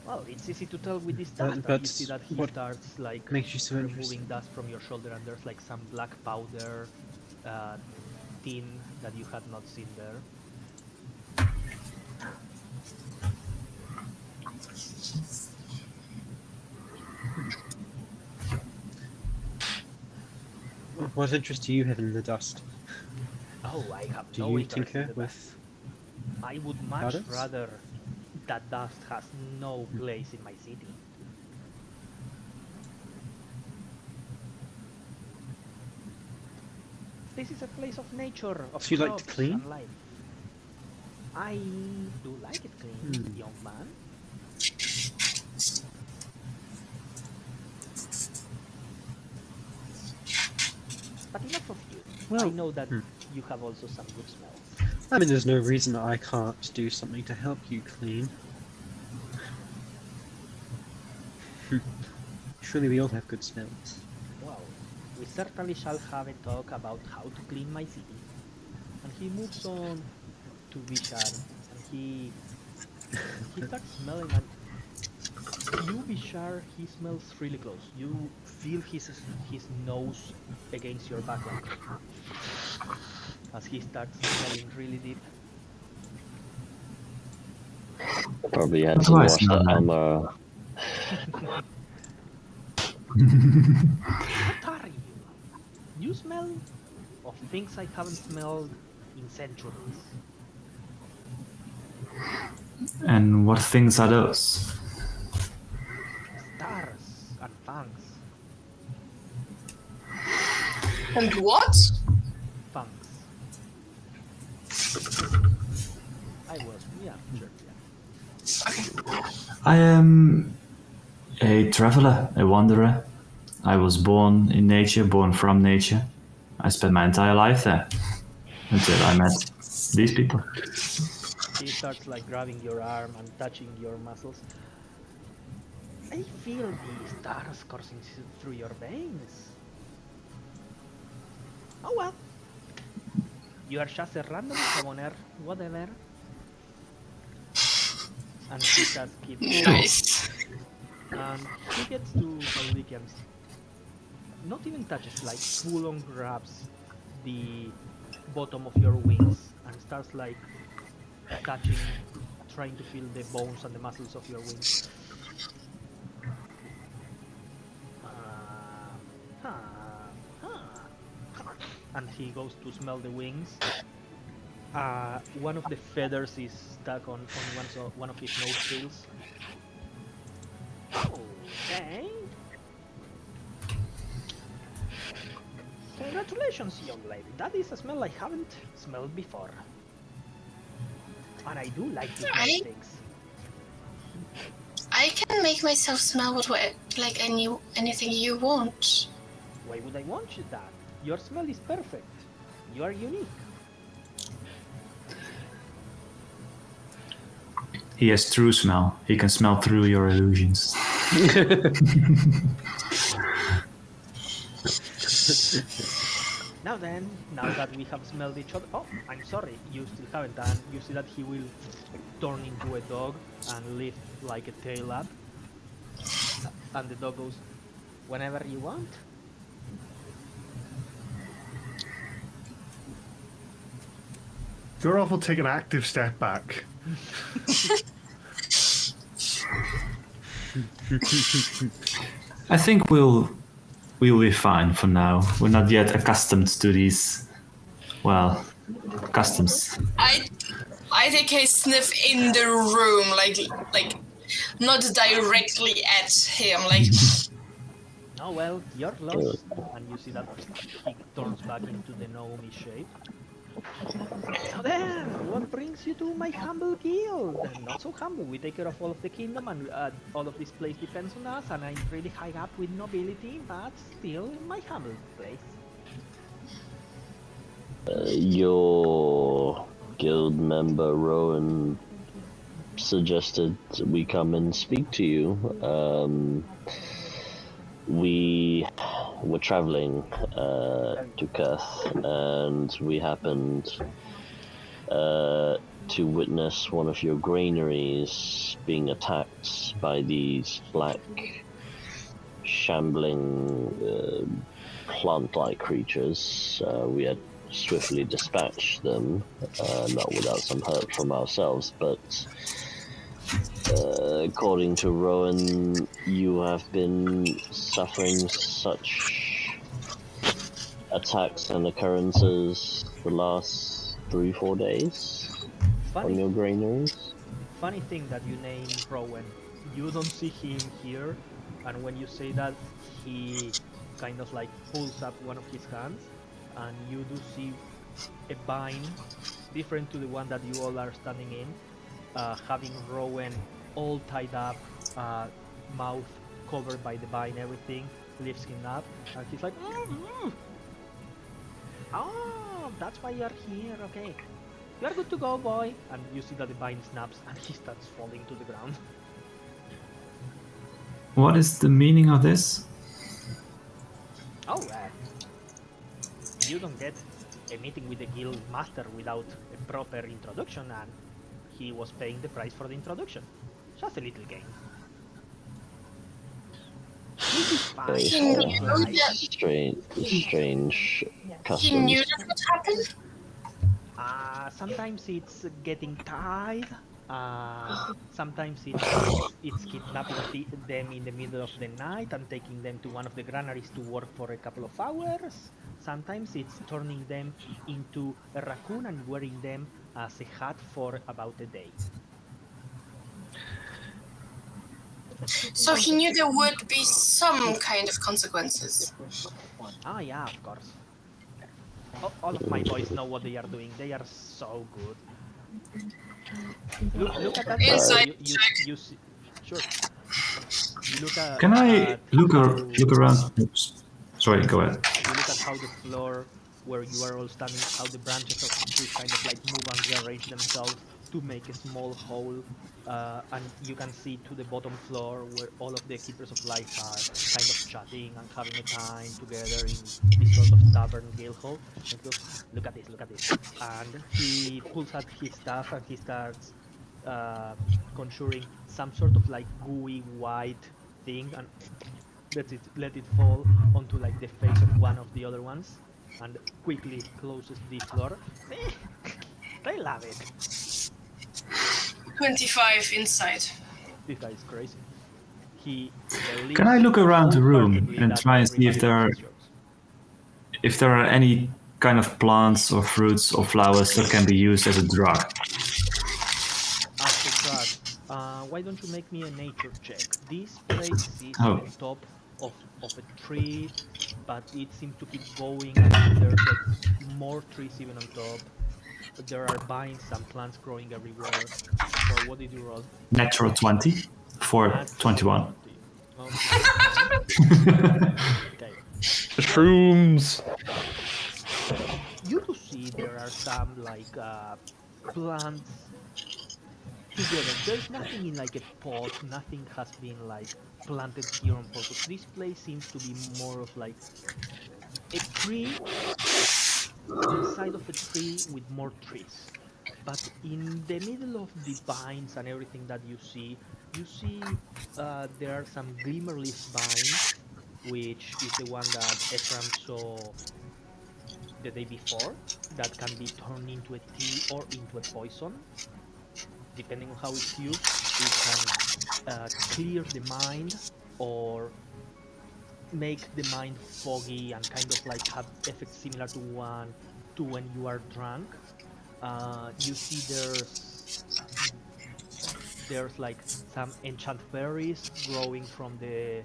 Well, it's easy to tell with this dust. And but you see that he what starts like makes you so removing interesting? dust from your shoulder, and there's like some black powder, tin that you had not seen there. What interest do you have in the dust? Oh, I have Do no you interest in tinker the with? dust. I would much powders? rather that dust has no place in my city. This is a place of nature, of So you like to crops clean? and life. I do like it clean, young man. But enough of you. I Well, know that you have also some good smells. I mean, there's no reason I can't do something to help you clean. Surely we all have good smells. Well, we certainly shall have a talk about how to clean my city. And he moves on to Vishar, and he starts smelling, and you, Vishar, he smells really close. You feel his nose against your back, like, as he starts smelling really deep. Probably had How to do I wash smell the that? armor. What are you? You smell of things I haven't smelled in centuries. And what things are those? Stars and fangs. And what? Fangs. I was, yeah, sure, yeah. I am a traveler, a wanderer. I was born in nature, born from nature. I spent my entire life there until I met these people. He starts like grabbing your arm and touching your muscles. I feel the stars coursing through your veins. Oh well. You are just a random commoner, whatever. And he just keeps Nice. and he gets to Maliki and not even touches, like full on grabs the bottom of your wings and starts like touching, trying to feel the bones and the muscles of your wings. And he goes to smell the wings. One of the feathers is stuck on one of his nostrils. Okay. Congratulations, young lady. That is a smell I haven't smelled before. And I do like to smell Alright. things. I can make myself smell like anything you want. Why would I want you that? Your smell is perfect. You are unique. He has true smell. He can smell through your illusions. Now then, now that we have smelled each other... Oh, I'm sorry, you still haven't. And you see that he will turn into a dog and lift like a tail up. And the dog goes, whenever you want. You're awful take an active step back. I think we'll be fine for now. We're not yet accustomed to these, well, customs. I take a sniff in the room, like not directly at him, like. Oh well, you're lost. And you see that he turns back into the Naomi shape. Now then, what brings you to my humble guild? Not so humble, we take care of all of the kingdom and all of this place depends on us, and I'm really high up with nobility, but still my humble place. Your guild member Rowan suggested we come and speak to you. We were traveling to Kurth, and we happened to witness one of your granaries being attacked by these black, shambling, plant-like creatures. We had swiftly dispatched them, not without some hurt from ourselves, but according to Rowan, you have been suffering such attacks and occurrences the last 3-4 days on your granaries. Funny thing that you name Rowan. You don't see him here, and when you say that, he kind of like pulls up one of his hands, and you do see a vine different to the one that you all are standing in, having Rowan all tied up, mouth covered by the vine, everything, lifts him up, and he's like, oh, that's why you're here, okay. You're good to go, boy. And you see that the vine snaps and he starts falling to the ground. What is the meaning of this? Oh, you don't get a meeting with the guild master without a proper introduction, and he was paying the price for the introduction. Just a little game. This is fine. Strange customs. He knew that would happen? Sometimes it's getting tied. Sometimes it's kidnapping them in the middle of the night and taking them to one of the granaries to work for a couple of hours. Sometimes it's turning them into a raccoon and wearing them as a hat for about a day. So he knew there would be some kind of consequences. Ah, yeah, of course. All of my boys know what they are doing. They are so good. Look at that. Inside you see, sure. You look at. Can I look around? Oops. Sorry, go ahead. You look at how the floor where you are all standing, how the branches of the tree kind of like move and rearrange themselves to make a small hole, and you can see to the bottom floor where all of the keepers of life are kind of chatting and having a time together in this sort of tavern guild hall. And he goes, look at this, and he pulls out his staff and he starts conjuring some sort of like gooey white thing and let it fall onto like the face of one of the other ones, and quickly closes the floor. They love it. 25 inside. This guy is crazy. Can I look around the room and try and see if there are any kind of plants or fruits or flowers that can be used as a drug? As a drug, why don't you make me a nature check? This place is on top of a tree, but it seems to keep going, and there's like more trees even on top. There are vines and plants growing everywhere. So what did you roll? Natural 20. 421. Okay. Shrooms. You do see there are some like plants together. There's nothing in like a pot. Nothing has been like planted here on purpose. This place seems to be more of like a tree inside of a tree with more trees. But in the middle of the vines and everything that you see there are some glimmerleaf vines, which is the one that Ephraim saw the day before, that can be turned into a tea or into a poison. Depending on how it's used, it can clear the mind or make the mind foggy and kind of like have effects similar to when you are drunk. You see there's like some enchant berries growing from the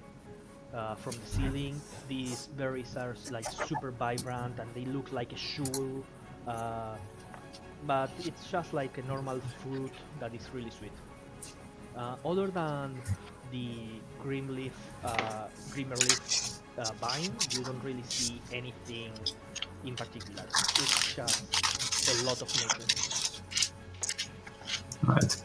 ceiling. These berries are like super vibrant and they look like a shoe, but it's just like a normal fruit that is really sweet. Other than the grimmerleaf vine, you don't really see anything in particular. It's just a lot of nature. Right.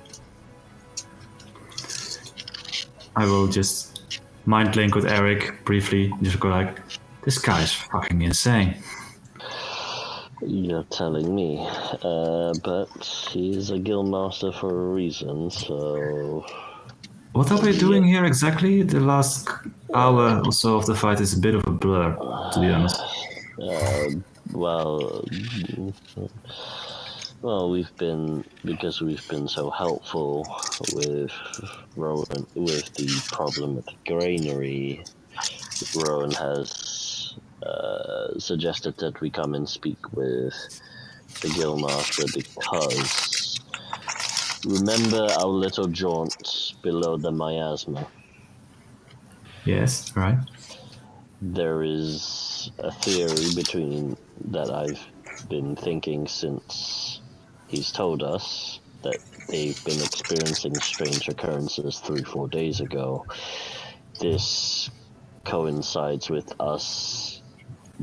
I will just mind link with Eric briefly. Just go like, this guy's fucking insane. You're telling me, but he's a guildmaster for a reason, so... What are we doing here exactly? The last hour or so of the fight is a bit of a blur, to be honest. Well, because we've been so helpful with Rowan, with the problem with the granary, Rowan has suggested that we come and speak with the Guildmaster because remember our little jaunt below the miasma? Yes, right. There is a theory that I've been thinking since he's told us that they've been experiencing strange occurrences 3-4 days ago. This coincides with us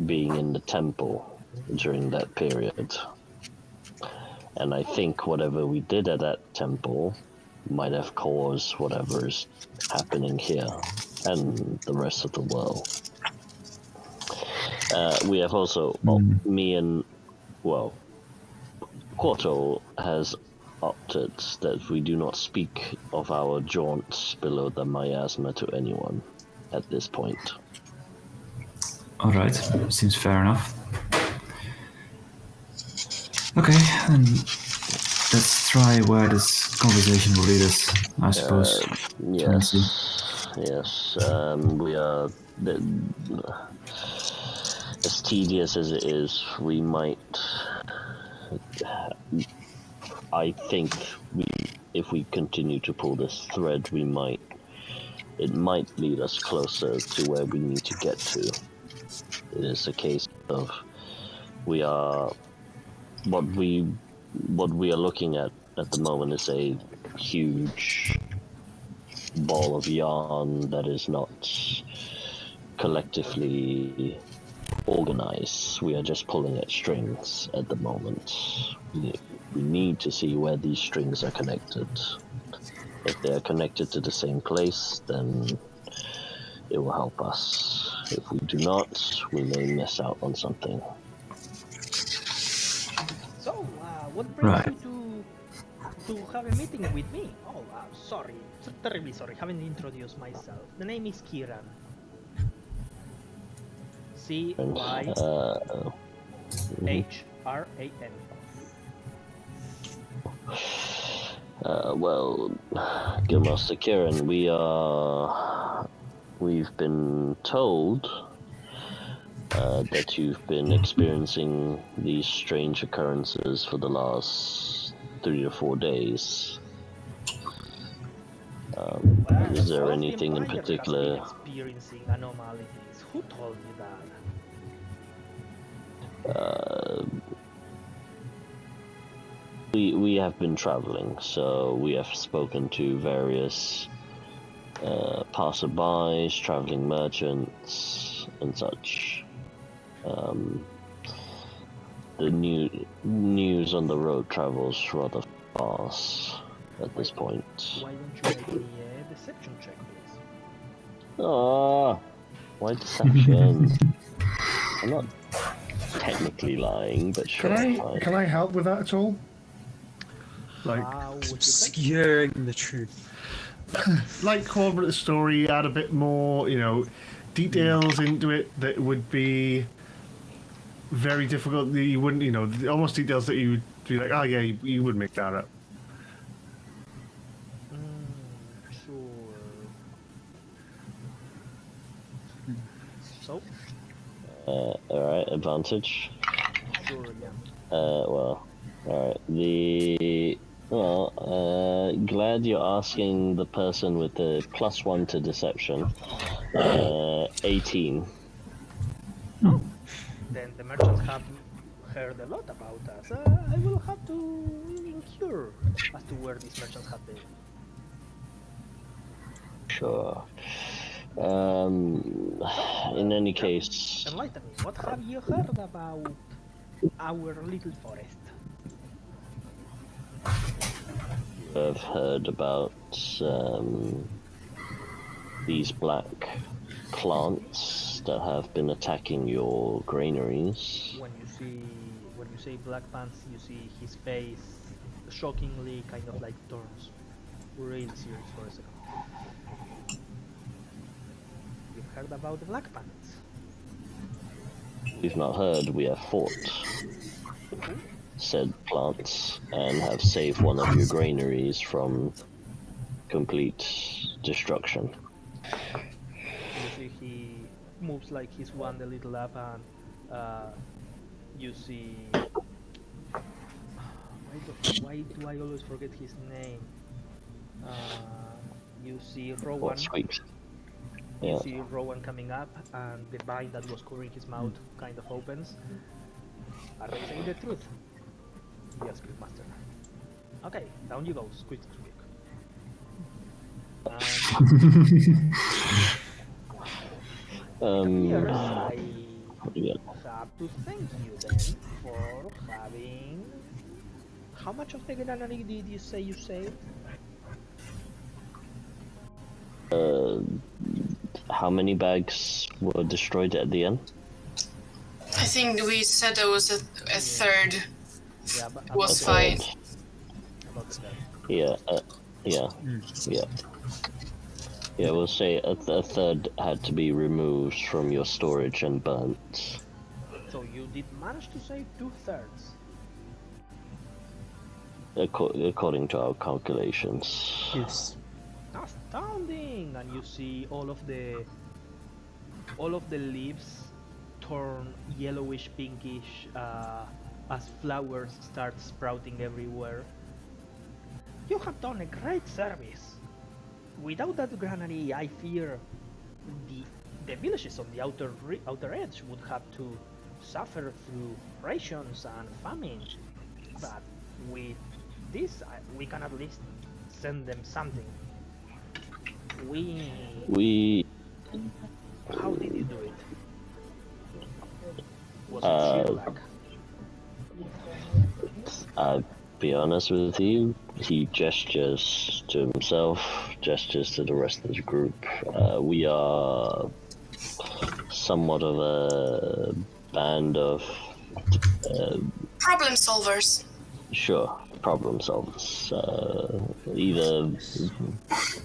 being in the temple during that period. And I think whatever we did at that temple might have caused whatever's happening here and the rest of the world. We have also, Quarto has opted that we do not speak of our jaunts below the miasma to anyone at this point. Alright, seems fair enough. Okay, then let's try where this conversation will lead us, I suppose. Yes, we are... as tedious as it is, we might... I think if we continue to pull this thread, it might lead us closer to where we need to get to. It is a case of what we are looking at the moment is a huge ball of yarn that is not collectively organized. We are just pulling at strings at the moment. We need to see where these strings are connected. If they are connected to the same place, then it will help us. If we do not, we may miss out on something. So, what brings Right. you to have a meeting with me? Oh, sorry, terribly sorry, haven't introduced myself. The name is Kieran. Cyhran. Well, Guildmaster Kieran, we've been told that you've been experiencing these strange occurrences for the last 3 to 4 days. Is there anything in particular? Experiencing anomalies. Who told you that? We have been traveling, so we have spoken to various passerbys, traveling merchants, and such. The news on the road travels rather fast at this point. Why don't you make me a deception check, please? Ah, why deception? I'm not technically lying, but sure. Can I help with that at all? Like, Would you think? Obscuring the truth. like corporate story, add a bit more, details into it that would be very difficult. That you wouldn't, almost details that you would be like, oh yeah, you would make that up. Sure. So? Alright, advantage. Sure, yeah. Well, alright. Glad you're asking the person with the +1 to deception. 18. Then the merchants have heard a lot about us. I will have to inquire as to where these merchants have been. Sure. In any case, Enlighten me, what have you heard about our little forest? I've heard about these black plants that have been attacking your granaries. When you say black pants, you see his face shockingly kind of like turns real serious for a second. You've heard about the black pants? We've not heard, we have fought said plants and have saved one of your granaries from complete destruction. You see he moves like he's wound a little up and you see... Why do I always forget his name? You see Rowan. What sweet? You Yeah. see Rowan coming up and the vine that was covering his mouth kind of opens. Are they saying the truth? Yes, good master. Okay, down you go, squeak squeak. Here, I Yeah. have to thank you then for having... How much of the granary did you say you saved? How many bags were destroyed at the end? I think we said there was a third Yeah, but was A fine. third. about the third. Yeah, we'll say a third had to be removed from your storage and burnt. So you did manage to save 2/3. According to our calculations. Yes. Astounding! And you see all of the leaves turn yellowish pinkish as flowers start sprouting everywhere. You have done a great service. Without that granary, I fear the villages on the outer edge would have to suffer through rations and famine. But with this, we can at least send them something. We How did you do it? Was it sheer luck? I'll be honest with you, he gestures to himself, gestures to the rest of the group. We are somewhat of a band of Problem solvers. sure, problem solvers. Either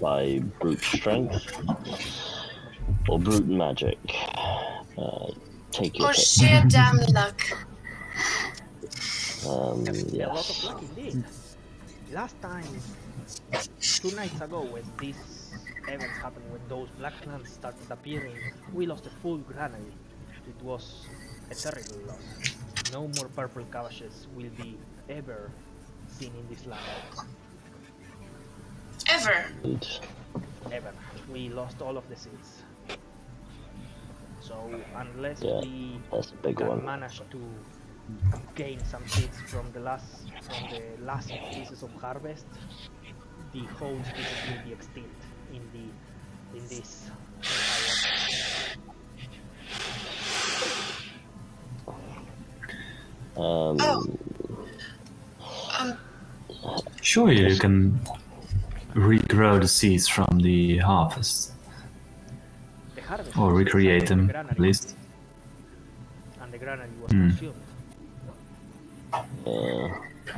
by brute strength or brute magic. Take your Or pick. sheer damn luck. A lot of Yes. luck indeed. Last time, 2 nights ago, when these events happened, when those black plants started appearing, we lost a full granary. It was a terrible loss. No more purple cabbages will be ever seen in this land. Ever. Ever. We lost all of the seeds. So unless Yeah, we that's a big can one. manage to gain some seeds from the last pieces of harvest, the whole species will be extinct in the in this empire. Um, Sure, you can regrow the seeds from the harvest, The harvest or was recreate inside them the at granary, least. and the granary was consumed.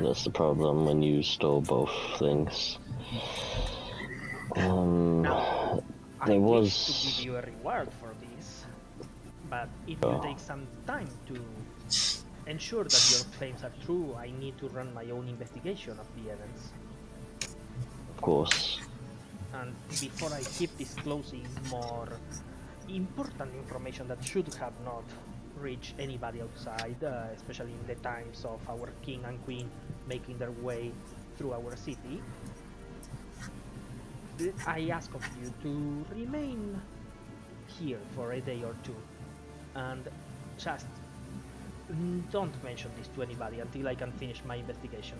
That's the problem when you store both things. Now, I There wish was. to give you a reward for this, but it will take some time to ensure that your claims are true. I need to run my own investigation of the events. Of course. And before I keep disclosing more important information that should have not reached anybody outside, especially in the times of our king and queen making their way through our city, I ask of you to remain here for a day or two, and just don't mention this to anybody until I can finish my investigation.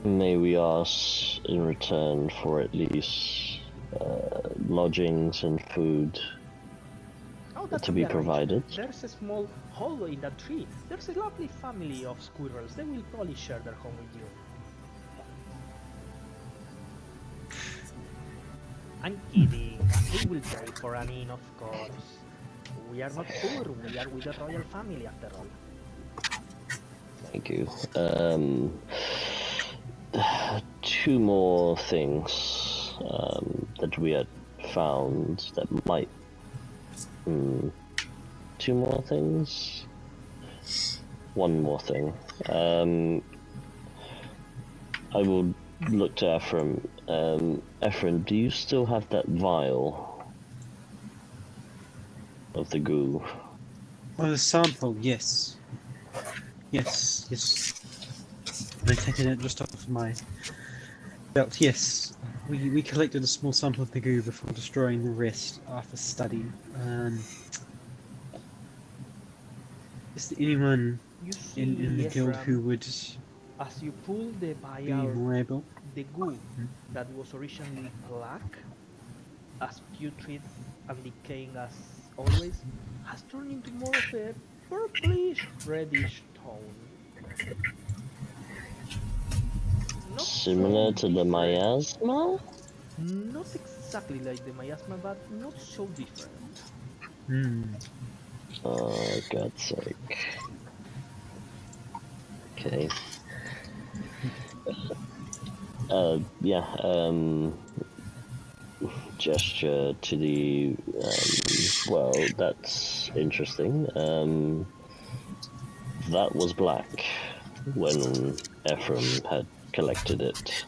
May we ask in return for at least lodgings and food That to can be arranged. provided? There's a small hollow in that tree. There's a lovely family of squirrels. They will probably share their home with you. I'm kidding. We will pay for an inn, of course. We are not poor. We are with the royal family, after all. Thank you. Two more things that we had found that might. Two more things? One more thing. I will look to Ephraim. Ephraim, do you still have that vial of the goo? Oh, the sample, yes. Yes. I've taken it just off my belt. Yes, we collected a small sample of the goo before destroying the rest after study. Is there anyone You see, in the guild Ephraim, who would as you pull the be vial, more able? the goo that was originally black, as putrid and decaying as always, has turned into more of a purplish reddish tone. Not Similar so to the different. miasma? Not exactly like the miasma, but not so different. Oh, God's sake. Okay. Gesture to the, well, that's interesting. That was black when Ephraim had collected it.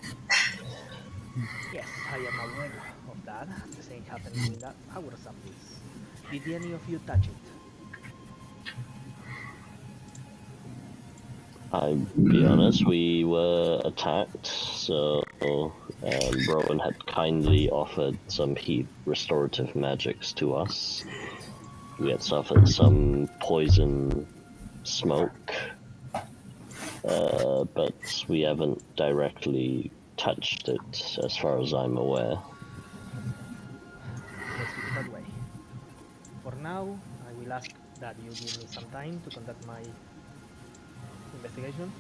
Yes, I am aware of that. The same happened with our samples. Did any of you touch it? I'll be honest, we were attacked, so Rowan had kindly offered some heat restorative magics to us. We had suffered some poison smoke, but we haven't directly touched it as far as I'm aware. Let's keep it that way. For now, I will ask that you give me some time to conduct my investigation.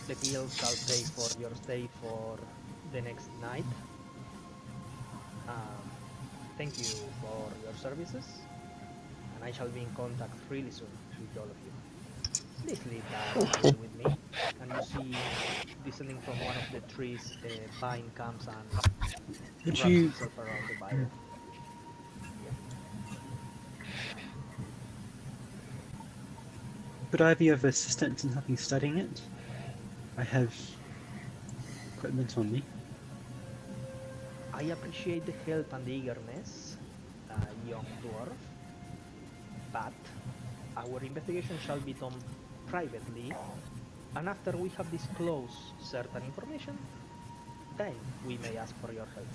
The guild shall pay for your stay for the next night. Thank you for your services, and I shall be in contact really soon with all of you. Please leave that here with me, and you see, descending from one of the trees, a vine comes and Would wraps you itself around the vial. Would I be of assistance in helping studying it? I have equipment on me. I appreciate the help and the eagerness, young dwarf, but our investigation shall be done privately, and after we have disclosed certain information, then we may ask for your help.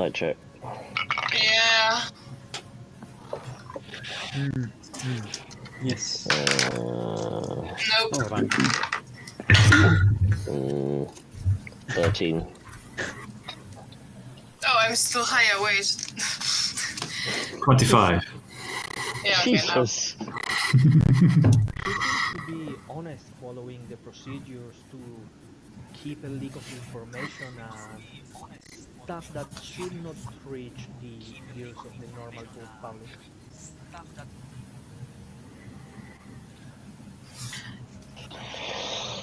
I check. Yeah. Yes. Nope. Oh, fine. 13. Oh, I'm still higher. Wait. 25. Yeah. Okay. Now. Jesus. He seems to be honest, following the procedures to keep a leak of information and stuff that should not reach the ears of the normal public.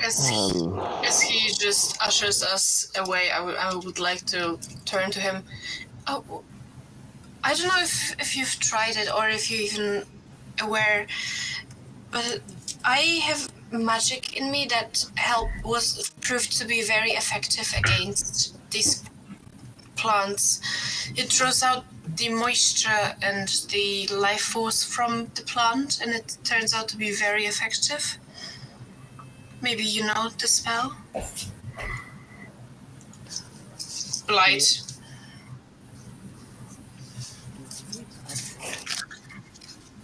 As he just ushers us away, I would like to turn to him. Oh, I don't know if you've tried it or if you're even aware, but I have magic in me that was proved to be very effective against these plants. It draws out the moisture and the life force from the plant, and it turns out to be very effective. Maybe you know the spell? Blight.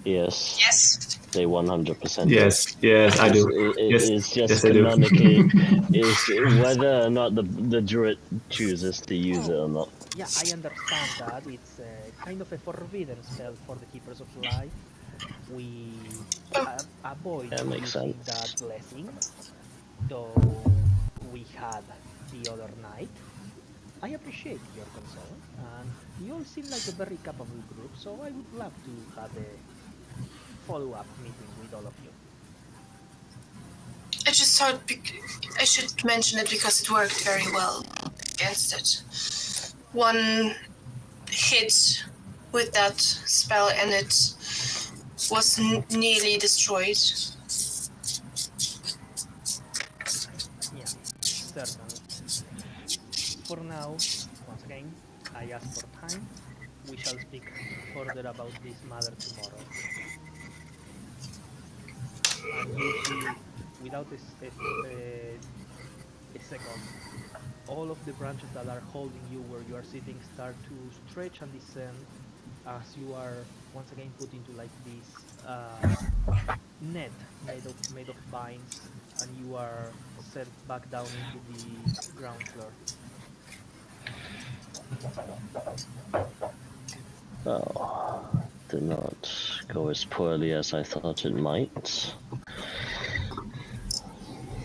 Yes. Yes. They 100%. Yes, yes, I do. Yes, It's just yes, I do. canonically is whether or not the druid chooses to use it or not. Yeah, I understand that. It's kind of a forbidden spell for the Keepers of Life. We avoid That makes using sense. that blessing, though we had the other night. I appreciate your concern, and you all seem like a very capable group, so I would love to have a follow-up meeting with all of you. I just thought I should mention it because it worked very well against it. One hit with that spell and it was nearly destroyed. Yeah, certainly. For now, once again, I ask for time. We shall speak further about this matter tomorrow. And you see, without a second, all of the branches that are holding you where you are sitting start to stretch and descend as you are once again put into like this net made of vines, and you are set back down into the ground floor. Oh, did not go as poorly as I thought it might.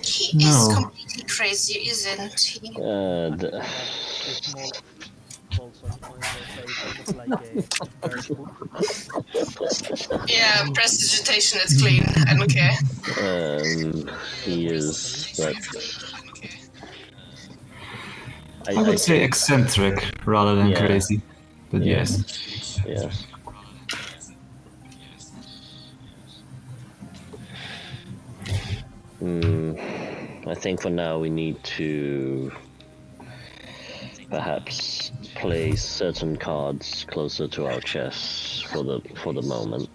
He is completely crazy, isn't he? A small falls on your face, almost like a bird poop. Yeah, prestidigitation, it's clean. I don't care. He is, but I would say eccentric rather than Yeah. crazy. But Yeah. yes. yes. I think for now we need to perhaps place certain cards closer to our chests for the moment.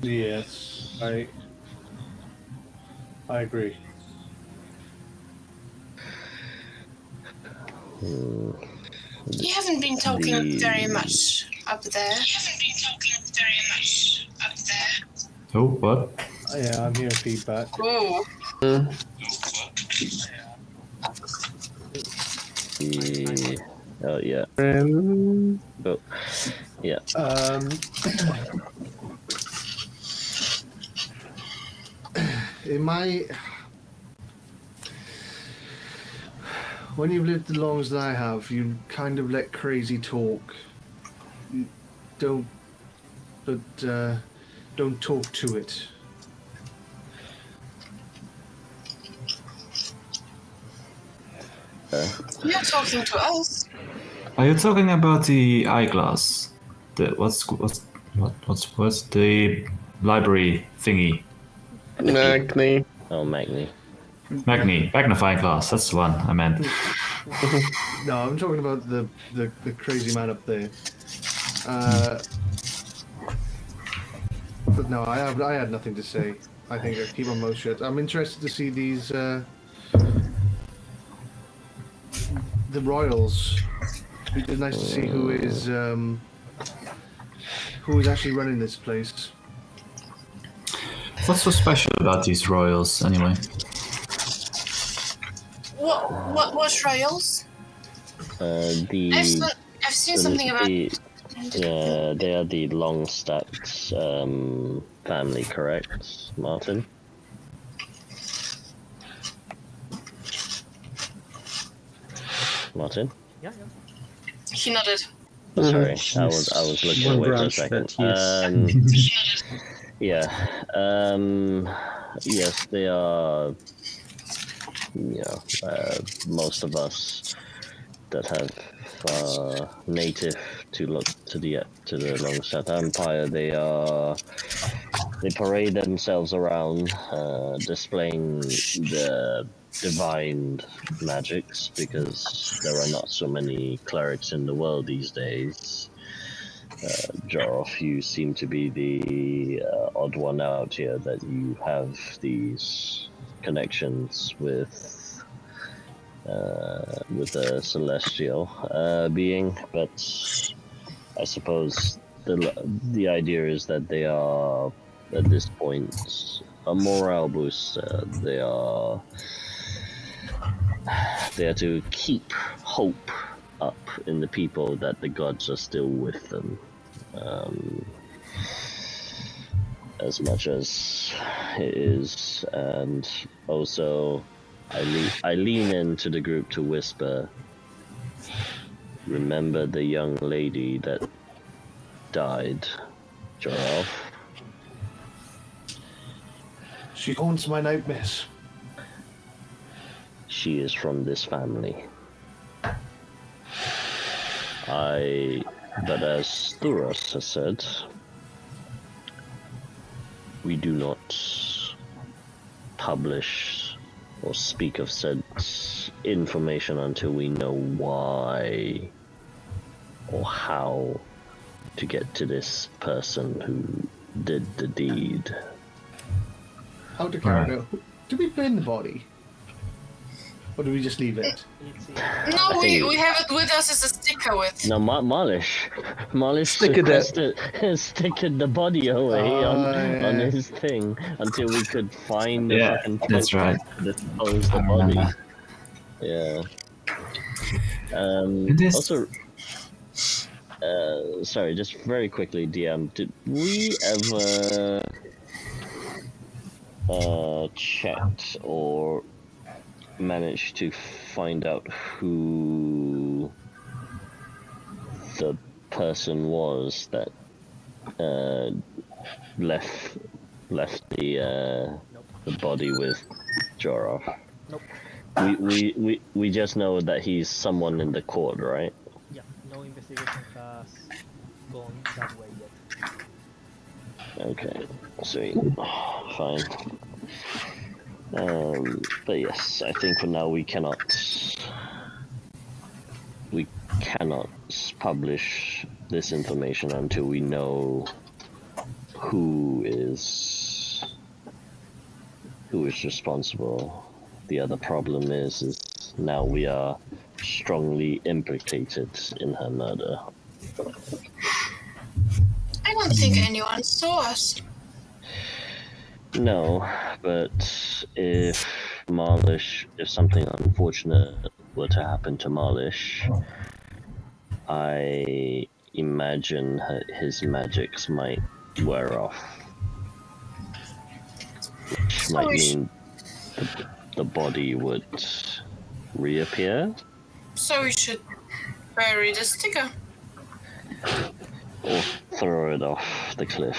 Yes, I agree. You haven't been talking very much up there. Oh, what? Yeah, I'm hearing feedback. Ooh. Oh yeah. But yeah. When you've lived as long as I have, you kind of let crazy talk. You don't talk to it. You're talking to us. Are you talking about the eyeglass? What's the library thingy? Magni. Oh, Magni. Magnifying glass. That's the one I meant. No, I'm talking about the crazy man up there. But no, I had nothing to say. I think I keep my mouth shut. I'm interested to see these the royals. It'd be nice to see who is actually running this place. What's so special about these royals, anyway? What trials? The I've seen something about. yeah, they are the Longstadt family, correct, Martin? Martin? Yeah. He nodded. Sorry, Yes. I was looking One away for a branch of second. it, yes. Yeah. Yes, they are. Most of us that have native to the Longstadt Empire, they parade themselves around, displaying the divine magics because there are not so many clerics in the world these days. Joroff, you seem to be the odd one out here that you have these connections with a celestial being, but I suppose the idea is that they are at this point a morale booster. They are to keep hope up in the people that the gods are still with them. As much as it is, and also I lean into the group to whisper, remember the young lady that died, Jorov? She haunts my nightmares. She is from this family. But as Thuros has said, we do not publish or speak of said information until we know why or how to get to this person who did the deed. How to carry it? Do we burn the body? Or do we just leave it? No, we have it with us as a sticker with. No, Marlish stickered the body away on his thing until we could find the fucking that's right. dispose the body. Yeah. Also, sorry, just very quickly, DM, did we ever checked or managed to find out who the person was that left the body with Jorov? Nope. We just know that he's someone in the court, right? Yeah, no investigation has gone that way yet. Okay, sweet. Fine. But yes, I think for now we cannot publish this information until we know who is responsible. The other problem is now we are strongly implicated in her murder. I don't think anyone saw us. No, but if something unfortunate were to happen to Marlish, I imagine his magics might wear off, which might mean the body would reappear. So we should bury the sticker. Or throw it off the cliff,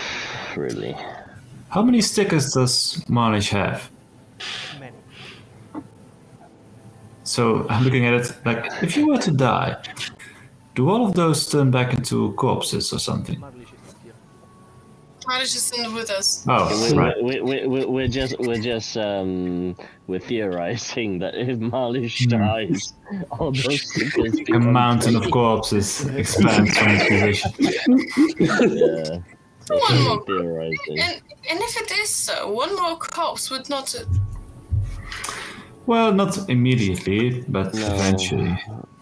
really. How many stickers does Marlish have? Many. So I'm looking at it like, if you were to die, do all of those turn back into corpses or something? Marlish is not here. Marlish isn't with us. Oh, right. We're theorizing that if Marlish dies, all those stickers A mountain of corpses expands from its position. Yeah. One more. Theorizing. And if it is so, one more corpse would not. Well, not immediately, but No. eventually.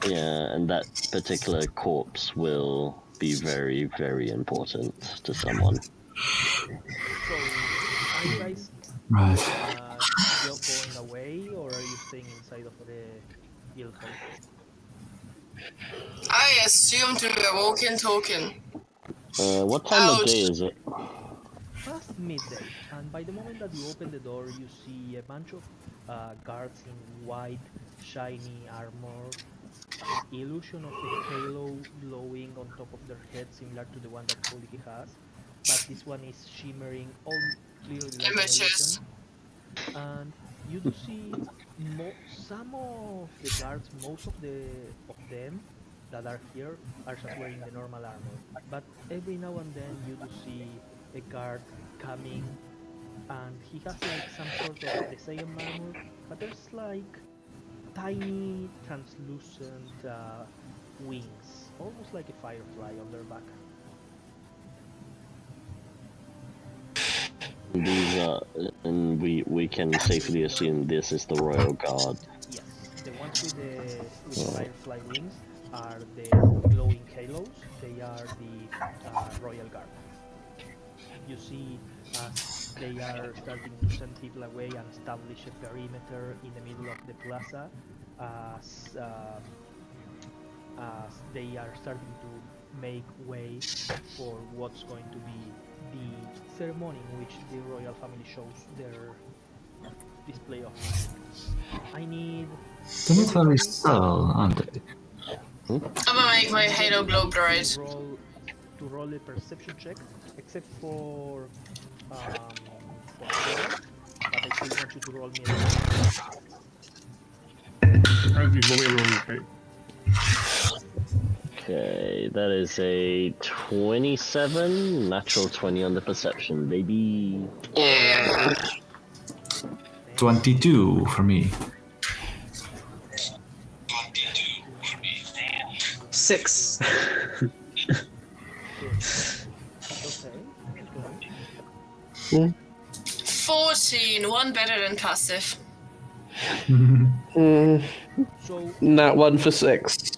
Yeah, and that particular corpse will be very, very important to someone. So, are you guys Right. going away, or are you staying inside outside of the guildhall. I assumed we were walking, talking. What time of Ouch. day is it? Past midday, and by the moment that you open the door, you see a bunch of guards in white, shiny armor, illusion of a halo glowing on top of their head, similar to the one that Koliki has, but this one is shimmering all clearly like an Images. illusion. And you do see some of the guards, most of them that are here are just wearing the normal armor. But every now and then you do see a guard coming, and he has like some sort of the same armor, but there's like tiny translucent wings, almost like a firefly on their back. These are, and we can safely assume this is the Royal Guard. Yes, the ones with the firefly wings are the glowing halos. They are the Royal Guard. You see, as they are starting to send people away and establish a perimeter in the middle of the plaza, as they are starting to make way for what's going to be the ceremony in which the royal family shows their display of magic. I need They're not very subtle, aren't they? I'm gonna make my Halo glow bright. to roll a perception check, except for Sarah, but I still want you to roll me a Okay. Okay, that is a 27, natural 20 on the perception, baby. Yeah. 22 for me. 6. Okay. 14, one better than passive. So, That one for 6.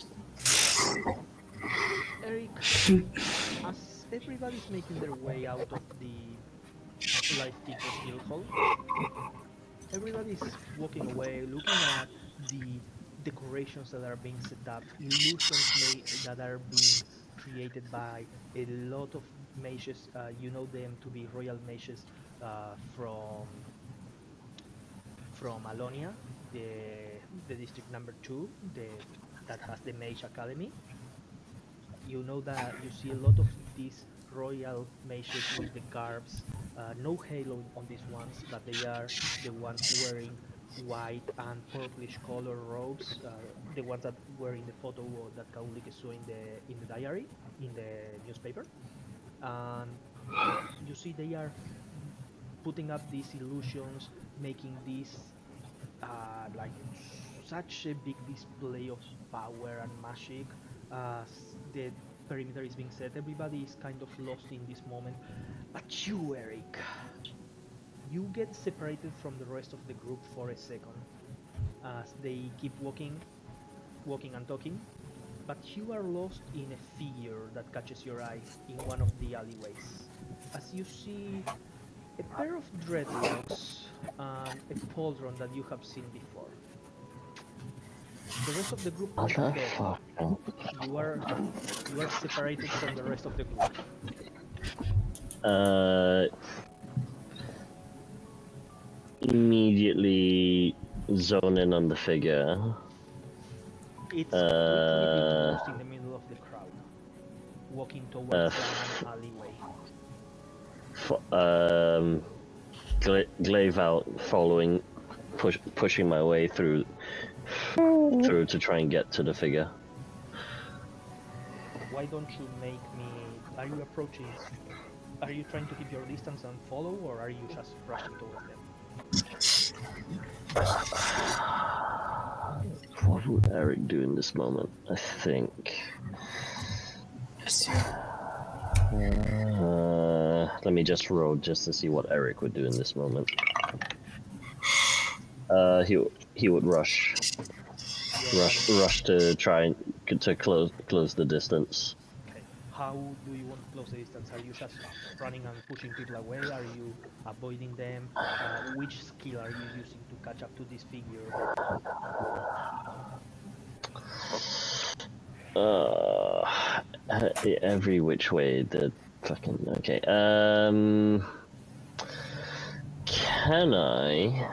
Eric, as everybody's making their way out of the Life Keepers Guildhall, everybody's walking away, looking at the decorations that are being set up, illusions that are being created by a lot of mages. You know them to be royal mages from Alonia, the district number 2, that has the Mage Academy. You know that you see a lot of these royal mages with the garbs, no halo on these ones, but they are the ones wearing white and purplish color robes, the ones that were in the photo that Kaulik saw in the diary, in the newspaper. And you see they are putting up these illusions, making this like such a big display of power and magic. The perimeter is being set, everybody is kind of lost in this moment. But you, Eric, you get separated from the rest of the group for a second as they keep walking and talking, but you are lost in a figure that catches your eye in one of the alleyways as you see a pair of dreadlocks and a pauldron that you have seen before. The rest of the group is dead. Motherfucker. You are separated from the rest of the group. Immediately zone in on the figure. It's completely lost in the middle of the crowd, walking towards an alleyway. Glaive out, following, pushing my way through to try and get to the figure. Why don't you make me... Are you approaching... Are you trying to keep your distance and follow, or are you just rushing towards them? What would Eric do in this moment? I think. Let me just roll just to see what Eric would do in this moment. He would rush to try and to close the distance. Okay. how do you want to close the distance? Are you just running and pushing people away? Are you avoiding them? Which skill are you using to catch up to this figure? Every which way the fucking okay. Can I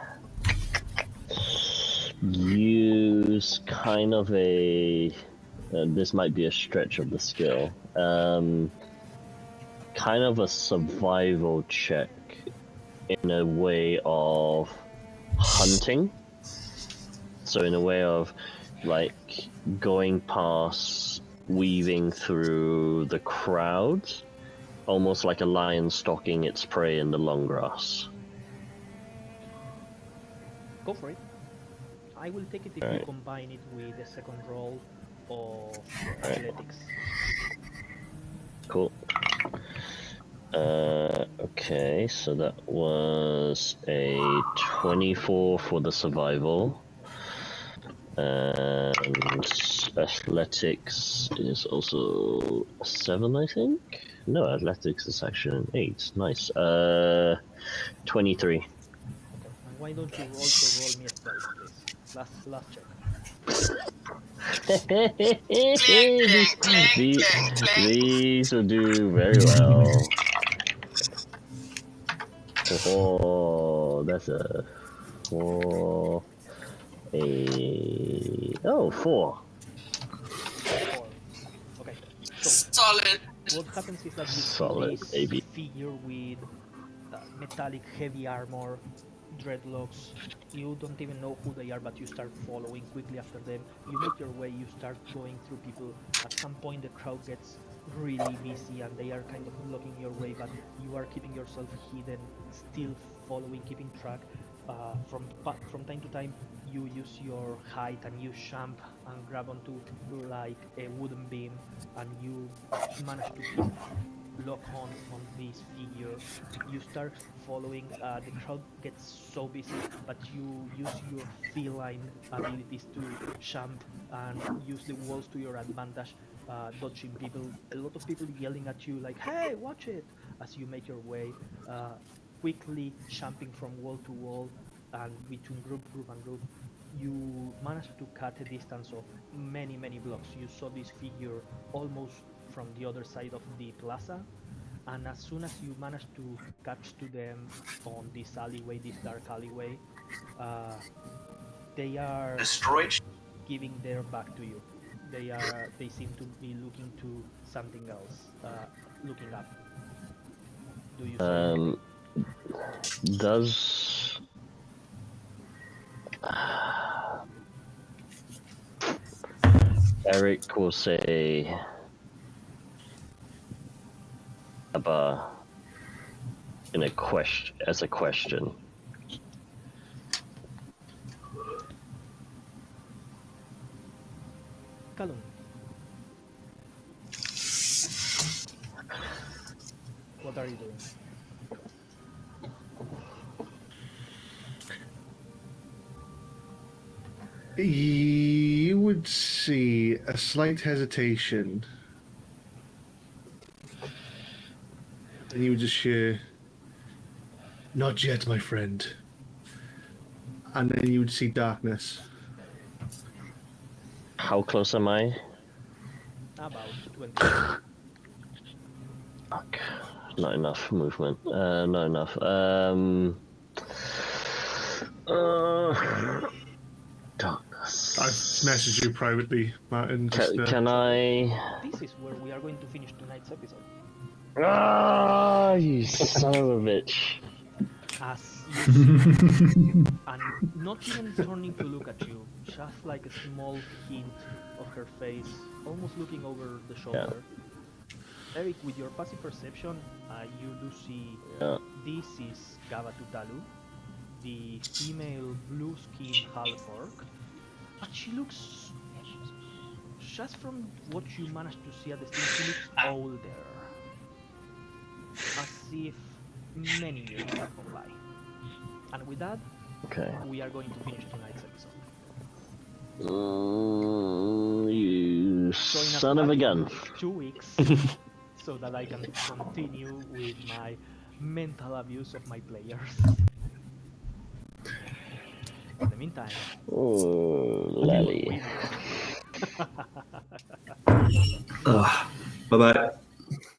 use kind of a? This might be a stretch of the skill. Kind of a survival check in a way of hunting. So in a way of like going past, weaving through the crowd, almost like a lion stalking its prey in the long grass. Go for it. I will take it if you combine it with the second roll of athletics. Cool. Okay, so that was a 24 for the survival. And athletics is also a 7, I think? No, athletics is actually an 8. Nice. 23. Okay, and why don't you also roll me a spell, please? Last check. These will do very well. Oh, that's a 4. Oh, 4. 4. Okay. So Solid. what happens is that you Solid, see baby. this figure with metallic heavy armor, dreadlocks. You don't even know who they are, but you start following quickly after them. You make your way, you start going through people. At some point the crowd gets really busy and they are kind of blocking your way, but you are keeping yourself hidden, still following, keeping track. From time to time you use your height and you jump and grab onto like a wooden beam, and you manage to keep lock on this figure. You start following, the crowd gets so busy, but you use your feline abilities to jump and use the walls to your advantage, dodging people, a lot of people yelling at you like, hey, watch it, as you make your way, quickly jumping from wall to wall and between group and group. You manage to cut a distance of many blocks. You saw this figure almost from the other side of the plaza, and as soon as you manage to catch to them on this alleyway, this dark alleyway, they are Destroyed. giving their back to you. They seem to be looking to something else, looking up. Do you say anything? Does Eric will say about in a question as a question. Callum, what are you doing? You would see a slight hesitation, and you would just hear, "Not yet, my friend." And then you would see darkness. How close am I? About 20. Fuck. Not enough movement. Not enough. Darkness. I've messaged you privately, Martin. Can I? This is where we are going to finish tonight's episode. Ah, you son of a bitch. As you see, and not even turning to look at you, just like a small hint of her face, almost looking over the shoulder. Eric, with your passive perception, you do see this is Gava Tutalu, the female blue-skinned half-orc, but she looks, just from what you managed to see at the scene, she looks older, as if many years have gone by. And with that, we are going to finish tonight's episode. You son of a gun. 2 weeks so that I can continue with my mental abuse of my players. In the meantime, Ooh, lolly. Bye bye.